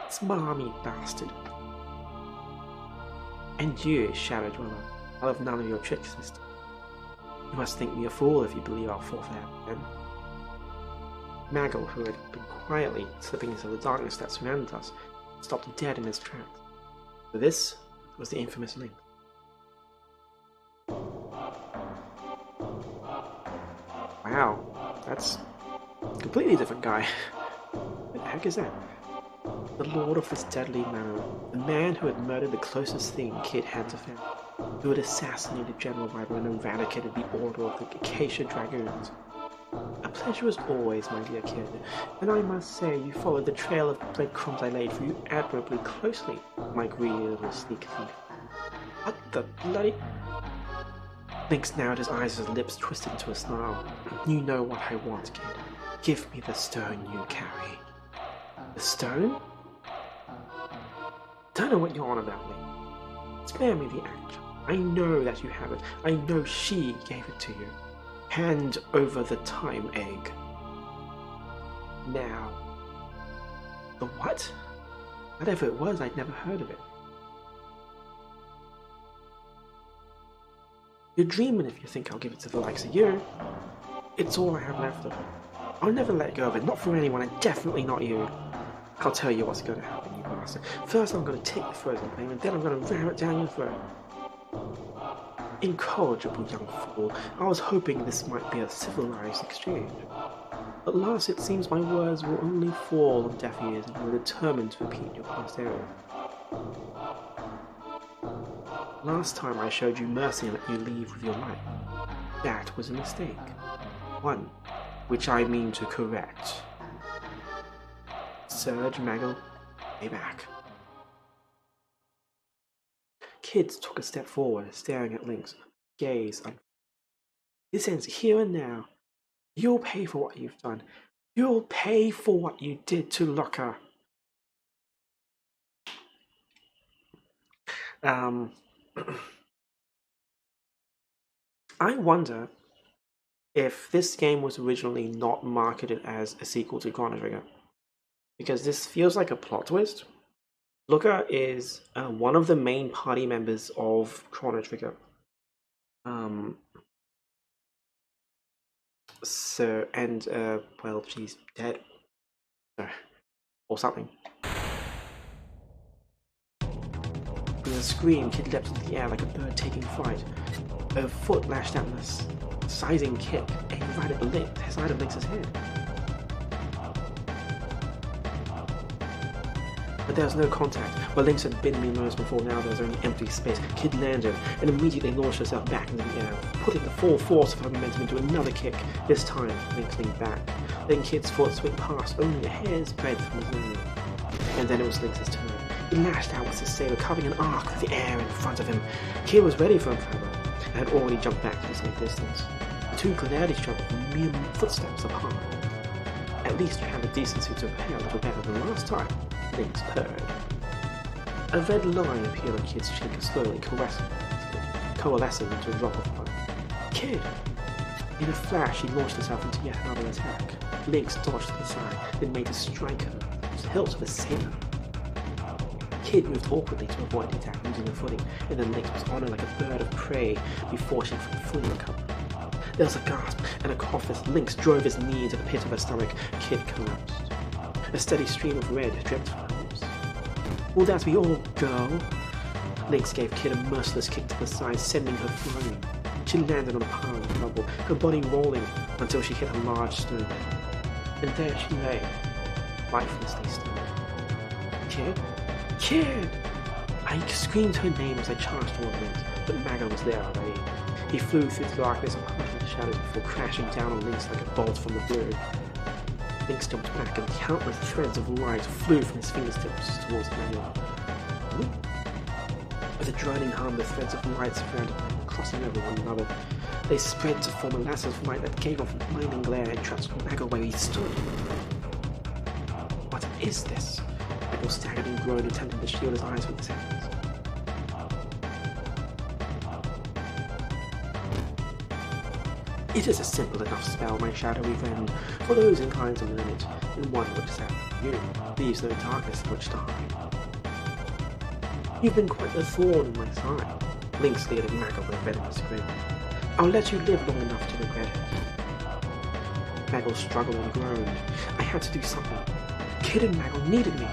Smarmy bastard. And you, Shadow Dweller, I'll have none of your tricks this time. You must think me a fool if you believe I'll fall for that again. Maggle, who had been quietly slipping into the darkness that surrounded us, stopped dead in his tracks. So this was the infamous Link. Wow, that's a completely different guy. What the heck is that? The lord of this deadly manor, the man who had murdered the closest thing Kid had to family, who had assassinated General Rival and eradicated the Order of the Acacia Dragoons. A pleasure as always, my dear Kid, and I must say you followed the trail of breadcrumbs I laid for you admirably closely, my greedy little sneak thief. What the bloody... Lynx narrowed his eyes as his lips twisted into a snarl. You know what I want, Kid. Give me the stone you carry. The stone? Don't know what you're on about, Link. Spare me the action. I know that you have it. I know she gave it to you. Hand over the time egg. Now. The what? Whatever it was, I'd never heard of it. You're dreaming if you think I'll give it to the likes of you. It's all I have left of it. I'll never let go of it, not for anyone, and definitely not you. I'll tell you what's going to happen, you bastard. First I'm going to take the frozen flame, and then I'm going to ram it down your throat. Incorrigible young fool, I was hoping this might be a civilized exchange. At last it seems my words will only fall on deaf ears, and you're determined to repeat your past error. Last time I showed you mercy and let you leave with your life. That was a mistake. One, which I mean to correct. Surge, Maggle, stay back. Kid took a step forward, staring at Lynx. Gaze. This ends here and now. You'll pay for what you've done. You'll pay for what you did to Locke. I wonder if this game was originally not marketed as a sequel to Chrono Trigger, because this feels like a plot twist. Locke is one of the main party members of Chrono Trigger. Well, she's dead. Or something. With a scream, Kid leapt into the air like a bird taking flight. A foot lashed out with a sizing kick, aimed right at the side of Lynx's head. But there was no contact. Where Lynx had been moments before, now there was only empty space. Kid landed and immediately launched herself back into the air, putting the full force of her momentum into another kick. This time, Lynx leaned back. Then Kid's foot swept past, only a hair's breadth from his own. And then it was Lynx's turn. He lashed out with his saber, carving an arc with the air in front of him. Kid was ready for him, however, and had already jumped back to the same distance. The two glared at each other from mere footsteps apart. At least you have the decency to prepare a little better than last time, Lynx purred. A red line appeared on Kid's cheek, slowly coalescing into a drop of blood. Kid! In a flash, he launched himself into yet another attack. Lynx dodged to the side, then made to strike her, whose hilt with a saber. Kid moved awkwardly to avoid the attack, losing her footing, and then Lynx was on her like a bird of prey before she could fully recover. There was a gasp and a cough as Lynx drove his knee into the pit of her stomach. Kid collapsed. A steady stream of red dripped from her lips. Will that be all, girl? Lynx gave Kid a merciless kick to the side, sending her flying. She landed on a pile of rubble, her body rolling until she hit a large stone. And there she lay, lifelessly still. Kid? Kid! I I screamed her name as I charged toward Lynx, but Mago was there already. He flew through the darkness and parted the shadows before crashing down on Lynx like a bolt from the blue. Lynx jumped back and countless threads of light flew from his fingertips towards Mago. With a droning hum, the threads of light surrounded me, crossing over one another. They spread to form a lasso of light that gave off a blinding glare and trapped Mago where he stood. What is this? Mago staggered and groaned, attempting to shield his eyes from the seconds. It is a simple enough spell, my shadowy friend, for those inclined to learn it, and one which, sadly for you, leaves no darkness in which to hide. You've been quite the thorn in my side. Lynx leered at Mago with a venomous grin. I'll let you live long enough to regret it. Mago struggled and groaned. I had to do something. Kid and Mago needed me.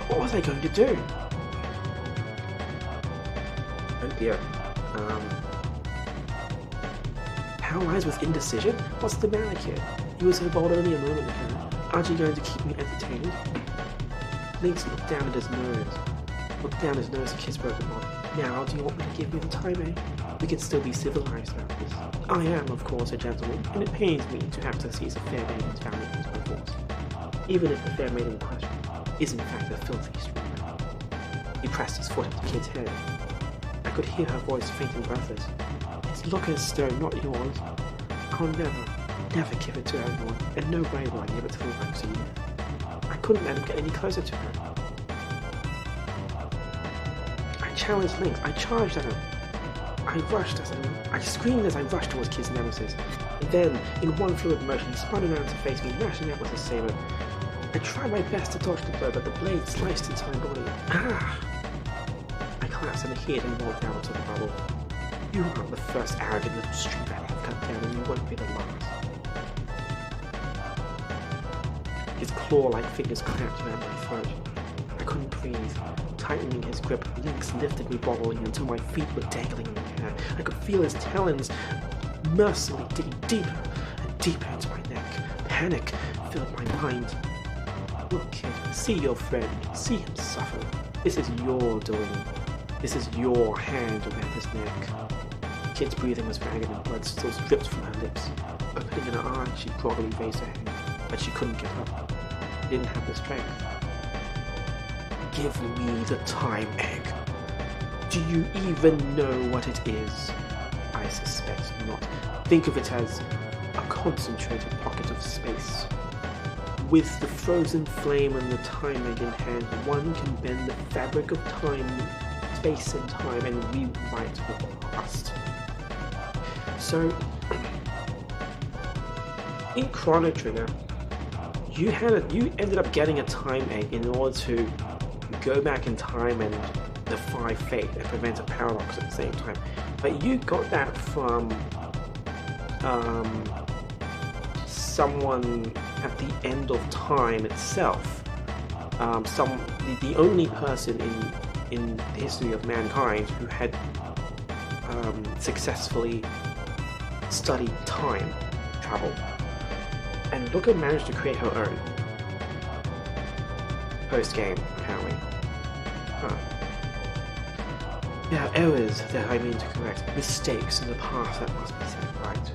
What was I going to do? Oh dear. Paralyzed with indecision? What's the matter, kid? You were so bold only a moment ago. Aren't you going to keep me entertained? Lynx looked down at his nose. To kiss broken body. Now, do you want me to give you the time, eh? We can still be civilized about this. I am, of course, a gentleman, and it pains me to have to seize a fair maiden's valuables by force, even if the fair maiden in question is in fact a filthy stranger. He pressed his foot at the kid's head. I could hear her voice faint and breathless. It's Lucca's stone, not yours. I'll never give it to anyone, and no way will I give it to the likes of you. I couldn't let him get any closer to her. I challenged Lynx. I charged at him. I screamed as I rushed towards Kid's nemesis. And then, in one fluid motion, he spun around to face me, lashing out with his saber. I tried my best to dodge the blow, but the blade sliced into my body. Ah! I collapsed in a heat and rolled down onto the rubble. You aren't the first arrogant little street rat I've cut down, and you won't be the last. His claw-like fingers clamped around my throat. I couldn't breathe. Tightening his grip, Lynx lifted me bodily until my feet were dangling in the air. I could feel his talons mercilessly digging deeper and deeper into my neck. Panic filled my mind. Look, kid, see your friend. See him suffer. This is your doing. This is your hand around his neck. Kid's breathing was ragged and blood still dripped from her lips. Opening an eye, she groggily raised her hand, but she couldn't get up. She didn't have the strength. Give me the time egg. Do you even know what it is? I suspect not. Think of it as a concentrated pocket of space. With the frozen flame and the time egg in hand, one can bend the fabric of time, space and time, and rewrite the past. So, in Chrono Trigger, you ended up getting a time egg in order to go back in time and defy fate and prevent a paradox at the same time. But you got that from someone at the end of time itself. The only person in the history of mankind who had successfully studied time travel. And Lucca managed to create her own post-game, apparently. Huh. There are errors that I mean to correct, mistakes in the past that must be set right.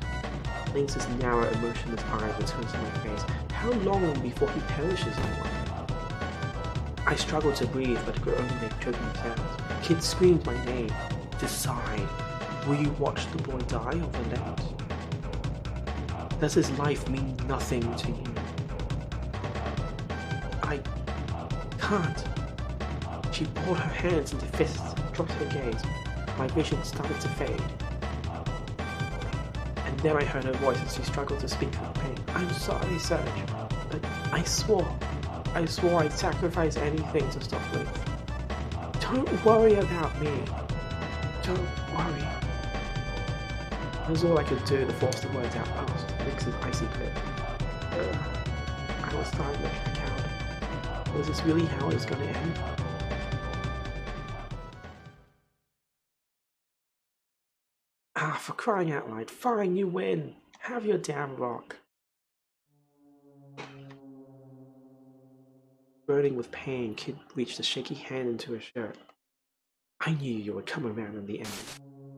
Lynx's narrow, emotionless eyes returned to my face. How long before he perishes, I wonder? I struggled to breathe, but could only make choking sounds. Kid screamed my name. Decide. Will you watch the boy die or relent? Does his life mean nothing to you? I can't. She pulled her hands into fists and dropped her gaze. My vision started to fade. And then I heard her voice as she struggled to speak with pain. I'm sorry, Serge, but I swore I'd sacrifice anything to stop Lynx. Don't worry about me. Don't worry. That was all I could do to force the words out past Lynx's icy grip. I was starting to check out. Was this really how it was going to end? Ah, for crying out loud. Fine, you win. Have your damn rock. Burning with pain, Kid reached a shaky hand into her shirt. I knew you would come around in the end.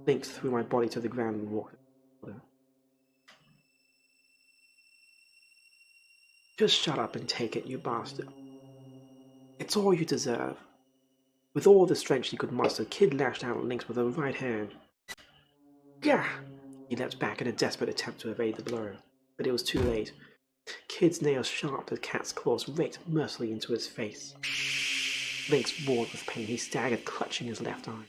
Lynx threw my body to the ground and walked away. Just shut up and take it, you bastard. It's all you deserve. With all the strength she could muster, Kid lashed out at Lynx with her right hand. Gah! He leapt back in a desperate attempt to evade the blow, but it was too late. Kid's nails, sharp as cat's claws, raked mercilessly into his face. Lynx roared with pain. He staggered, clutching his left eye.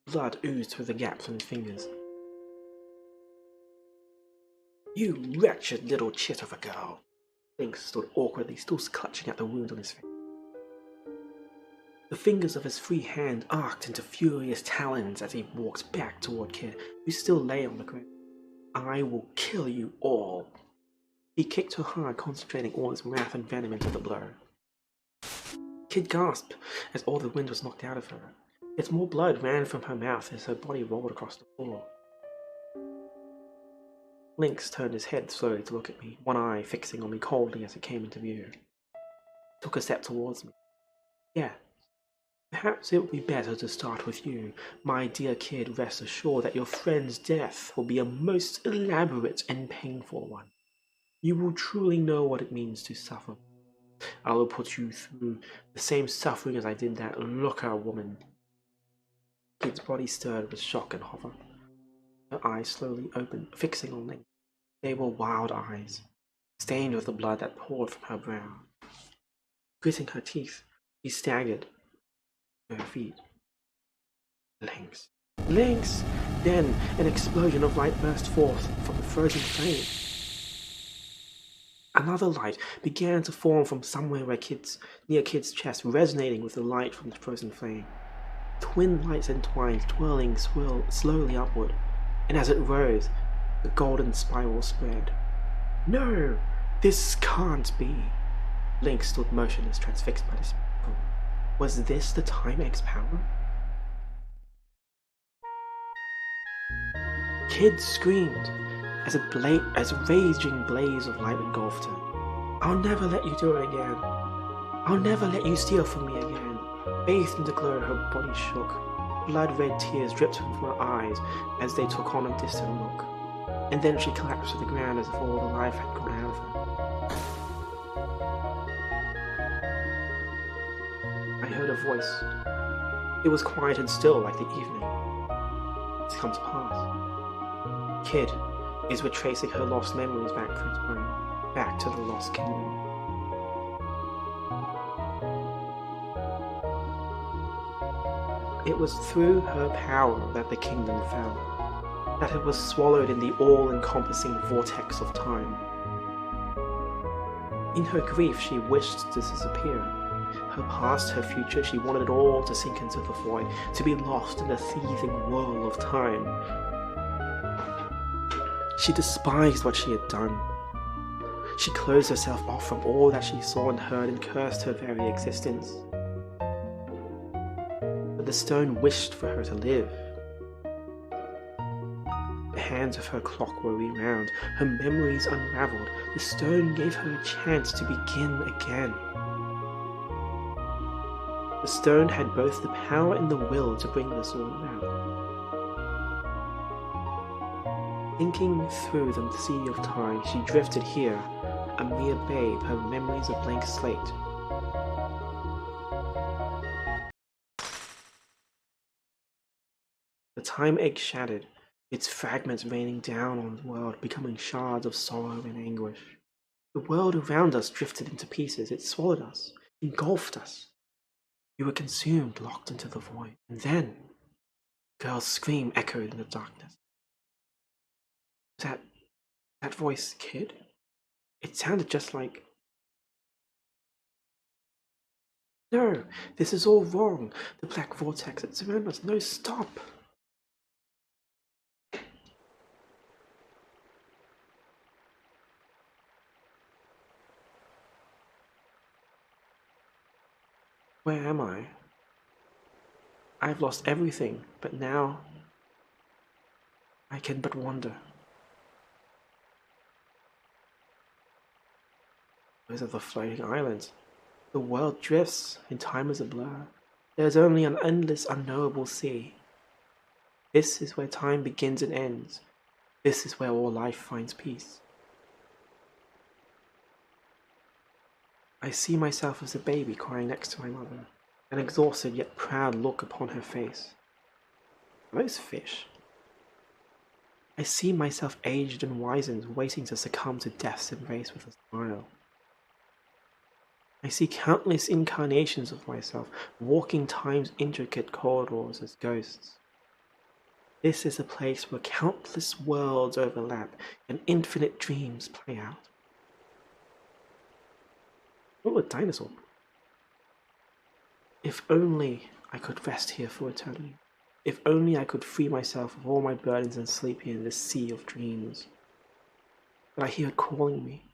Blood oozed through the gaps on his fingers. You wretched little chit of a girl! Lynx stood awkwardly, still clutching at the wound on his face. The fingers of his free hand arced into furious talons as he walked back toward Kid, who still lay on the ground. I will kill you all. He kicked her hard, concentrating all his wrath and venom into the blow. Kid gasped as all the wind was knocked out of her. Yet more blood ran from her mouth as her body rolled across the floor. Lynx turned his head slowly to look at me, one eye fixing on me coldly as it came into view. Took a step towards me. Yeah. Perhaps it would be better to start with you. My dear Kid, rest assured that your friend's death will be a most elaborate and painful one. You will truly know what it means to suffer. I will put you through the same suffering as I did that looker woman. Kid's body stirred with shock and horror. Her eyes slowly opened, fixing on Lynx. They were wild eyes, stained with the blood that poured from her brow. Gritting her teeth, she staggered to her feet. Lynx! Lynx! Then an explosion of light burst forth from the frozen flame. Another light began to form from somewhere near Kid's chest, resonating with the light from the frozen flame. Twin lights entwined, twirling slowly upward, and as it rose, the golden spiral spread. No! This can't be! Lynx stood motionless, transfixed by the spectacle. Was this the Time-X power? Kid screamed as a raging blaze of light engulfed her. I'll never let you do it again. I'll never let you steal from me again. Bathed in the glow, her body shook. Blood-red tears dripped from her eyes as they took on a distant look. And then she collapsed to the ground as if all the life had gone out of her. I heard a voice. It was quiet and still like the evening. It's come to pass. Kid is retracing her lost memories back through time, back to the Lost Kingdom. It was through her power that the kingdom fell, that it was swallowed in the all-encompassing vortex of time. In her grief, she wished to disappear. Her past, her future, she wanted it all to sink into the void, to be lost in the seething whirl of time. She despised what she had done. She closed herself off from all that she saw and heard and cursed her very existence. But the stone wished for her to live. The hands of her clock were rewound, her memories unraveled. The stone gave her a chance to begin again. The stone had both the power and the will to bring this all about. Thinking through the sea of time, she drifted here, a mere babe, her memories a blank slate. The time egg shattered, its fragments raining down on the world, becoming shards of sorrow and anguish. The world around us drifted into pieces, it swallowed us, engulfed us. We were consumed, locked into the void. And then, a girl's scream echoed in the darkness. That voice, Kid? It sounded just like... No, this is all wrong. The black vortex, it surrounds us. No, stop! Where am I? I've lost everything, but now I can but wonder. Those are the floating islands. The world drifts, and time is a blur. There is only an endless, unknowable sea. This is where time begins and ends. This is where all life finds peace. I see myself as a baby crying next to my mother, an exhausted yet proud look upon her face. Are those fish? I see myself aged and wizened, waiting to succumb to death's embrace with a smile. I see countless incarnations of myself, walking time's intricate corridors as ghosts. This is a place where countless worlds overlap and infinite dreams play out. Oh, a dinosaur. If only I could rest here for eternity. If only I could free myself of all my burdens and sleep here in this sea of dreams. But I hear it calling me.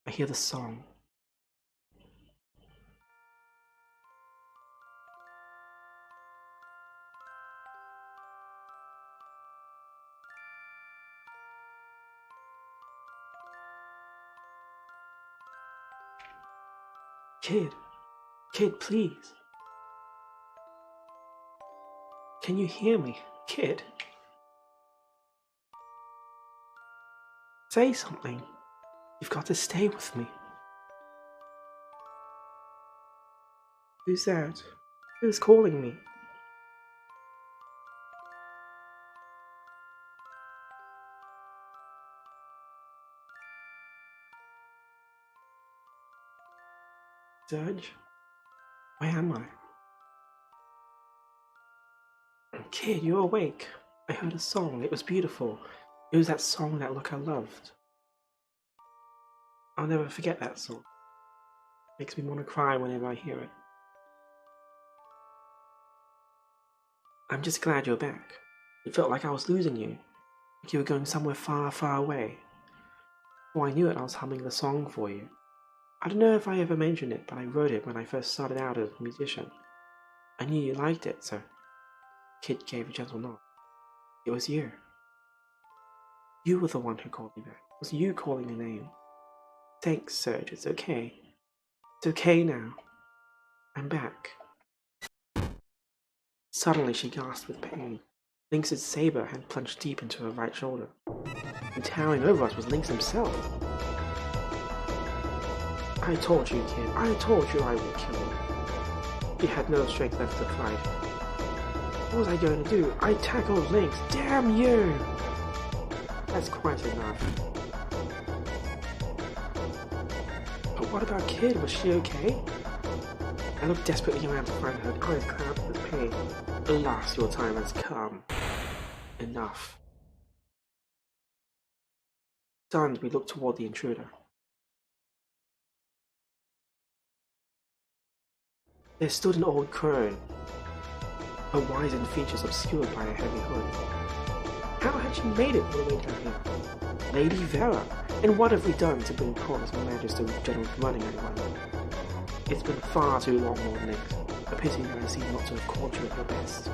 I hear the song. Kid, please. Can you hear me, kid? Say something. You've got to stay with me. Who's that? Who's calling me? Serge? Where am I? Kid, you're awake. I heard a song. It was beautiful. It was that song, that look I loved. I'll never forget that song. Makes me want to cry whenever I hear it. I'm just glad you're back. It felt like I was losing you. Like you were going somewhere far, far away. Before I knew it, I was humming the song for you. I don't know if I ever mentioned it, but I wrote it when I first started out as a musician. I knew you liked it, so Kid gave a gentle nod. It was you. You were the one who called me back. It was you calling my name. Thanks, Serge. It's okay. It's okay now. I'm back. Suddenly she gasped with pain. Lynx's saber had plunged deep into her right shoulder. And towering over us was Lynx himself. I told you, kid. I told you I would kill him. He had no strength left to fight. What was I going to do? I tackled Lynx. Damn you! That's quite enough. But what about Kid? Was she okay? I looked desperately around to find her eyes clouded with pain. Alas, your time has come. Enough. Stunned, we looked toward the intruder. There stood an old crone, her wizened features obscured by a heavy hood. How had she made it all the way down here? Lady Vera, and what have we done to bring Promise and Magister General running anyone? It's been far too long, Lord Lynx. A pity that I seem not to have caught you at your best.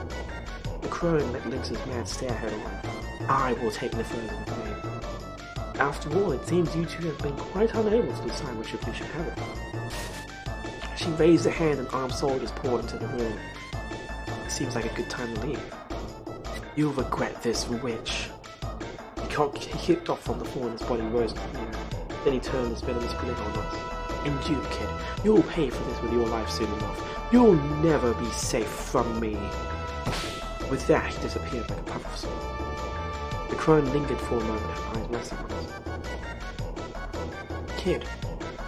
The crone let Lynx's mad stare head on. I will take the further blame. After all, it seems you two have been quite unable to decide which of you should have it. She raised a hand and armed soldiers poured into the room. It seems like a good time to leave. You'll regret this, witch. He kicked off from the floor and his body rose in the air. Then he turned his venomous grin on us. And you, kid, you'll pay for this with your life soon enough. You'll never be safe from me. With that, he disappeared like a puff of smoke. The crone lingered for a moment, her eyes resting on us. Kid,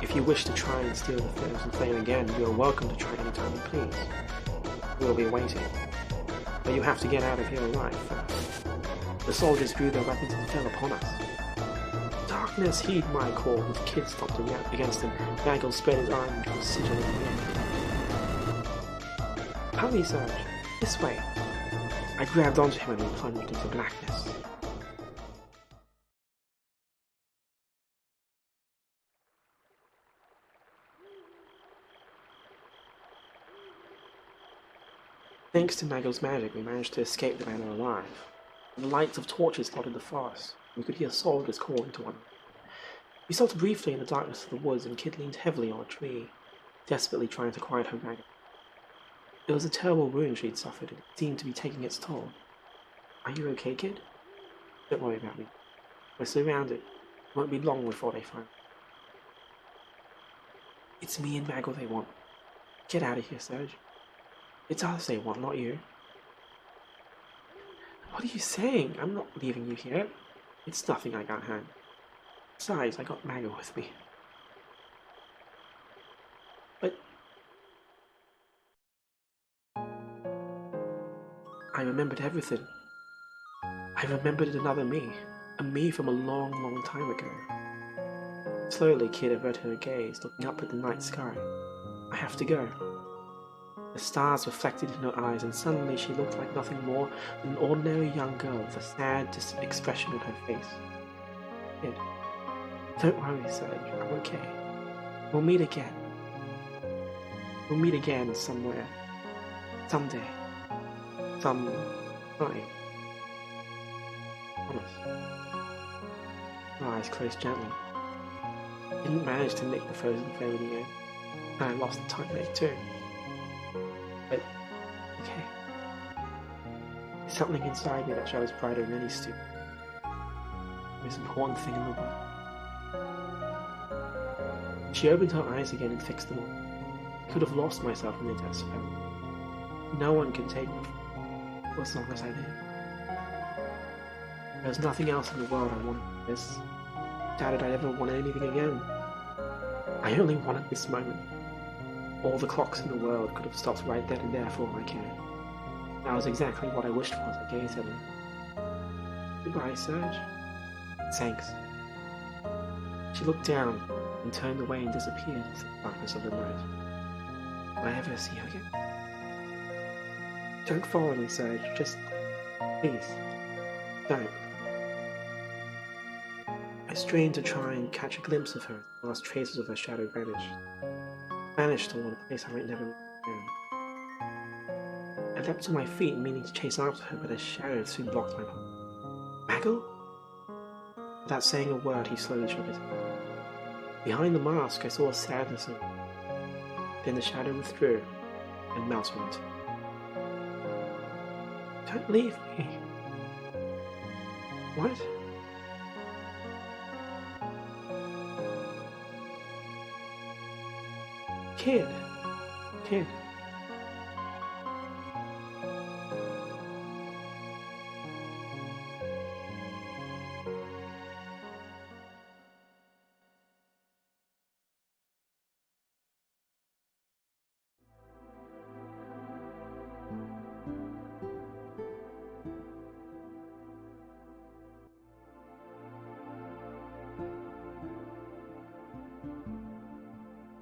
if you wish to try and steal the Frozen Flame again, you are welcome to try anytime you please. We'll be waiting. But you have to get out of here alive first. The soldiers drew their weapons and fell upon us. Darkness, heed my call, with Kid stomped against him. Nagel spread his arm and drew a sigil in the air. Hurry, Serge. This way. I grabbed onto him and we plunged into blackness. Thanks to Nagel's magic, we managed to escape the battle alive. The lights of torches flooded the forest. We could hear soldiers calling to one another. We stopped briefly in the darkness of the woods, and Kid leaned heavily on a tree, desperately trying to quiet her agony. It was a terrible wound she'd suffered, and it seemed to be taking its toll. Are you okay, Kid? Don't worry about me. We're surrounded. It won't be long before they find me. It's me and Maggle they want. Get out of here, Serge. It's us they want, not you. What are you saying? I'm not leaving you here. It's nothing I can't handle. Besides, I got Maggle with me. But I remembered everything. I remembered another me. A me from a long, long time ago. Slowly, Kid averted her gaze, looking up at the night sky. I have to go. The stars reflected in her eyes, and suddenly she looked like nothing more than an ordinary young girl with a sad expression on her face. Kid, don't worry, Serge. I'm okay. We'll meet again. We'll meet again somewhere. Someday. Some time. Promise. Her eyes closed gently. Didn't manage to nick the frozen flame in the air, and I lost the time there too. But, okay. There's something inside me that shows brighter than any student. The most important thing in the world. She opened her eyes again and fixed them on. I could have lost myself in the death spell. No one can take me for as long as I live. There was nothing else in the world I wanted than this. Doubted I'd ever want anything again. I only wanted this moment. All the clocks in the world could have stopped right then and there for all I cared. That was exactly what I wished for as I gazed at her. Goodbye, Serge. Thanks. She looked down and turned away and disappeared into the darkness of the night. Will I ever see her again? Don't follow me, Serge. Just, please, don't. I strained to try and catch a glimpse of her as the last traces of her shadow vanished toward a place I might never meet again. I leapt to my feet, meaning to chase after her, but a shadow soon blocked my path. Maggle? Without saying a word, he slowly shook his head. Behind the mask, I saw a sadness in it. Then the shadow withdrew and melted into. Don't leave me. What? Kid.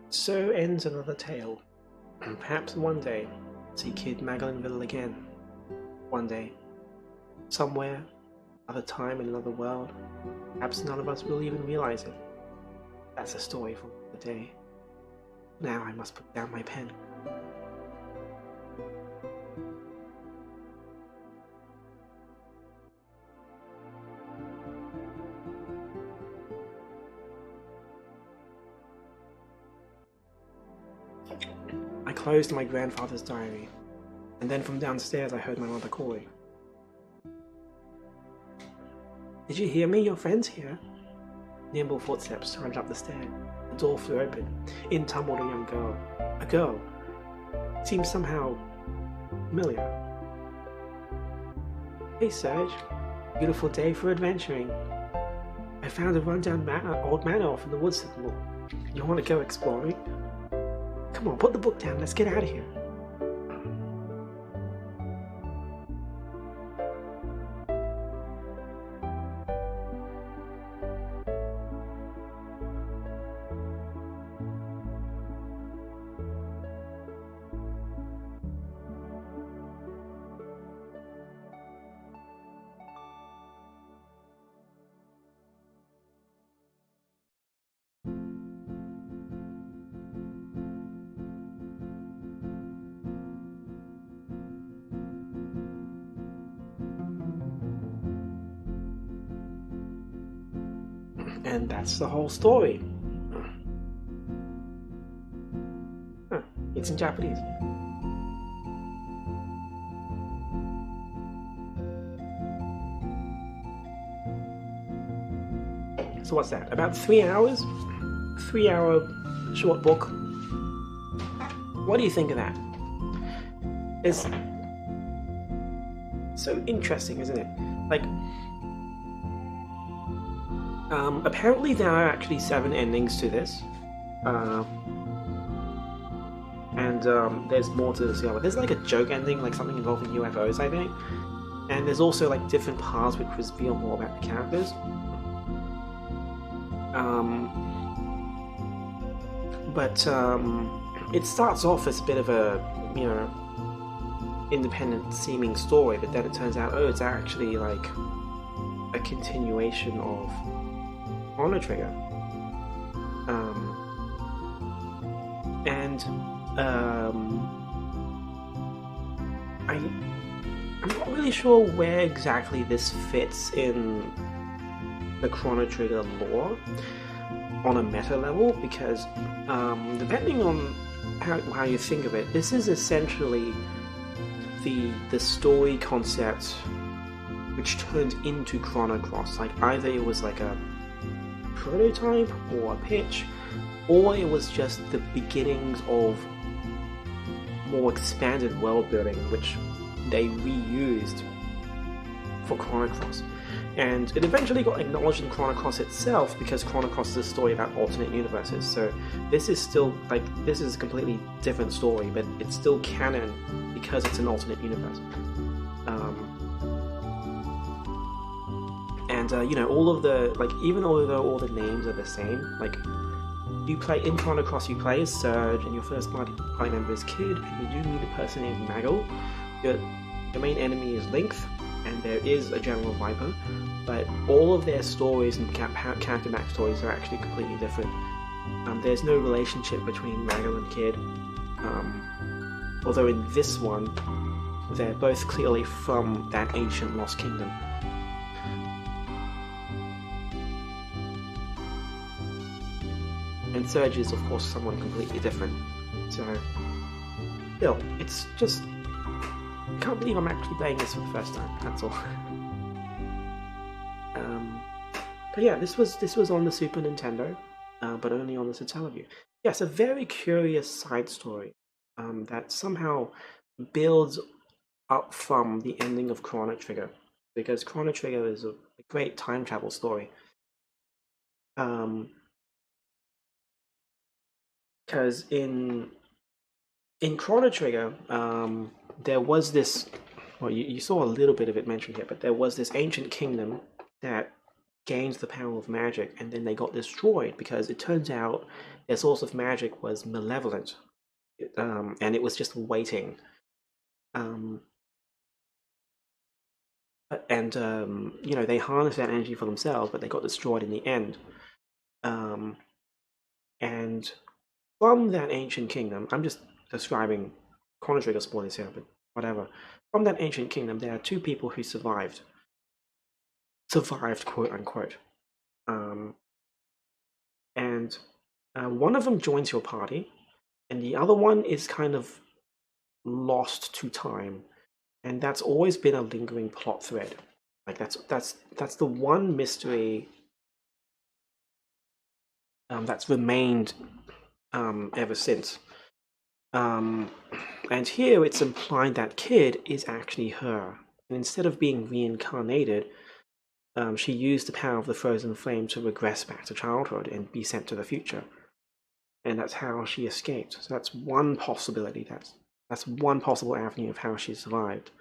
So ends another tale. Perhaps one day, see Kid Maglinville again. One day. Somewhere. Another time in another world. Perhaps none of us will even realize it. That's a story for another day. Now I must put down my pen. I closed my grandfather's diary, and then from downstairs I heard my mother calling. Did you hear me? Your friend's here. Nimble footsteps sounded up the stairs. The door flew open. In tumbled a young girl. A girl. Seemed somehow familiar. Hey, Serge. Beautiful day for adventuring. I found a rundown old manor off in the woods sycamore. You want to go exploring? Come on, put the book down. Let's get out of here. And that's the whole story. Huh. It's in Japanese. So what's that? About 3 hours? 3-hour short book. What do you think of that? It's so interesting, isn't it? Like, apparently there are actually 7 endings to this. And there's more to this. There's like a joke ending, like something involving UFOs, I think. And there's also like different paths which reveal more about the characters. But it starts off as a bit of a, independent seeming story, but then it turns out, it's actually like a continuation of Chrono Trigger. I'm not really sure where exactly this fits in the Chrono Trigger lore on a meta level, because depending on how you think of it, this is essentially the story concept which turned into Chrono Cross. Like, either it was like a prototype or a pitch, or it was just the beginnings of more expanded world building which they reused for Chrono Cross. And it eventually got acknowledged in Chrono Cross itself, because Chrono Cross is a story about alternate universes. So this is still, like, this is a completely different story, but it's still canon because it's an alternate universe. All of the, like, even although all the names are the same, like, you play in Chrono Cross, you play as Surge, and your first party member is Kid, and you do meet a person named Maggle. Your main enemy is Lynx, and there is a General Viper, but all of their stories and character backstories are actually completely different. There's no relationship between Maggle and Kid, although in this one, they're both clearly from that ancient Lost Kingdom. And Surge is, of course, someone completely different. So, still, it's just... I can't believe I'm actually playing this for the first time, that's all. But yeah, this was on the Super Nintendo, but only on the Satellaview. Yes, a very curious side story that somehow builds up from the ending of Chrono Trigger, because Chrono Trigger is a great time travel story. Because in Chrono Trigger, there was this, well, you saw a little bit of it mentioned here, but there was this ancient kingdom that gained the power of magic, and then they got destroyed because it turns out their source of magic was malevolent, and it was just waiting. They harnessed that energy for themselves, but they got destroyed in the end. And from that ancient kingdom, I'm just describing Chrono Trigger spoilers here, but whatever. From that ancient kingdom, there are 2 people who survived, quote unquote. One of them joins your party, and the other one is kind of lost to time, and that's always been a lingering plot thread. Like, that's the one mystery that's remained ever since. And here it's implied that Kid is actually her. And instead of being reincarnated, she used the power of the frozen flame to regress back to childhood and be sent to the future. And that's how she escaped. So that's one possibility. That's one possible avenue of how she survived.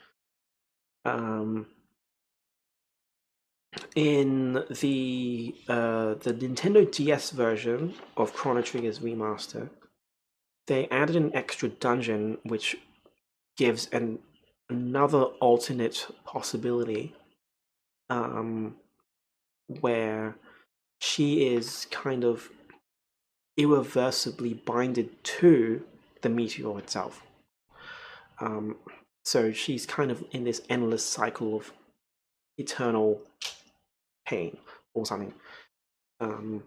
In the Nintendo DS version of Chrono Trigger's remaster, they added an extra dungeon which gives another alternate possibility, where she is kind of irreversibly binded to the meteor itself. So she's kind of in this endless cycle of eternal pain or something. And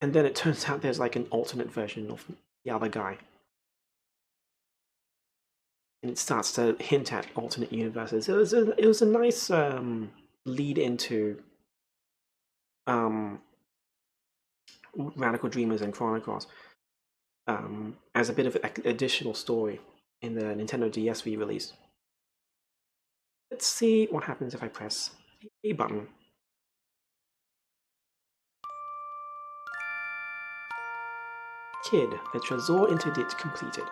then it turns out there's like an alternate version of the other guy. And it starts to hint at alternate universes. It was a nice lead into Radical Dreamers and Chrono as a bit of an additional story in the Nintendo DS re-release. Let's see what happens if I press the A button. Kid, the Trésor Interdit completed.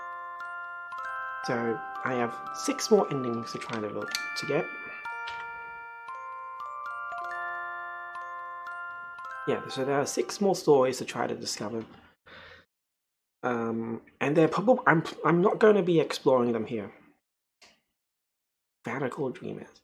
So I have 6 more endings to try to get. Yeah, so there are 6 more stories to try to discover. And they're probably I'm not going to be exploring them here. Radical Dreamers.